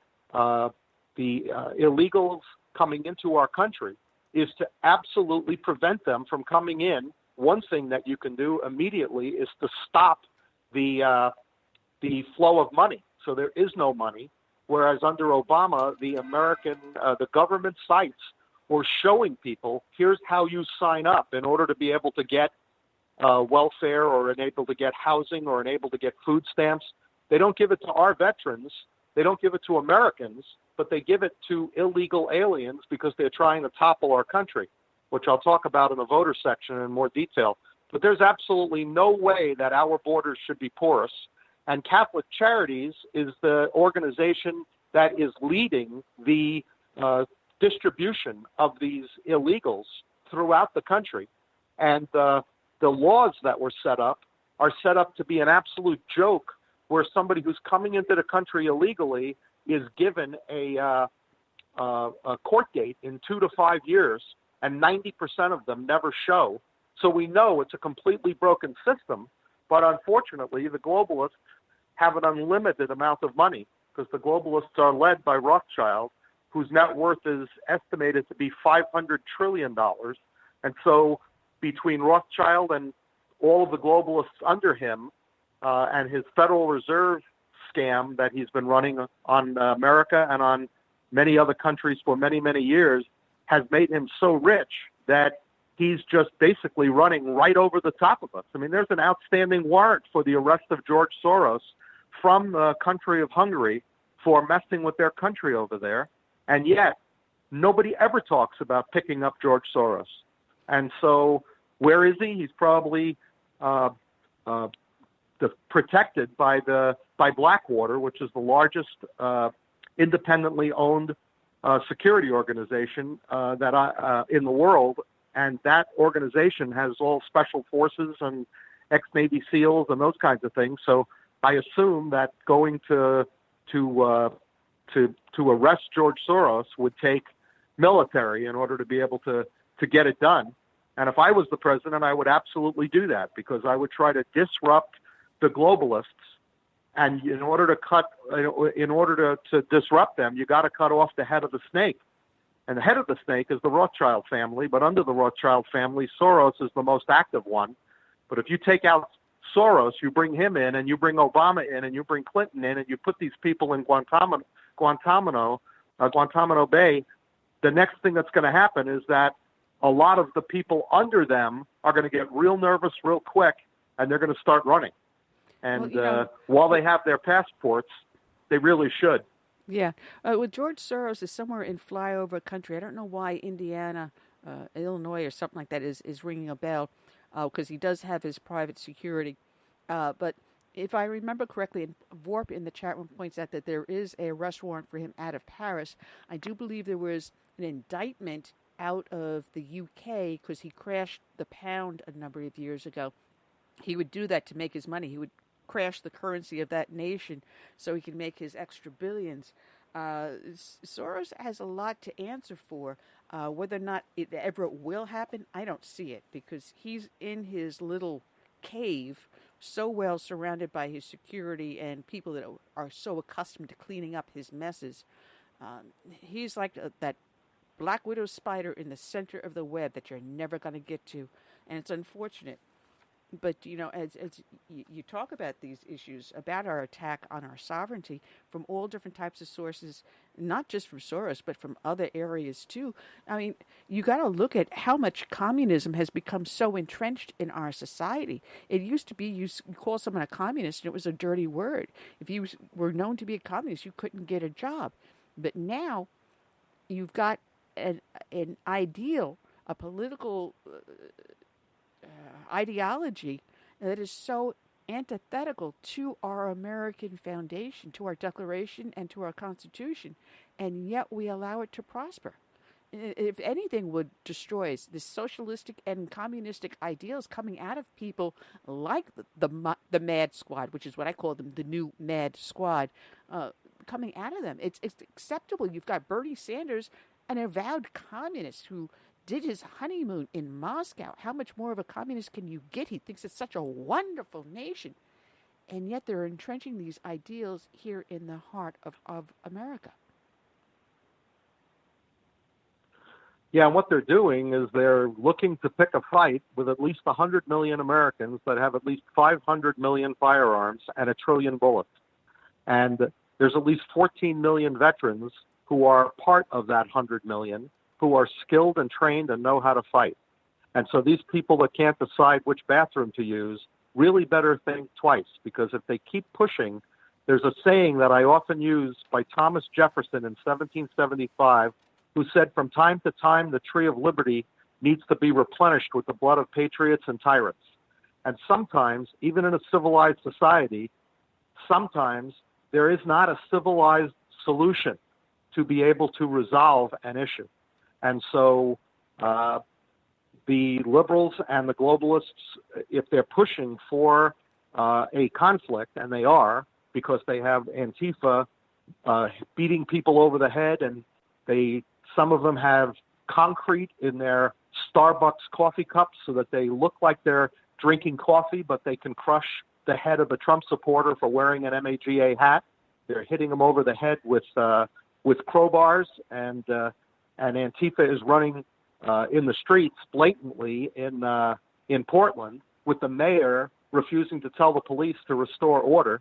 illegals coming into our country is to absolutely prevent them from coming in. One thing that you can do immediately is to stop the flow of money. So there is no money. Whereas under Obama, the government sites were showing people, here's how you sign up in order to be able to get welfare or enable to get housing or enable to get food stamps. They don't give it to our veterans. They don't give it to Americans, but they give it to illegal aliens because they're trying to topple our country, which I'll talk about in the voter section in more detail. But there's absolutely no way that our borders should be porous. And Catholic Charities is the organization that is leading the distribution of these illegals throughout the country. And the laws that were set up are set up to be an absolute joke, where somebody who's coming into the country illegally is given a court date in 2 to 5 years, and 90% of them never show. So we know it's a completely broken system, but unfortunately the globalists have an unlimited amount of money, because the globalists are led by Rothschild, whose net worth is estimated to be $500 trillion. And so between Rothschild and all of the globalists under him, and his Federal Reserve scam that he's been running on America and on many other countries for many, many years, has made him so rich that he's just basically running right over the top of us. I mean, there's an outstanding warrant for the arrest of George Soros from the country of Hungary for messing with their country over there. And yet nobody ever talks about picking up George Soros. And so where is he? He's probably protected by Blackwater, which is the largest independently owned security organization in the world, and that organization has all special forces and ex-Navy SEALs and those kinds of things. So I assume that going to arrest George Soros would take military in order to be able to get it done. And if I was the president, I would absolutely do that, because I would try to disrupt the globalists. And in order to disrupt them, you got to cut off the head of the snake. And the head of the snake is the Rothschild family, but under the Rothschild family, Soros is the most active one. But if you take out Soros, you bring him in, and you bring Obama in, and you bring Clinton in, and you put these people in Guantanamo Bay, the next thing that's going to happen is that a lot of the people under them are going to get real nervous real quick, and they're going to start running. And while they have their passports, they really should. Yeah. Well, George Soros is somewhere in flyover country. I don't know why Indiana, Illinois or something like that is ringing a bell, because he does have his private security. But if I remember correctly, and Vorp in the chat room points out that there is a arrest warrant for him out of Paris. I do believe there was an indictment out of the UK because he crashed the pound a number of years ago. He would do that to make his money. He would crash the currency of that nation so he can make his extra billions. Soros has a lot to answer for. Whether or not it ever will happen, I don't see it, because he's in his little cave, so well surrounded by his security and people that are so accustomed to cleaning up his messes. He's like that black widow spider in the center of the web that you're never going to get to, and it's unfortunate. But, as you talk about these issues, about our attack on our sovereignty from all different types of sources, not just from Soros, but from other areas too. I mean, you got to look at how much communism has become so entrenched in our society. It used to be you call someone a communist and it was a dirty word. If you were known to be a communist, you couldn't get a job. But now you've got an ideal, a political ideology that is so antithetical to our American foundation, to our Declaration, and to our Constitution, and yet we allow it to prosper. if anything, would destroy is the socialistic and communistic ideals coming out of people like the Mad Squad, which is what I call them, the new Mad Squad, coming out of them. It's acceptable. You've got Bernie Sanders, an avowed communist who did his honeymoon in Moscow. How much more of a communist can you get? He thinks it's such a wonderful nation. And yet they're entrenching these ideals here in the heart of America. Yeah, and what they're doing is they're looking to pick a fight with at least 100 million Americans that have at least 500 million firearms and 1 trillion bullets. And there's at least 14 million veterans who are part of that 100 million, who are skilled and trained and know how to fight. And so these people that can't decide which bathroom to use really better think twice, because if they keep pushing, there's a saying that I often use by Thomas Jefferson in 1775, who said, from time to time, the tree of liberty needs to be replenished with the blood of patriots and tyrants. And sometimes, even in a civilized society, sometimes there is not a civilized solution to be able to resolve an issue. And so the liberals and the globalists, if they're pushing for a conflict, and they are, because they have Antifa beating people over the head, and some of them have concrete in their Starbucks coffee cups so that they look like they're drinking coffee, but they can crush the head of a Trump supporter for wearing an MAGA hat. They're hitting them over the head with crowbars, and Antifa is running in the streets blatantly in Portland, with the mayor refusing to tell the police to restore order.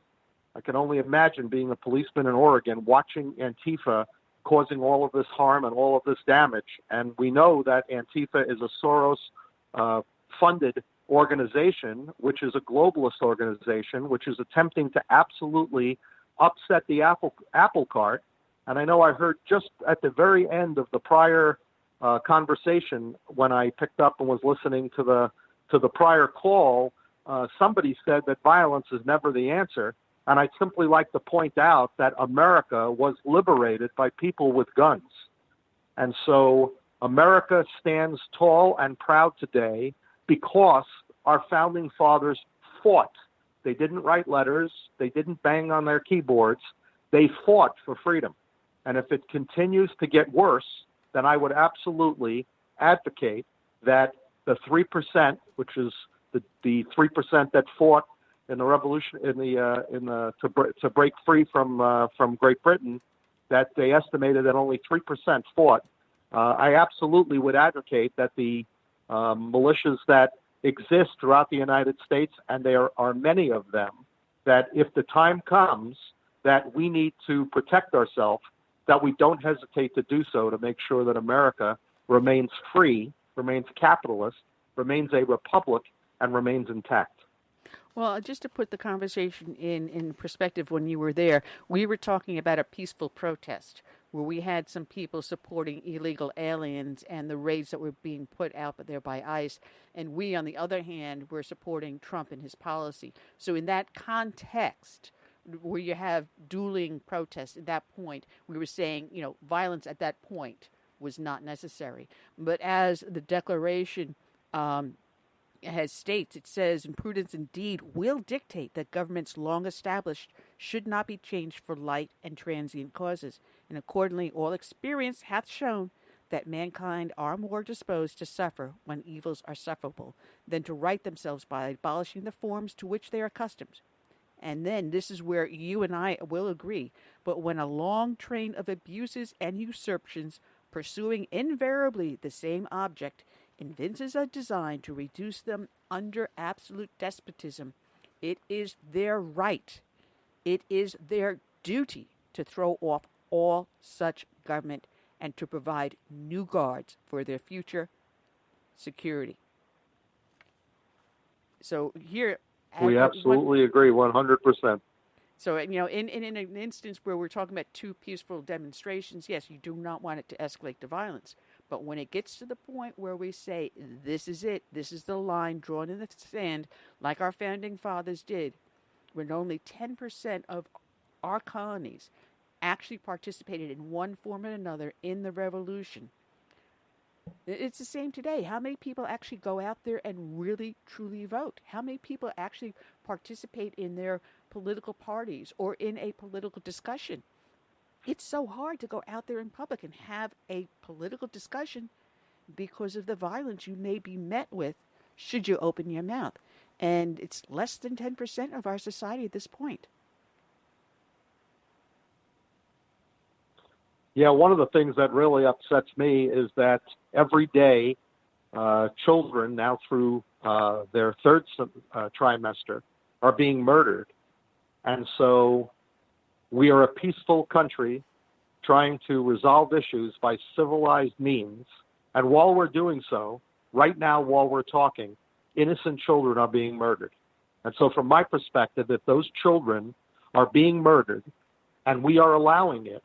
I can only imagine being a policeman in Oregon watching Antifa causing all of this harm and all of this damage. And we know that Antifa is a Soros-funded organization, which is a globalist organization, which is attempting to absolutely upset the apple cart. And I know I heard just at the very end of the prior conversation, when I picked up and was listening to the prior call, somebody said that violence is never the answer. And I'd simply like to point out that America was liberated by people with guns. And so America stands tall and proud today because our founding fathers fought. They didn't write letters. They didn't bang on their keyboards. They fought for freedom. And if it continues to get worse, then I would absolutely advocate that the 3%, which is the 3% that fought in the revolution, to break free from Great Britain, that they estimated that only 3% fought. I absolutely would advocate that the militias that exist throughout the United States, and there are many of them, that if the time comes that we need to protect ourselves, that we don't hesitate to do so, to make sure that America remains free, remains capitalist, remains a republic, and remains intact. Well, just to put the conversation in perspective, when you were there, we were talking about a peaceful protest where we had some people supporting illegal aliens and the raids that were being put out there by ICE. And we, on the other hand, were supporting Trump and his policy. So in that context, where you have dueling protests at that point, we were saying, violence at that point was not necessary. But as the Declaration has states, it says, "And prudence indeed will dictate that governments long established should not be changed for light and transient causes. And accordingly, all experience hath shown that mankind are more disposed to suffer when evils are sufferable than to right themselves by abolishing the forms to which they are accustomed." And then this is where you and I will agree. But when a long train of abuses and usurpations pursuing invariably the same object evinces a design to reduce them under absolute despotism, it is their right, it is their duty to throw off all such government and to provide new guards for their future security. So here, we absolutely agree 100%. So, in an instance where we're talking about two peaceful demonstrations, yes, you do not want it to escalate to violence. But when it gets to the point where we say, this is it, this is the line drawn in the sand, like our founding fathers did, when only 10% of our colonies actually participated in one form or another in the revolution, It's the same today. How many people actually go out there and really, truly vote? How many people actually participate in their political parties or in a political discussion? It's so hard to go out there in public and have a political discussion because of the violence you may be met with should you open your mouth. And it's less than 10% of our society at this point. Yeah, one of the things that really upsets me is that every day children now through their third trimester are being murdered. And so we are a peaceful country trying to resolve issues by civilized means. And while we're doing so, right now while we're talking, innocent children are being murdered. And so from my perspective, if those children are being murdered and we are allowing it,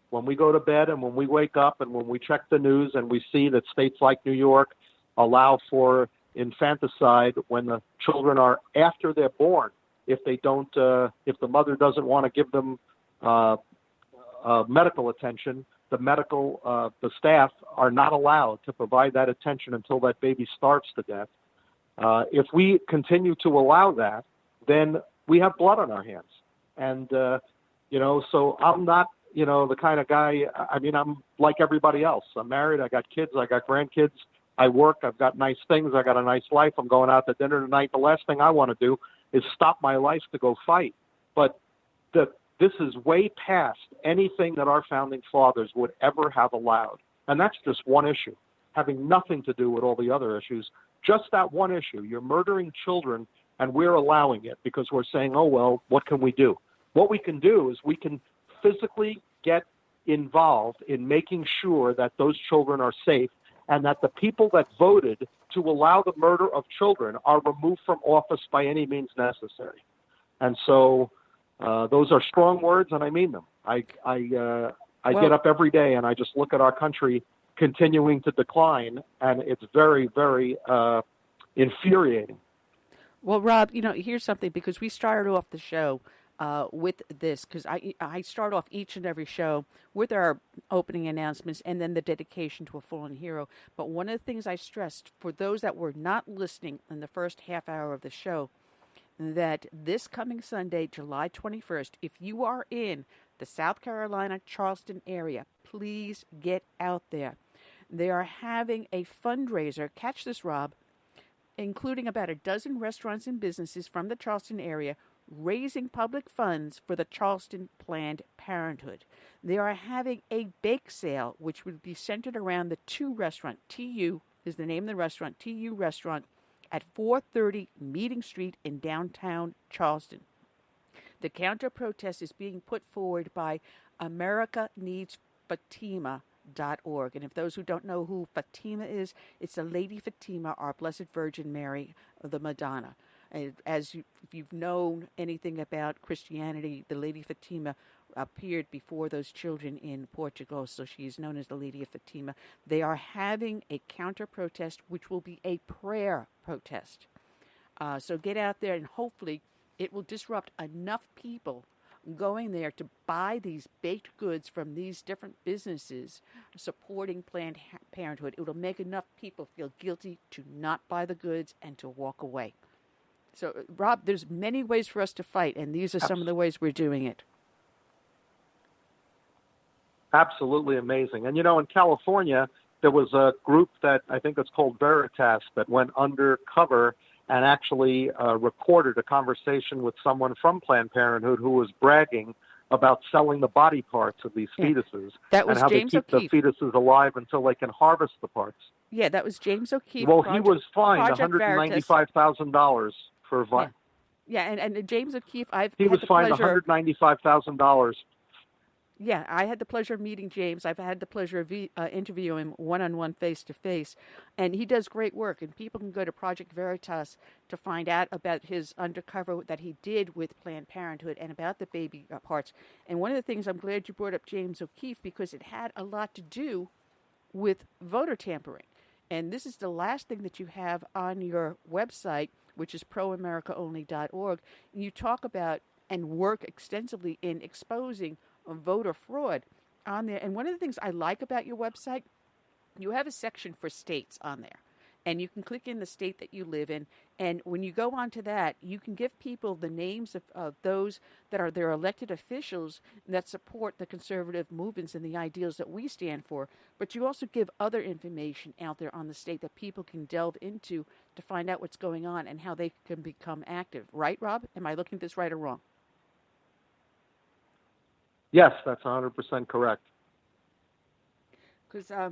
when we go to bed and when we wake up and when we check the news and we see that states like New York allow for infanticide when the children are after they're born, if they don't, if the mother doesn't want to give them medical attention, the staff are not allowed to provide that attention until that baby starves to death. If we continue to allow that, then we have blood on our hands. And, so I'm not, the kind of guy, I'm like everybody else. I'm married, I got kids, I got grandkids, I work, I've got nice things, I got a nice life, I'm going out to dinner tonight. The last thing I want to do is stop my life to go fight. But this is way past anything that our founding fathers would ever have allowed. And that's just one issue, having nothing to do with all the other issues. Just that one issue. You're murdering children, and we're allowing it because we're saying, oh, well, what can we do? What we can do is we can physically get involved in making sure that those children are safe and that the people that voted to allow the murder of children are removed from office by any means necessary. And so those are strong words, and I mean them. I get up every day and I just look at our country continuing to decline, and it's very, very infuriating. Well, Rob, here's something, because we started off the show with this, because I start off each and every show with our opening announcements and then the dedication to a fallen hero. But one of the things I stressed for those that were not listening in the first half hour of the show, that this coming Sunday, July 21st, if you are in the South Carolina, Charleston area, please get out there. They are having a fundraiser, catch this, Rob, including about a dozen restaurants and businesses from the Charleston area, raising public funds for the Charleston Planned Parenthood. They are having a bake sale, which would be centered around the TU restaurant. TU is the name of the restaurant, TU Restaurant, at 430 Meeting Street in downtown Charleston. The counter-protest is being put forward by AmericaNeedsFatima.org. And if those who don't know who Fatima is, it's the Lady Fatima, our Blessed Virgin Mary, the Madonna. If you've known anything about Christianity, the Lady Fatima appeared before those children in Portugal, so she is known as the Lady of Fatima. They are having a counter-protest, which will be a prayer protest. So get out there, and hopefully it will disrupt enough people going there to buy these baked goods from these different businesses supporting Planned Parenthood. It will make enough people feel guilty to not buy the goods and to walk away. So, Rob, there's many ways for us to fight, and these are some of the ways we're doing it. Absolutely amazing. And, in California, there was a group that I think it's called Veritas that went undercover and actually recorded a conversation with someone from Planned Parenthood who was bragging about selling the body parts of these fetuses. That was and how James they keep O'Keefe. the fetuses alive until they can harvest the parts. Yeah, that was James O'Keefe. Well, he was fined $195,000 for violence. Yeah, and James O'Keefe, he was fined $195,000. Yeah, I had the pleasure of meeting James. I've had the pleasure of interviewing him one-on-one, face-to-face, and he does great work. And people can go to Project Veritas to find out about his undercover that he did with Planned Parenthood and about the baby parts. And one of the things, I'm glad you brought up James O'Keefe, because it had a lot to do with voter tampering. And this is the last thing that you have on your website, which is proamericaonly.org. And you talk about and work extensively in exposing voter fraud on there. And one of the things I like about your website you have a section for states on there. And you can click in the state that you live in. And when you go onto that, you can give people the names of those that are their elected officials that support the conservative movements and the ideals that we stand for. But you also give other information out there on the state that people can delve into to find out what's going on and how they can become active. Right, Rob? Am I looking at this right or wrong? Yes, that's 100% correct. Because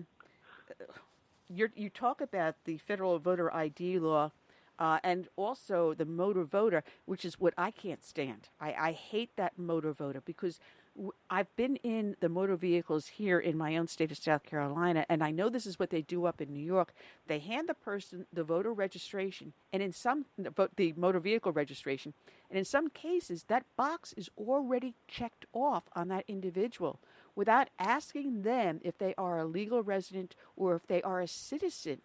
you talk about the federal voter ID law and also the motor voter, which is what I can't stand. I hate that motor voter because I've been in the motor vehicles here in my own state of South Carolina, and I know this is what they do up in New York. They hand the person the voter registration, and the motor vehicle registration, and in some cases that box is already checked off on that individual without asking them if they are a legal resident or if they are a citizen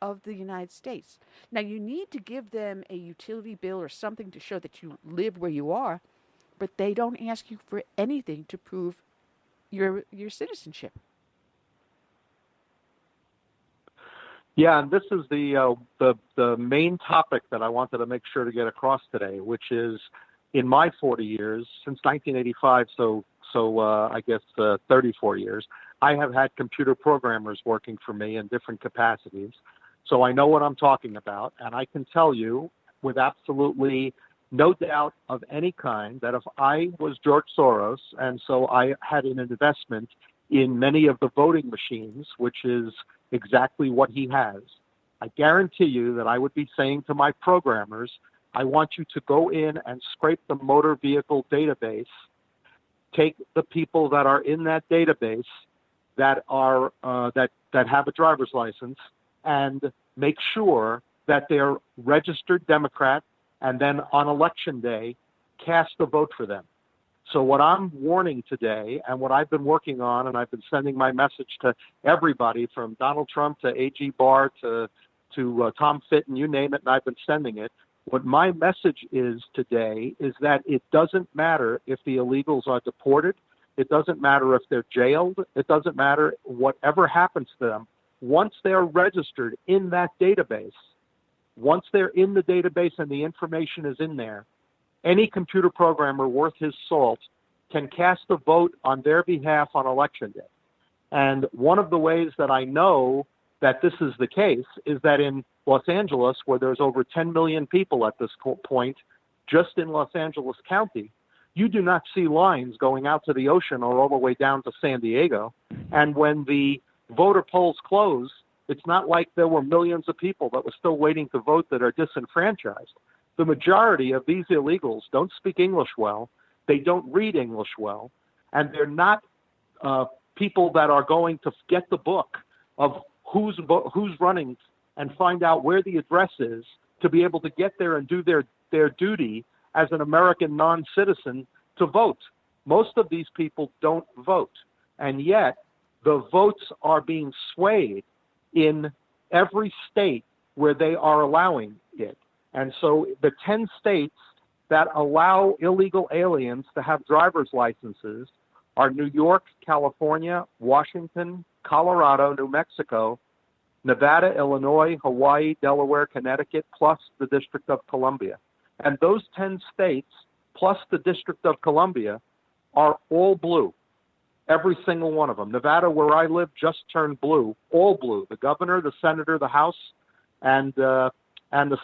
of the United States. Now, you need to give them a utility bill or something to show that you live where you are, but they don't ask you for anything to prove your citizenship. Yeah, and this is the main topic that I wanted to make sure to get across today, which is in my 40 years, since 1985, so I guess 34 years, I have had computer programmers working for me in different capacities. So I know what I'm talking about, and I can tell you with absolutely no doubt of any kind that if I was George Soros, and so I had an investment in many of the voting machines, which is exactly what he has, I guarantee you that I would be saying to my programmers, I want you to go in and scrape the motor vehicle database, take the people that are in that database that are that have a driver's license and make sure that they're registered Democrat, and then on election day, cast a vote for them. So what I'm warning today, and what I've been working on, and I've been sending my message to everybody from Donald Trump to A.G. Barr to Tom Fitton, you name it, and I've been sending it. What my message is today is that it doesn't matter if the illegals are deported. It doesn't matter if they're jailed. It doesn't matter whatever happens to them. Once they're registered in that database, once they're in the database and the information is in there, any computer programmer worth his salt can cast a vote on their behalf on election day. And one of the ways that I know that this is the case is that in Los Angeles, where there's over 10 million people at this point, just in Los Angeles County, you do not see lines going out to the ocean or all the way down to San Diego. And when the voter polls close, it's not like there were millions of people that were still waiting to vote that are disenfranchised. The majority of these illegals don't speak English well. They don't read English well. And they're not people that are going to get the book of who's running and find out where the address is to be able to get there and do their duty as an American non-citizen to vote. Most of these people don't vote. And yet the votes are being swayed in every state where they are allowing it. And so the 10 states that allow illegal aliens to have driver's licenses are New York, California, Washington, Colorado, New Mexico, Nevada, Illinois, Hawaii, Delaware, Connecticut, plus the District of Columbia. And those 10 states, plus the District of Columbia, are all blue. Every single one of them. Nevada, where I live, just turned blue, all blue. The governor, the senator, the House, and the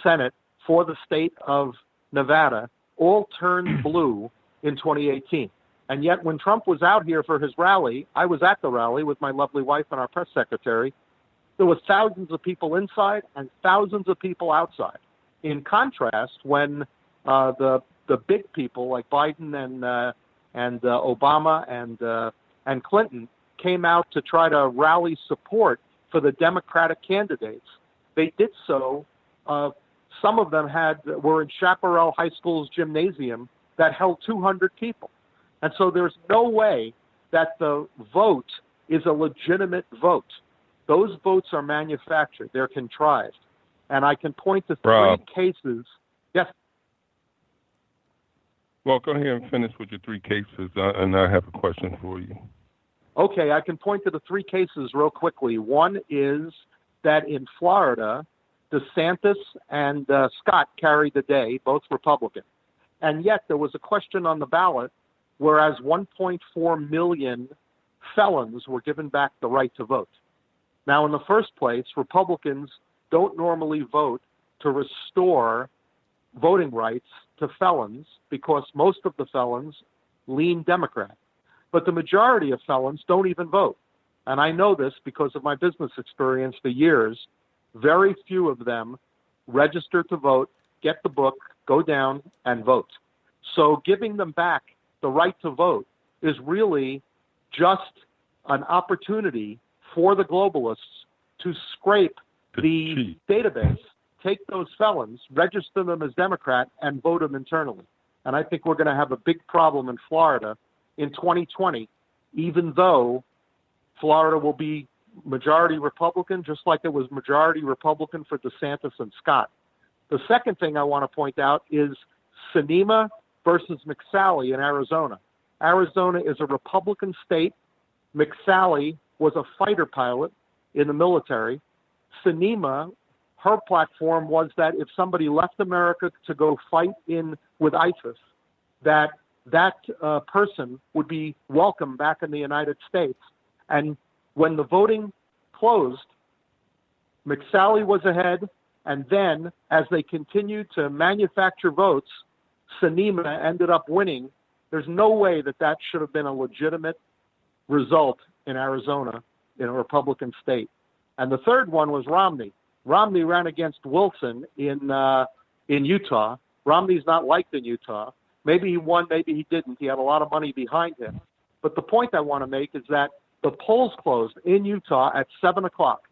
Senate for the state of Nevada all turned blue in 2018. And yet when Trump was out here for his rally, I was at the rally with my lovely wife and our press secretary. There were thousands of people inside and thousands of people outside. In contrast, when the big people like Biden and Obama and Clinton came out to try to rally support for the Democratic candidates, they did so. Some of them were in Chaparral High School's gymnasium that held 200 people. And so there's no way that the vote is a legitimate vote. Those votes are manufactured. They're contrived. And I can point to three cases. Yes. Well, go ahead and finish with your three cases, and I have a question for you. Okay, I can point to the three cases real quickly. One is that in Florida, DeSantis and Scott carried the day, both Republican. And yet there was a question on the ballot, whereas 1.4 million felons were given back the right to vote. Now, in the first place, Republicans don't normally vote to restore voting rights to felons because most of the felons lean Democrat. But the majority of felons don't even vote. And I know this because of my business experience for years. Very few of them register to vote, get the book, go down, and vote. So giving them back the right to vote is really just an opportunity for the globalists to scrape the database, take those felons, register them as Democrat, and vote them internally. And I think we're going to have a big problem in Florida in 2020, even though Florida will be majority Republican, just like it was majority Republican for DeSantis and Scott. The second thing I want to point out is Sinema versus McSally in Arizona. Arizona is a Republican state. McSally was a fighter pilot in the military. Sinema, her platform was that if somebody left America to go fight with ISIS, that person would be welcome back in the United States. And when the voting closed, McSally was ahead, and then as they continued to manufacture votes, Sinema ended up winning. There's no way that should have been a legitimate result in Arizona, in a Republican state. And the third one was Romney. Romney ran against Wilson in Utah. Romney's not liked in Utah. Maybe he won, maybe he didn't. He had a lot of money behind him. But the point I want to make is that the polls closed in Utah at 7 o'clock.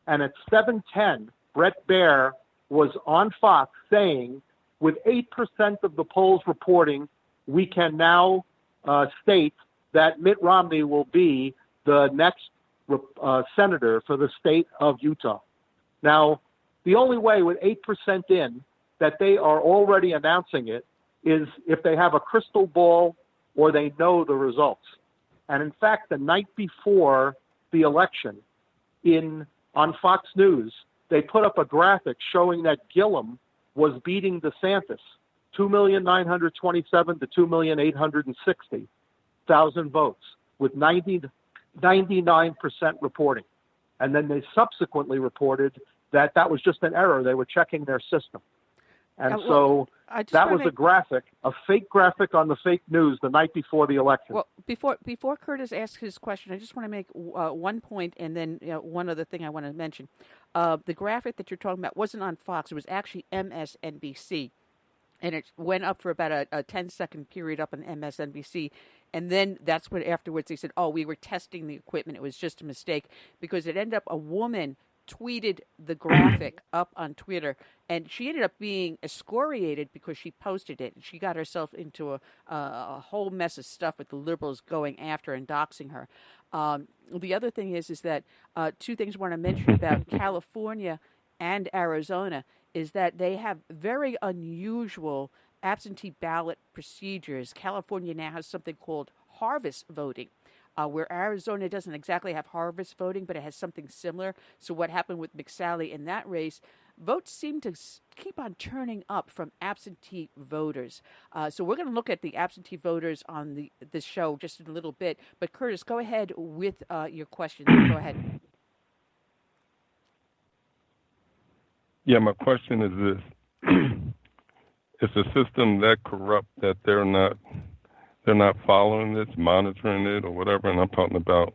And at 7:10, Brett Baer was on Fox saying, with 8% of the polls reporting, we can now state that Mitt Romney will be the next senator for the state of Utah. Now, the only way with 8% in that they are already announcing it is if they have a crystal ball or they know the results. And in fact, the night before the election on Fox News, they put up a graphic showing that Gillum was beating DeSantis, 2,927,000 to 2,860,000 votes with 99% reporting. And then they subsequently reported that was just an error. They were checking their system. And so that was a graphic, a fake graphic on the fake news the night before the election. Well, before Curtis asks his question, I just want to make one point and then one other thing I want to mention. The graphic that you're talking about wasn't on Fox. It was actually MSNBC. And it went up for about a 10-second period up on MSNBC. And then that's when afterwards they said, we were testing the equipment. It was just a mistake because it ended up a woman tweeted the graphic up on Twitter, and she ended up being excoriated because she posted it. She got herself into a whole mess of stuff with the liberals going after and doxing her. The other thing is that two things I want to mention about California and Arizona is that they have very unusual absentee ballot procedures. California now has something called harvest voting, where Arizona doesn't exactly have harvest voting, but it has something similar. So what happened with McSally in that race, votes seem to keep on turning up from absentee voters. So we're going to look at the absentee voters on this show just in a little bit. But Curtis, go ahead with your question. Go ahead. Yeah, my question is this. Is the system that corrupt that they're not following this, monitoring it or whatever? And I'm talking about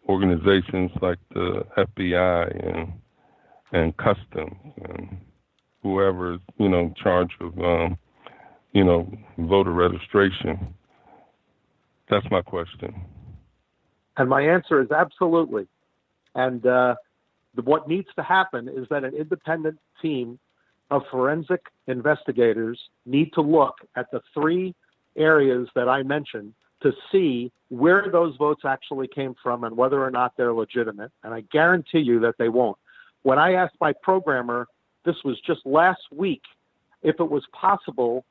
organizations like the FBI and Customs and whoever's, charged with, voter registration. That's my question. And my answer is absolutely. And what needs to happen is that an independent team of forensic investigators need to look at the three areas that I mentioned to see where those votes actually came from and whether or not they're legitimate. And I guarantee you that they won't. When I asked my programmer, this was just last week, if it was possible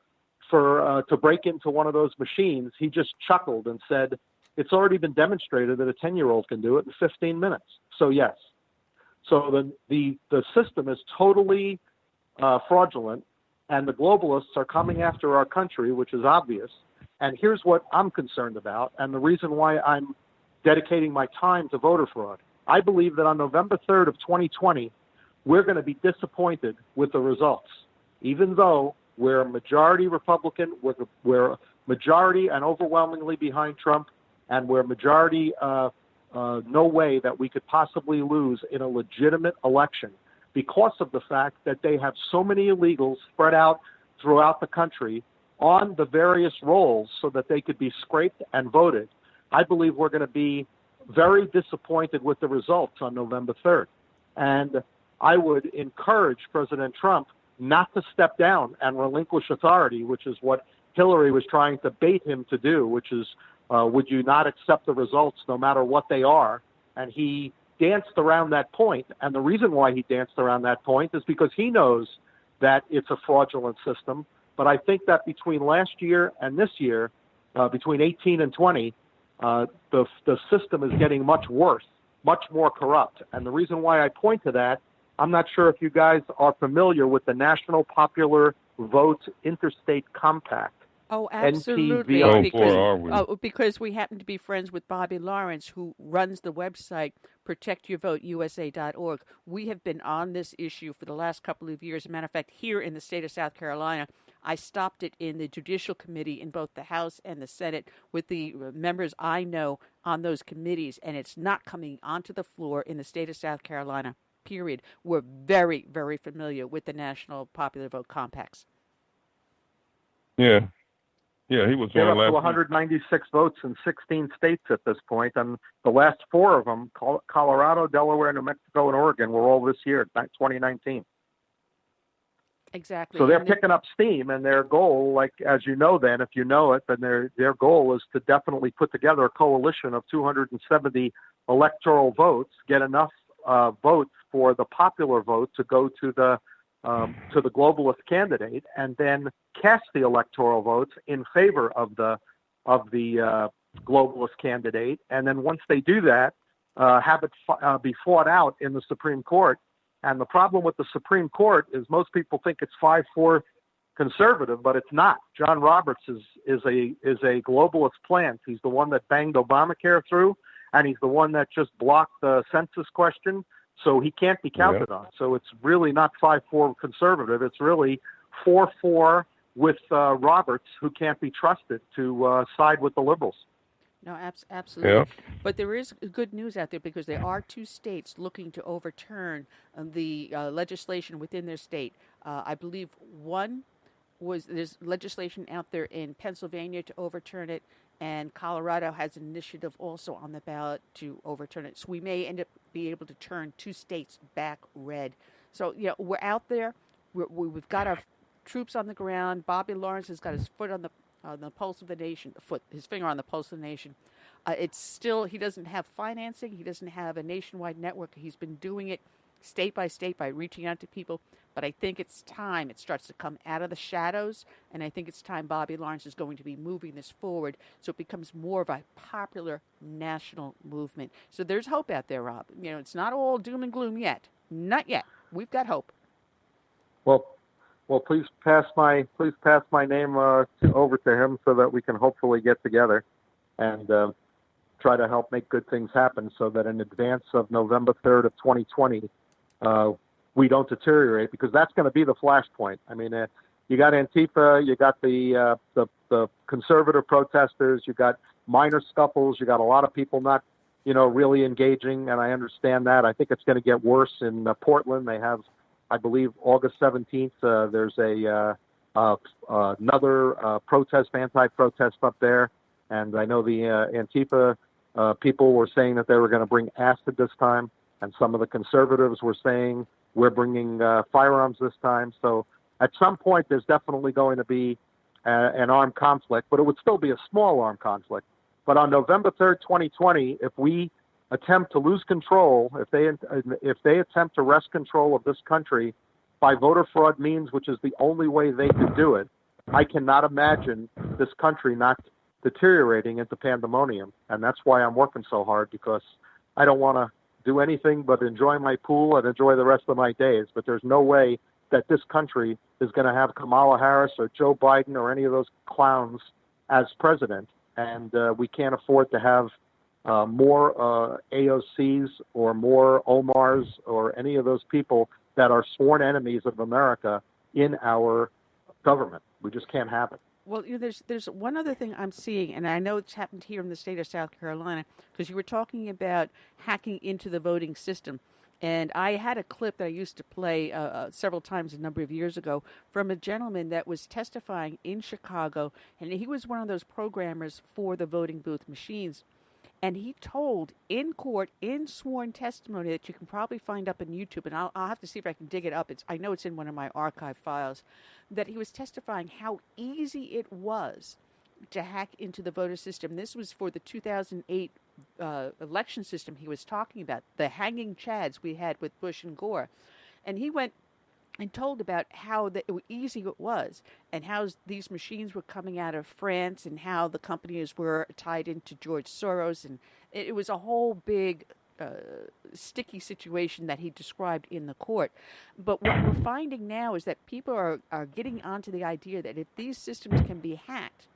to break into one of those machines, he just chuckled and said, it's already been demonstrated that a 10-year-old can do it in 15 minutes. So yes. So the system is totally fraudulent, and the globalists are coming after our country, which is obvious. And here's what I'm concerned about, and the reason why I'm dedicating my time to voter fraud. I believe that on November 3rd of 2020, we're going to be disappointed with the results, even though we're a majority Republican, we're majority and overwhelmingly behind Trump, and we're majority no way that we could possibly lose in a legitimate election because of the fact that they have so many illegals spread out throughout the country on the various rolls so that they could be scraped and voted. I believe we're going to be very disappointed with the results on November 3rd. And I would encourage President Trump not to step down and relinquish authority, which is what Hillary was trying to bait him to do, which is, would you not accept the results no matter what they are? And he danced around that point. And the reason why he danced around that point is because he knows that it's a fraudulent system. But I think that between last year and this year, between 18 and 20, the system is getting much worse, much more corrupt. And the reason why I point to that, I'm not sure if you guys are familiar with the National Popular Vote Interstate Compact. Oh, absolutely. NPVI. Because we happen to be friends with Bobby Lawrence, who runs the website protectyourvoteusa.org. We have been on this issue for the last couple of years. As a matter of fact, here in the state of South Carolina, I stopped it in the Judicial Committee in both the House and the Senate with the members I know on those committees, and it's not coming onto the floor in the state of South Carolina, period. We're very, very familiar with the National Popular Vote Compacts. Yeah. Yeah, he was They're on up to last 196 votes in 16 states at this point, and the last four of them, Colorado, Delaware, New Mexico, and Oregon, were all this year, 2019. Exactly. So they're picking up steam, and their goal, like as you know, then if you know it, then their goal is to definitely put together a coalition of 270 electoral votes, get enough votes for the popular vote to go to the globalist candidate, and then cast the electoral votes in favor of the globalist candidate. And then once they do that, have it be fought out in the Supreme Court. And the problem with the Supreme Court is most people think it's 5-4 conservative, but it's not. John Roberts is a globalist plant. He's the one that banged Obamacare through, and he's the one that just blocked the census question. So he can't be counted on. So it's really not 5-4 conservative. It's really 4-4 with Roberts, who can't be trusted to side with the liberals. No, absolutely. Yeah. But there is good news out there because there are two states looking to overturn the legislation within their state. I believe there's legislation out there in Pennsylvania to overturn it, and Colorado has an initiative also on the ballot to overturn it. So we may end up being able to turn two states back red. So, we're out there. We've got our troops on the ground. Bobby Lawrence has got his foot on the pulse of the nation, his finger on the pulse of the nation. It's still, he doesn't have financing. He doesn't have a nationwide network. He's been doing it state by state by reaching out to people. But I think it's time it starts to come out of the shadows. And I think it's time Bobby Lawrence is going to be moving this forward so it becomes more of a popular national movement. So there's hope out there, Rob. It's not all doom and gloom yet. Not yet. We've got hope. Well, please pass my name over to him so that we can hopefully get together and try to help make good things happen so that in advance of November 3rd of 2020, we don't deteriorate, because that's going to be the flashpoint. I mean, you got Antifa, you got the conservative protesters, you got minor scuffles, you got a lot of people not, really engaging, and I understand that. I think it's going to get worse in Portland. They have, I believe, August 17th, there's another anti-protest up there. And I know the Antifa people were saying that they were going to bring acid this time. And some of the conservatives were saying we're bringing firearms this time. So at some point, there's definitely going to be an armed conflict, but it would still be a small armed conflict. But on November 3rd, 2020, if we attempt to lose control, if they attempt to wrest control of this country by voter fraud means, which is the only way they could do it, I cannot imagine this country not deteriorating into pandemonium. And that's why I'm working so hard, because I don't want to do anything but enjoy my pool and enjoy the rest of my days. But there's no way that this country is going to have Kamala Harris or Joe Biden or any of those clowns as president. And we can't afford to have more AOCs or more Omars or any of those people that are sworn enemies of America in our government. We just can't have it. Well, there's one other thing I'm seeing, and I know it's happened here in the state of South Carolina, because you were talking about hacking into the voting system. And I had a clip that I used to play several times a number of years ago from a gentleman that was testifying in Chicago, and he was one of those programmers for the voting booth machines. And he told in court, in sworn testimony that you can probably find up on YouTube, and I'll have to see if I can dig it up. I know it's in one of my archive files, that he was testifying how easy it was to hack into the voter system. This was for the 2008 election system he was talking about, the hanging chads we had with Bush and Gore. And he went and told about how easy it was, and how these machines were coming out of France, and how the companies were tied into George Soros, and it was a whole big sticky situation that he described in the court. But what we're finding now is that people are getting onto the idea that if these systems can be hacked,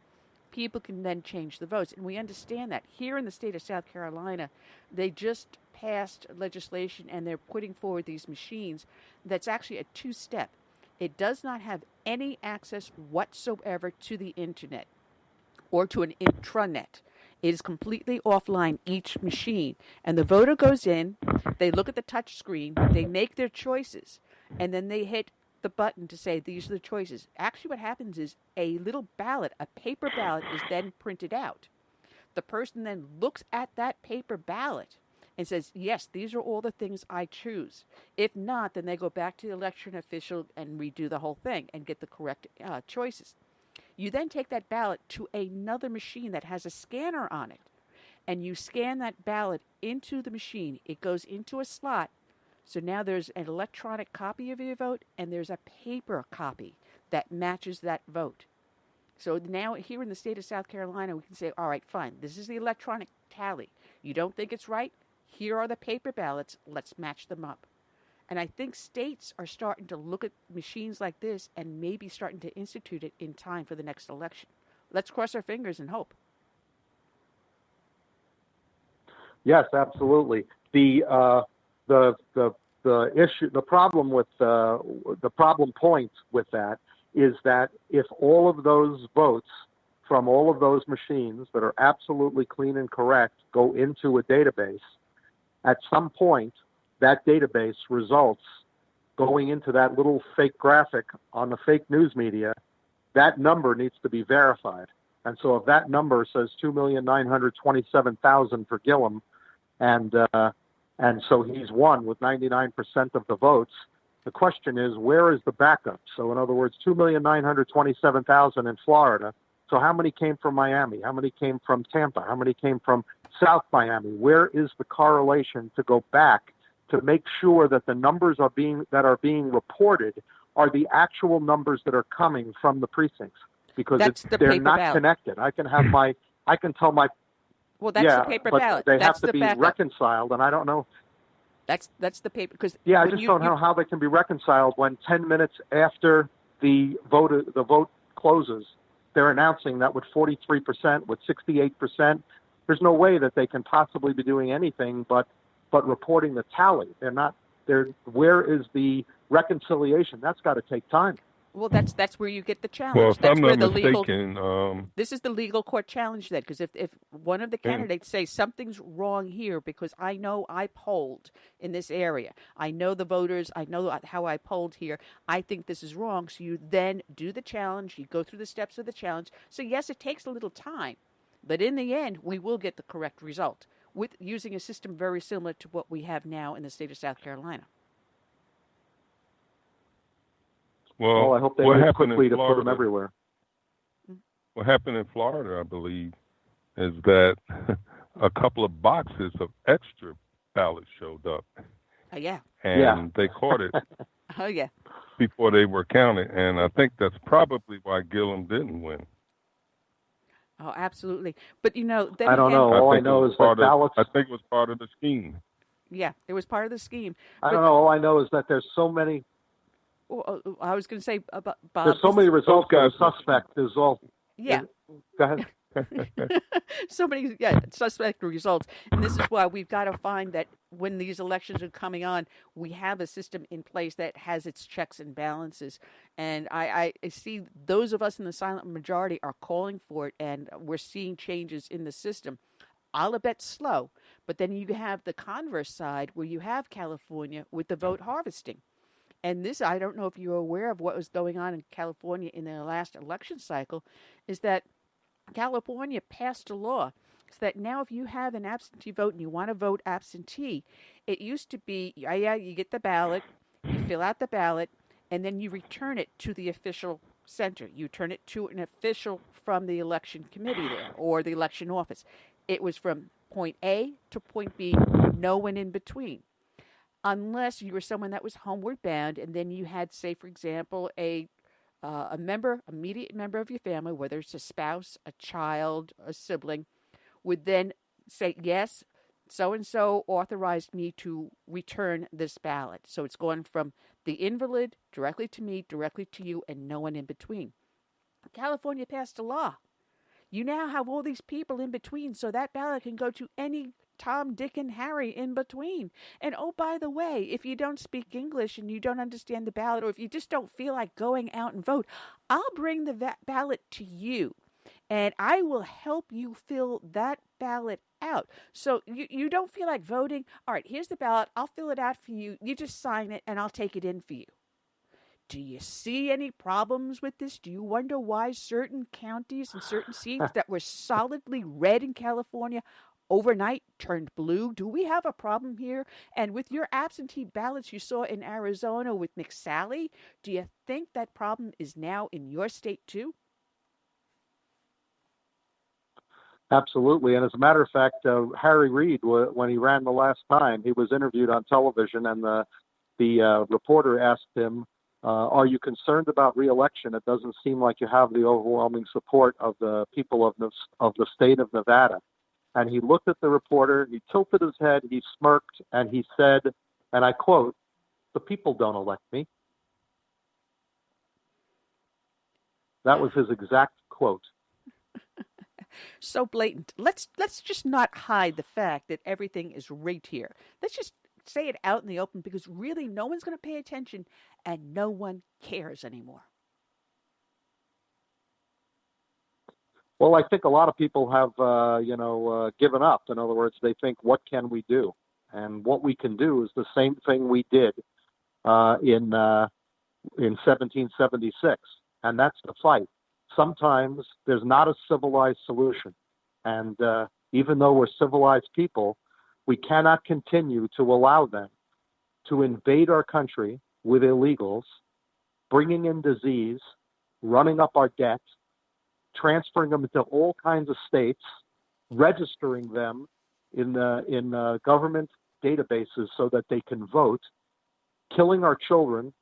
people can then change the votes. And we understand that. Here in the state of South Carolina, they just passed legislation, and they're putting forward these machines that's actually a two-step. It does not have any access whatsoever to the internet or to an intranet. It is completely offline, each machine. And the voter goes in, they look at the touch screen, they make their choices, and then they hit the button to say these are the choices. Actually, what happens is a little ballot, a paper ballot, is then printed out. The person then looks at that paper ballot and says, yes, these are all the things I choose. If not, then they go back to the election official and redo the whole thing and get the correct choices. You then take that ballot to another machine that has a scanner on it, and you scan that ballot into the machine. It goes into a slot. So now there's an electronic copy of your vote, and there's a paper copy that matches that vote. So now here in the state of South Carolina, we can say, all right, fine, this is the electronic tally. You don't think it's right? Here are the paper ballots. Let's match them up. And I think states are starting to look at machines like this and maybe starting to institute it in time for the next election. Let's cross our fingers and hope. Yes, absolutely. The issue, the problem point with that is that if all of those votes from all of those machines that are absolutely clean and correct go into a database, at some point that database results going into that little fake graphic on the fake news media, that number needs to be verified. And so if that number says 2,927,000 for Gillum, and so he's won with 99% of the votes, the question is, where is the backup? So in other words, 2,927,000 in Florida. So how many came from Miami? How many came from Tampa? How many came from South Miami? Where is the correlation to go back to make sure that the numbers are being reported are the actual numbers that are coming from the precincts? Because they're not ballot. Connected. I can tell my well, that's the paper ballot. They that's have to be backup. Reconciled, and I don't know. That's the paper. Because I just don't know how they can be reconciled when 10 minutes after the vote closes, they're announcing that with 43%, with 68%, there's no way that they can possibly be doing anything but reporting the tally. They're not. Where is the reconciliation? That's got to take time. Well, that's where you get the challenge. Well, if that's I'm where not the mistaken, this is the legal court challenge then, because if one of the candidates says something's wrong here because I know I polled in this area, I know the voters, I know how I polled here, I think this is wrong, so you then do the challenge, you go through the steps of the challenge. So yes, it takes a little time, but in the end, we will get the correct result with using a system very similar to what we have now in the state of South Carolina. Well, I hope they move quickly to put them everywhere. What happened in Florida, I believe, is that a couple of boxes of extra ballots showed up. Oh, yeah. And they caught it oh, yeah. before they were counted. And I think that's probably why Gillum didn't win. Oh, absolutely. But, then I don't again, know. All I know is that ballots. I think it was part of the scheme. yeah, it was part of the scheme. I don't know. All I know is that there's so many. I was going to say, Bob. There's so many results that are suspect. There's all. Yeah. Go ahead. So many suspect results. And this is why we've got to find that when these elections are coming on, we have a system in place that has its checks and balances. And I see those of us in the silent majority are calling for it, and we're seeing changes in the system. I'll bet slow. But then you have the converse side where you have California with the vote harvesting. And this, I don't know if you're aware of what was going on in California in the last election cycle, is that California passed a law so that now if you have an absentee vote and you want to vote absentee, it used to be, you get the ballot, you fill out the ballot, and then you return it to the official center. You turn it to an official from the election committee there or the election office. It was from point A to point B, no one in between. Unless you were someone that was homeward bound, and then you had, say, for example, a immediate member of your family, whether it's a spouse, a child, a sibling, would then say, yes, so-and-so authorized me to return this ballot. So it's going from the invalid directly to me, directly to you, and no one in between. California passed a law. You now have all these people in between, so that ballot can go to any Tom, Dick, and Harry in between. And oh, by the way, if you don't speak English and you don't understand the ballot, or if you just don't feel like going out and vote, I'll bring the ballot to you, and I will help you fill that ballot out. So you don't feel like voting? All right, here's the ballot. I'll fill it out for you. You just sign it, and I'll take it in for you. Do you see any problems with this? Do you wonder why certain counties and certain seats that were solidly red in California overnight turned blue? Do we have a problem here? And with your absentee ballots you saw in Arizona with McSally, do you think that problem is now in your state too? Absolutely. And as a matter of fact, Harry Reid, when he ran the last time, he was interviewed on television, and the reporter asked him, are you concerned about re-election? It doesn't seem like you have the overwhelming support of the people of the state of Nevada. And he looked at the reporter, he tilted his head, he smirked, and he said, and I quote, "The people don't elect me." That was his exact quote. So blatant. Let's just not hide the fact that everything is rigged here. Let's just say it out in the open, because really no one's going to pay attention and no one cares anymore. Well, I think a lot of people have, given up. In other words, they think, what can we do? And what we can do is the same thing we did in 1776, and that's to fight. Sometimes there's not a civilized solution. And even though we're civilized people, we cannot continue to allow them to invade our country with illegals, bringing in disease, running up our debt, transferring them into all kinds of states, registering them in government databases so that they can vote, killing our children,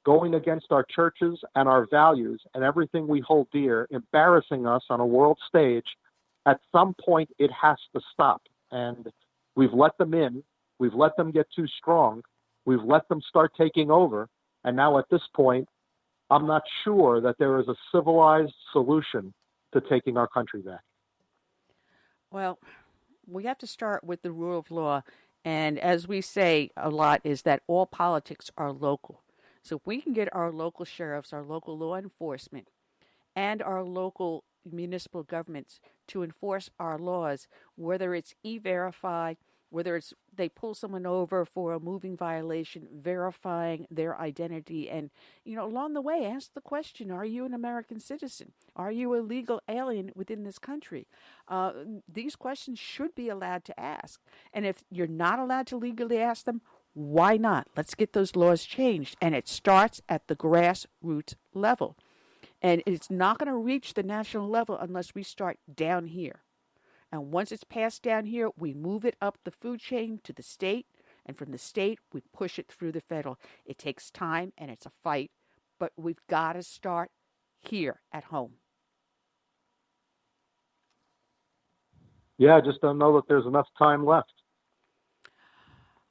going against our churches and our values and everything we hold dear, embarrassing us on a world stage. At some point, it has to stop. And we've let them in. We've let them get too strong. We've let them start taking over. And now at this point, I'm not sure that there is a civilized solution to taking our country back. Well, we have to start with the rule of law. And as we say a lot, is that all politics are local. So if we can get our local sheriffs, our local law enforcement, and our local municipal governments to enforce our laws, whether it's E-Verify, whether it's they pull someone over for a moving violation, verifying their identity, and, along the way, ask the question, are you an American citizen? Are you a legal alien within this country? These questions should be allowed to ask. And if you're not allowed to legally ask them, why not? Let's get those laws changed. And it starts at the grassroots level. And it's not going to reach the national level unless we start down here. And once it's passed down here, we move it up the food chain to the state. And from the state, we push it through the federal. It takes time and it's a fight. But we've got to start here at home. Yeah, I just don't know that there's enough time left.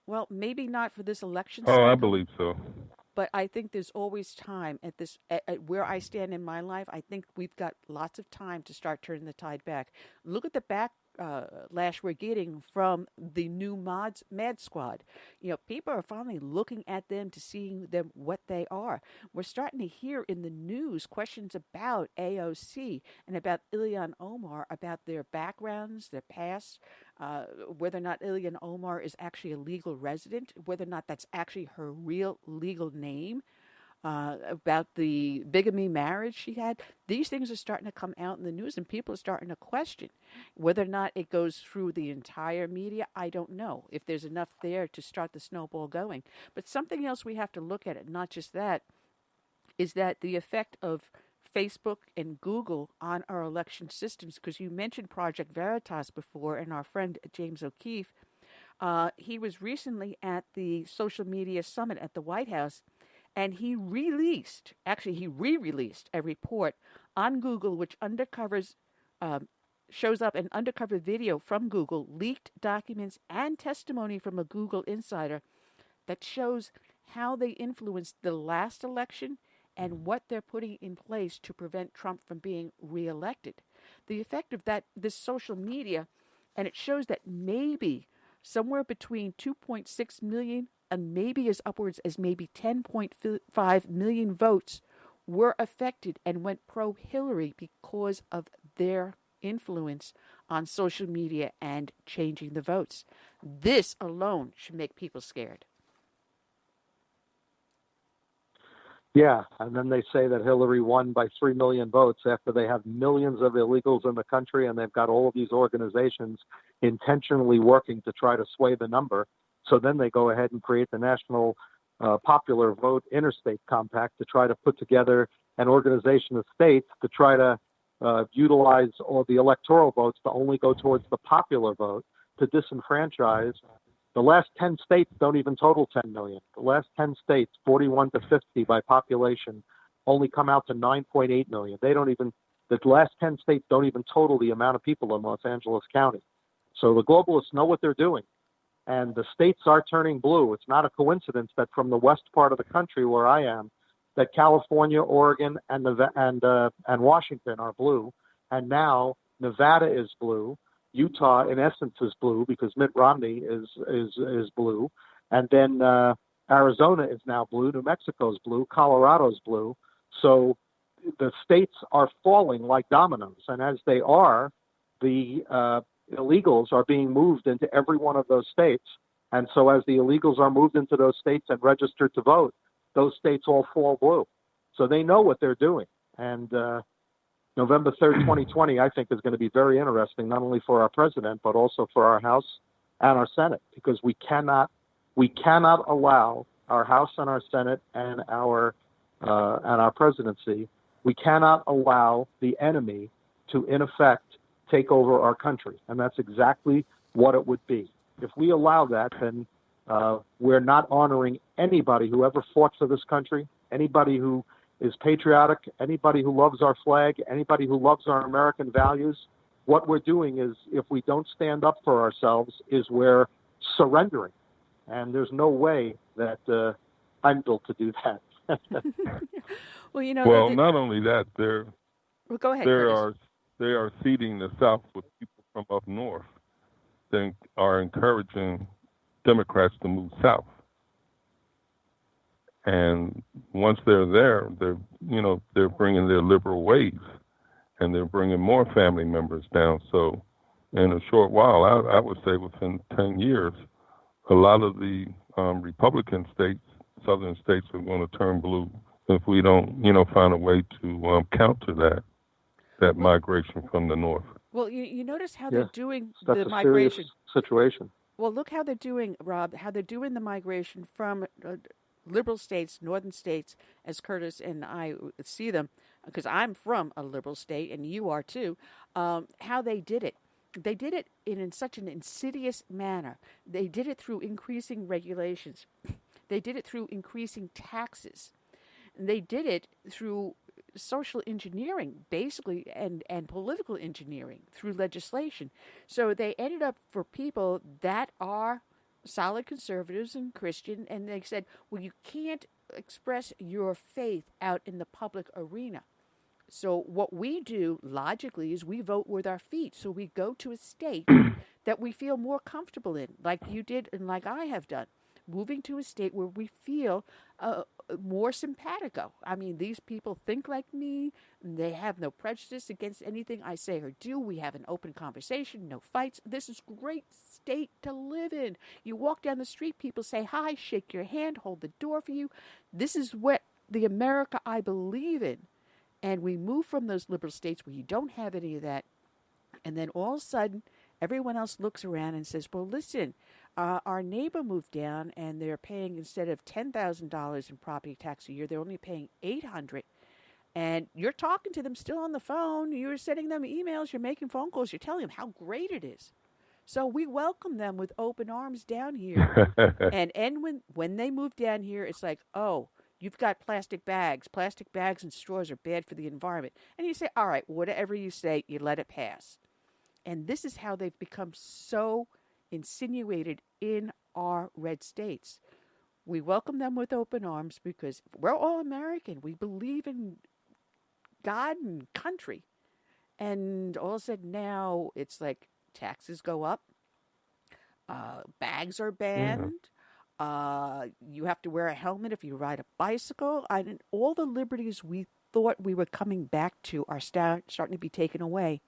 Well, maybe not for this election Oh, cycle. I believe so. But I think there's always time at where I stand in my life. I think we've got lots of time to start turning the tide back. Look at the backlash we're getting from the new Mad Squad. People are finally looking at them to seeing them what they are. We're starting to hear in the news questions about AOC and about Ilhan Omar, about their backgrounds, their past, whether or not Ilhan Omar is actually a legal resident, whether or not that's actually her real legal name, about the bigamy marriage she had. These things are starting to come out in the news, and people are starting to question whether or not it goes through the entire media. I don't know if there's enough there to start the snowball going. But something else we have to look at, not just that, is that the effect of Facebook and Google on our election systems, because you mentioned Project Veritas before, and our friend James O'Keefe, he was recently at the social media summit at the White House, and he re-released a report on Google, which shows up an undercover video from Google, leaked documents, and testimony from a Google insider that shows how they influenced the last election and what they're putting in place to prevent Trump from being reelected. The effect of this social media, and it shows that maybe somewhere between 2.6 million and maybe as upwards as maybe 10.5 million votes were affected and went pro-Hillary because of their influence on social media and changing the votes. This alone should make people scared. Yeah, and then they say that Hillary won by 3 million votes after they have millions of illegals in the country, and they've got all of these organizations intentionally working to try to sway the number. So then they go ahead and create the National Popular Vote Interstate Compact to try to put together an organization of states to try to utilize all the electoral votes to only go towards the popular vote to disenfranchise. The last 10 states don't even total 10 million. The last 10 states, 41 to 50 by population, only come out to 9.8 million. The last 10 states don't even total the amount of people in Los Angeles County. So the globalists know what they're doing. And the states are turning blue. It's not a coincidence that from the west part of the country where I am, that California, Oregon, and Washington are blue. And now Nevada is blue. Utah, in essence, is blue because Mitt Romney is blue, and then Arizona is now blue. New Mexico's blue. Colorado's blue. So the states are falling like dominoes, and as they are, the illegals are being moved into every one of those states. And so as the illegals are moved into those states and registered to vote, those states all fall blue. So they know what they're doing, and November 3rd, 2020, I think is going to be very interesting, not only for our president, but also for our House and our Senate, because we cannot allow our House and our Senate and our presidency, we cannot allow the enemy to, in effect, take over our country. And that's exactly what it would be. If we allow that, then we're not honoring anybody who ever fought for this country, anybody who is patriotic, anybody who loves our flag, anybody who loves our American values. What we're doing is, if we don't stand up for ourselves, is we're surrendering. And there's no way that I'm built to do that. Well, not only that, go ahead, they are seeding the South with people from up north that are encouraging Democrats to move south. And once they're there, they're bringing their liberal ways, and they're bringing more family members down. So in a short while, I would say within 10 years, a lot of the Republican states, southern states, are going to turn blue if we don't, find a way to counter that migration from the north. Well, you notice how they're doing the migration. That's a serious situation. Well, look how they're doing, Rob, how they're doing the migration from liberal states, northern states, as Curtis and I see them, because I'm from a liberal state and you are too, how they did it. They did it in such an insidious manner. They did it through increasing regulations. They did it through increasing taxes. They did it through social engineering, basically, and political engineering through legislation. So they ended up for people that are solid conservatives and Christian, and they said, well, you can't express your faith out in the public arena. So what we do logically is we vote with our feet. So we go to a state that we feel more comfortable in, like you did and like I have done, moving to a state where we feel more simpatico. I mean, these people think like me. They have no prejudice against anything I say or do. We have an open conversation, no fights. This is a great state to live in. You walk down the street, people say hi, shake your hand, hold the door for you. This is what the America I believe in. And we move from those liberal states where you don't have any of that. And then all of a sudden, everyone else looks around and says, well, listen, our neighbor moved down and they're paying, instead of $10,000 in property tax a year, they're only paying $800. And you're talking to them still on the phone. You're sending them emails. You're making phone calls. You're telling them how great it is. So we welcome them with open arms down here. and when they move down here, it's like, oh, you've got plastic bags. Plastic bags and straws are bad for the environment. And you say, all right, whatever you say, you let it pass. And this is how they've become so insinuated in our red states. We welcome them with open arms because we're all American. We believe in God and country. And all of a sudden now it's like taxes go up. Bags are banned. You have to wear a helmet if you ride a bicycle. And all the liberties we thought we were coming back to are starting to be taken away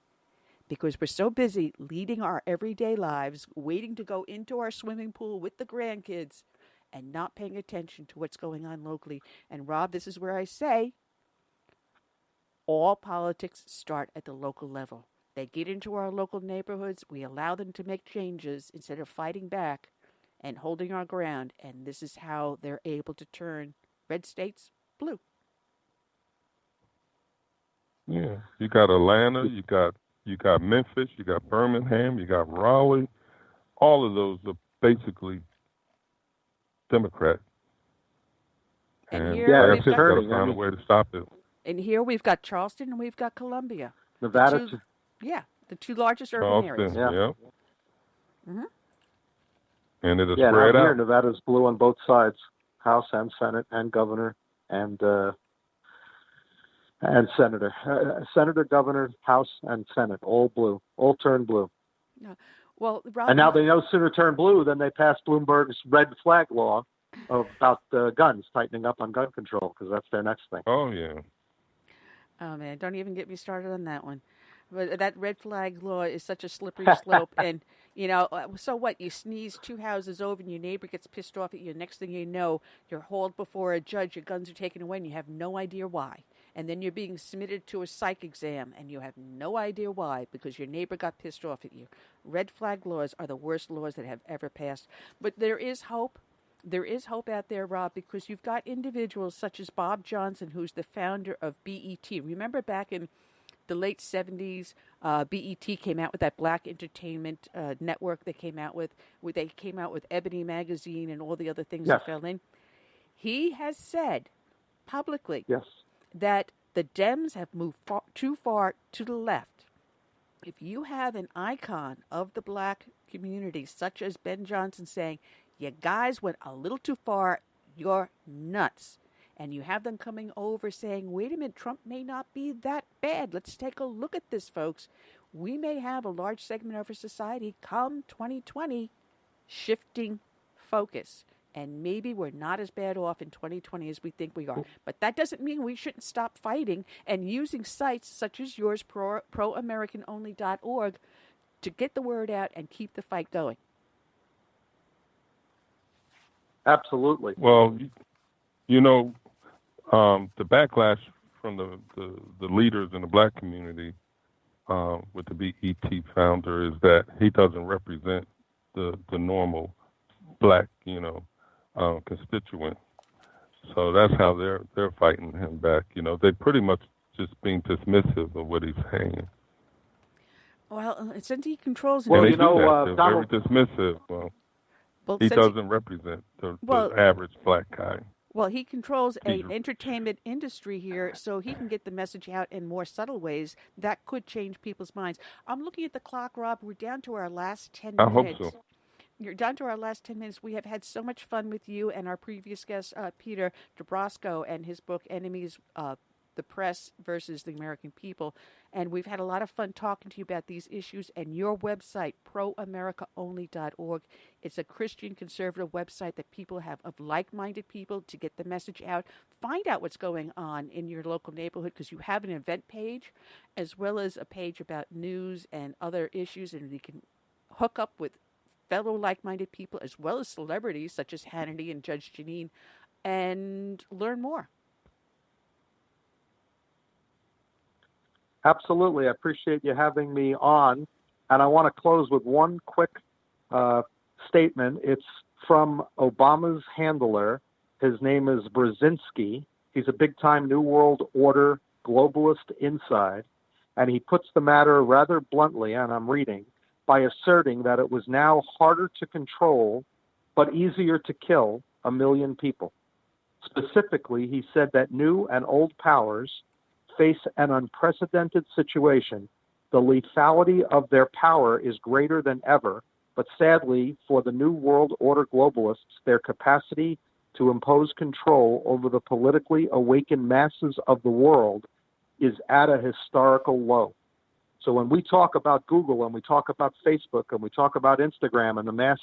because we're so busy leading our everyday lives, waiting to go into our swimming pool with the grandkids and not paying attention to what's going on locally. And Rob, this is where I say all politics start at the local level. They get into our local neighborhoods. We allow them to make changes instead of fighting back and holding our ground, and this is how they're able to turn red states blue. Yeah, you got Atlanta, you got Memphis, you got Birmingham, you got Raleigh. All of those are basically Democrat. And here we've got to find a way to stop it. And here we've got Charleston and we've got Columbia. Nevada. The two largest urban areas. Yeah. Mm-hmm. And it'll spread out. Here, Nevada's blue on both sides, House and Senate and governor and senator. Senator, governor, House, and Senate, all blue, all turned blue. Well, Rob, and now they no sooner turn blue than they pass Bloomberg's red flag law about guns, tightening up on gun control, because that's their next thing. Oh, yeah. Oh, man, don't even get me started on that one. But that red flag law is such a slippery slope. And, so what? You sneeze 2 houses over and your neighbor gets pissed off at you. Next thing you know, you're hauled before a judge, your guns are taken away, and you have no idea why. And then you're being submitted to a psych exam, and you have no idea why, because your neighbor got pissed off at you. Red flag laws are the worst laws that have ever passed. But there is hope. There is hope out there, Rob, because you've got individuals such as Bob Johnson, who's the founder of BET. Remember back in the late 70s, BET came out with that Black Entertainment Network they came out with. They came out with Ebony Magazine and all the other things that fell in. He has said publicly that the Dems have moved too far to the left. If you have an icon of the black community, such as Ben Johnson saying, you guys went a little too far, you're nuts. And you have them coming over saying, wait a minute, Trump may not be that bad. Let's take a look at this, folks. We may have a large segment of our society come 2020 shifting focus. And maybe we're not as bad off in 2020 as we think we are. But that doesn't mean we shouldn't stop fighting and using sites such as yours, proamericanonly.org, to get the word out and keep the fight going. Absolutely. Well, the backlash from the leaders in the black community with the BET founder is that he doesn't represent the normal black, constituent. So that's how they're fighting him back. They pretty much just being dismissive of what he's saying. Well, since he controls it. Well, they're very dismissive. Well, he doesn't represent the average black guy. Well, he controls an entertainment industry here, so he can get the message out in more subtle ways that could change people's minds. I'm looking at the clock, Rob. We're down to our last 10 minutes. I hope so. You're down to our last 10 minutes. We have had so much fun with you and our previous guest, Peter Dabrowski, and his book, Enemies, the Press versus the American People. And we've had a lot of fun talking to you about these issues and your website, proamericaonly.org. It's a Christian conservative website that people have of like-minded people to get the message out. Find out what's going on in your local neighborhood because you have an event page as well as a page about news and other issues, and you can hook up with fellow like-minded people as well as celebrities such as Hannity and Judge Jeanine and learn more. Absolutely. I appreciate you having me on. And I want to close with one quick statement. It's from Obama's handler. His name is Brzezinski. He's a big-time New World Order globalist inside. And he puts the matter rather bluntly, and I'm reading, by asserting that it was now harder to control but easier to kill 1 million people. Specifically, he said that new and old powers face an unprecedented situation. The lethality of their power is greater than ever, but sadly, for the New World Order globalists, their capacity to impose control over the politically awakened masses of the world is at a historical low. So when we talk about Google and we talk about Facebook and we talk about Instagram and the mass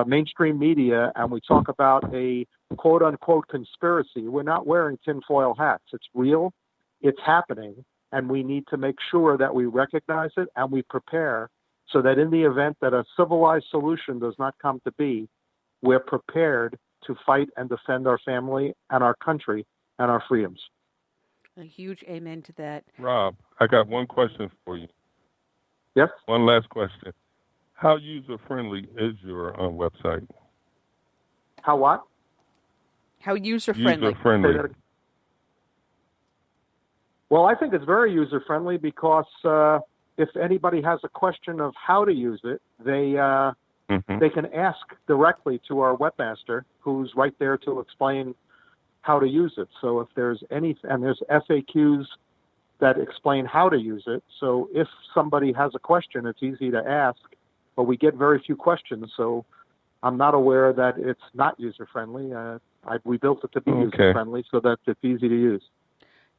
mainstream media and we talk about a quote-unquote conspiracy, we're not wearing tinfoil hats. It's real. It's happening, and we need to make sure that we recognize it and we prepare so that in the event that a civilized solution does not come to be, we're prepared to fight and defend our family and our country and our freedoms. A huge amen to that. Rob, I got one question for you. Yes? One last question. How user-friendly is your website? How what? How user-friendly. User-friendly. Well, I think it's very user-friendly because if anybody has a question of how to use it, they can ask directly to our webmaster, who's right there to explain how to use it. So if there's and there's FAQs that explain how to use it. So if somebody has a question, it's easy to ask, but we get very few questions. So I'm not aware that it's not user-friendly. We built it to be user-friendly so that it's easy to use.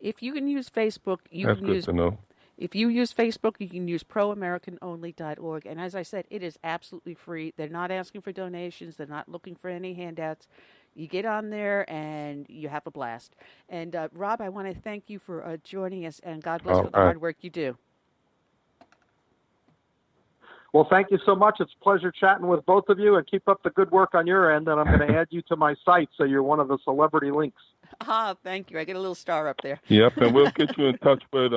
If you can use Facebook, you That's can good use. to know. If you use Facebook, you can use proamericanonly.org. And as I said, it is absolutely free. They're not asking for donations. They're not looking for any handouts. You get on there and you have a blast. And Rob, I want to thank you for joining us, and God bless for the hard work you do. Well, thank you so much. It's a pleasure chatting with both of you, and keep up the good work on your end. And I'm going to add you to my site so you're one of the celebrity links. Thank you. I get a little star up there. Yep, and we'll get you in touch with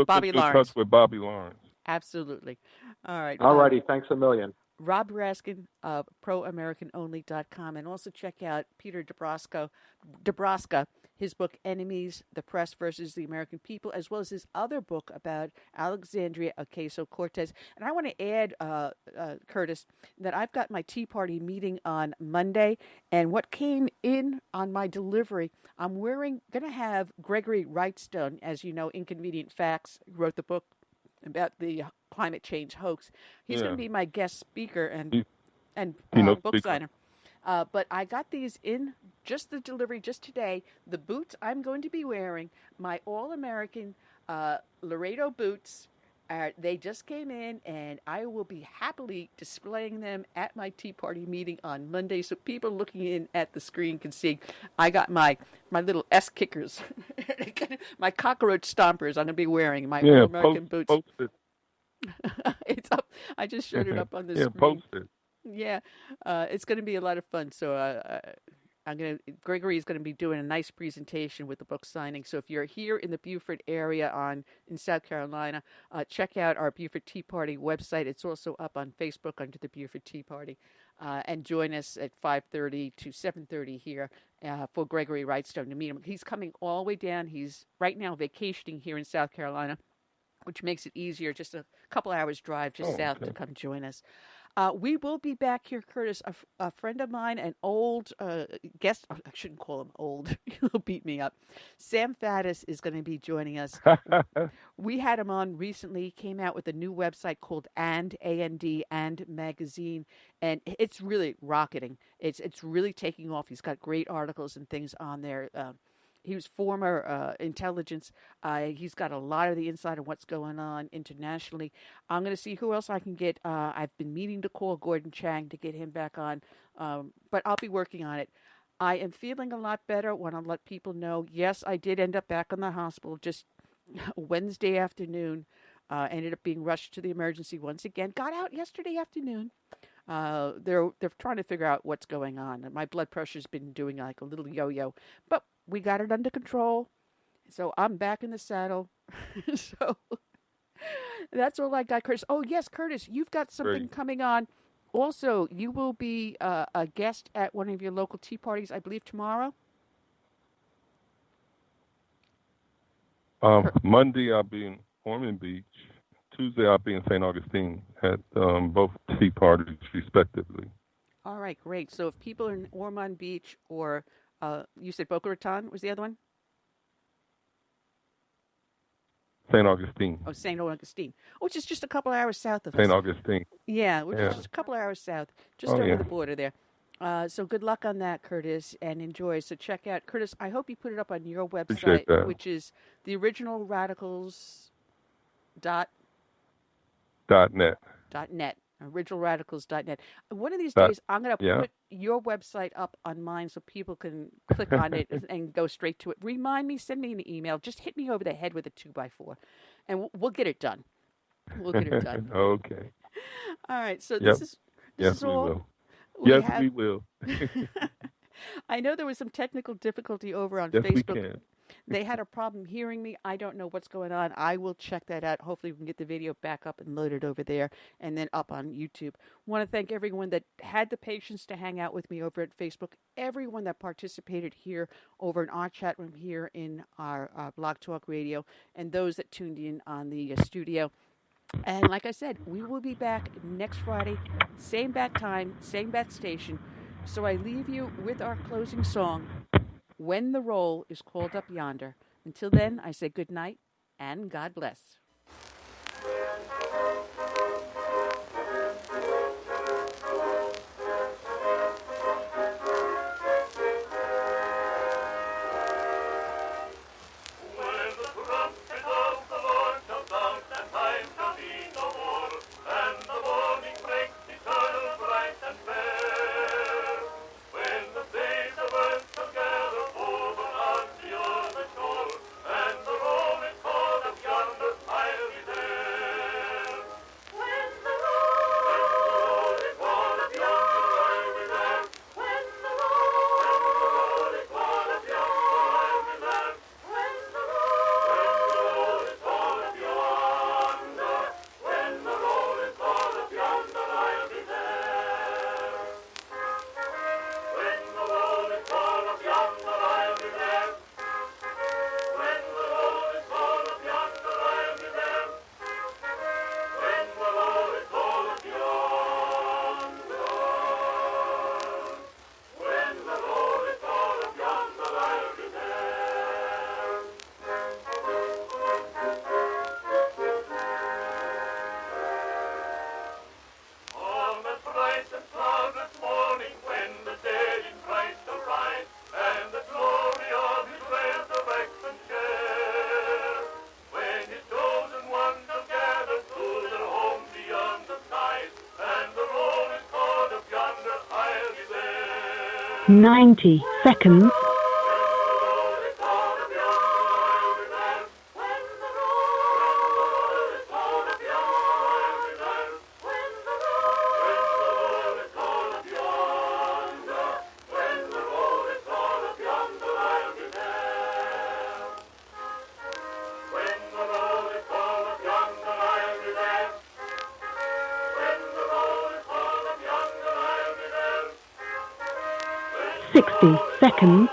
Bobby Lawrence. Bobby Lawrence. Absolutely. All right. All righty. Thanks a million. Rob Raskin, proamericanonly.com, and also check out Peter Dabrowski, his book Enemies, the Press versus the American People, as well as his other book about Alexandria Ocasio-Cortez. And I want to add, Curtis, that I've got my Tea Party meeting on Monday, and what came in on my delivery, I'm going to have Gregory Wrightstone, as you know, Inconvenient Facts, wrote the book about the climate change hoax. He's going to be my guest speaker and book signer. But I got these in just the delivery just today. The boots I'm going to be wearing, my all-American Laredo boots, they just came in, and I will be happily displaying them at my Tea Party meeting on Monday, so people looking in at the screen can see. I got my little S-kickers, my cockroach stompers I'm going to be wearing, my all-American boots. Post it. It's up. I just showed it up on the screen. Post it. Yeah, it's going to be a lot of fun. So Gregory is going to be doing a nice presentation with the book signing. So if you're here in the Beaufort area in South Carolina, check out our Beaufort Tea Party website. It's also up on Facebook under the Beaufort Tea Party. And join us at 5:30 to 7:30 here for Gregory Wrightstone to meet him. He's coming all the way down. He's right now vacationing here in South Carolina, which makes it easier, just a couple hours drive south to come join us. We will be back here, Curtis. A friend of mine, an old guest, I shouldn't call him old, he'll beat me up. Sam Faddis is going to be joining us. We had him on recently. He came out with a new website called A&D, and Magazine, and it's really rocketing. It's really taking off. He's got great articles and things on there. He was former intelligence. He's got a lot of the insight on what's going on internationally. I'm going to see who else I can get. I've been meaning to call Gordon Chang to get him back on, but I'll be working on it. I am feeling a lot better. Want to let people know, yes, I did end up back in the hospital just Wednesday afternoon. Ended up being rushed to the emergency once again. Got out yesterday afternoon. They're trying to figure out what's going on. My blood pressure's been doing like a little yo-yo, but we got it under control. So I'm back in the saddle. So that's all I got, Curtis. Oh yes, Curtis, you've got something coming on. Also, you will be a guest at one of your local tea parties, I believe, tomorrow. Monday I'll be in Ormond Beach. Tuesday I'll be in St. Augustine at both tea parties, respectively. All right, great. So if people are in Ormond Beach or you said Boca Raton was the other one? St. Augustine. Oh, St. Augustine, which is just a couple hours south of us. St. Augustine. Yeah, which is just a couple hours south, just over the border there. So good luck on that, Curtis, and enjoy. So check out, Curtis, I hope you put it up on your website, which is the original radicals .net. originalradicals.net. One of these days, I'm going to put your website up on mine so people can click on it and go straight to it. Remind me, send me an email. Just hit me over the head with a 2x4, and we'll get it done. We'll get it done. Okay. All right. So this is all. We will. I know there was some technical difficulty over on Facebook. We can. They had a problem hearing me. I don't know what's going on. I will check that out. Hopefully we can get the video back up and loaded over there and then up on YouTube. Want to thank everyone that had the patience to hang out with me over at Facebook, everyone that participated here over in our chat room here in our Blog Talk Radio, and those that tuned in on the studio. And like I said, we will be back next Friday, same bat time, same bat station. So I leave you with our closing song, When the Roll is Called Up Yonder. Until then, I say good night and God bless. there. 90 seconds. Seconds.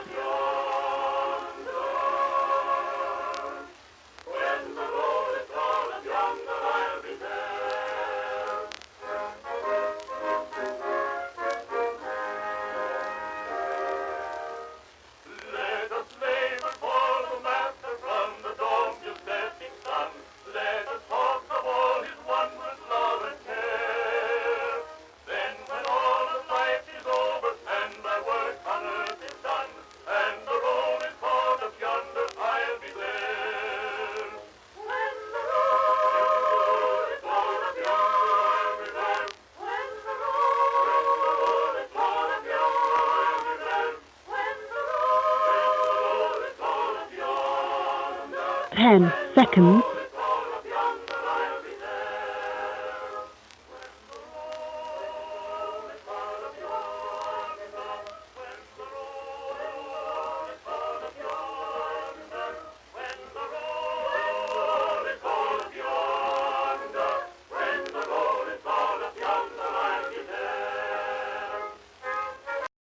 10 seconds.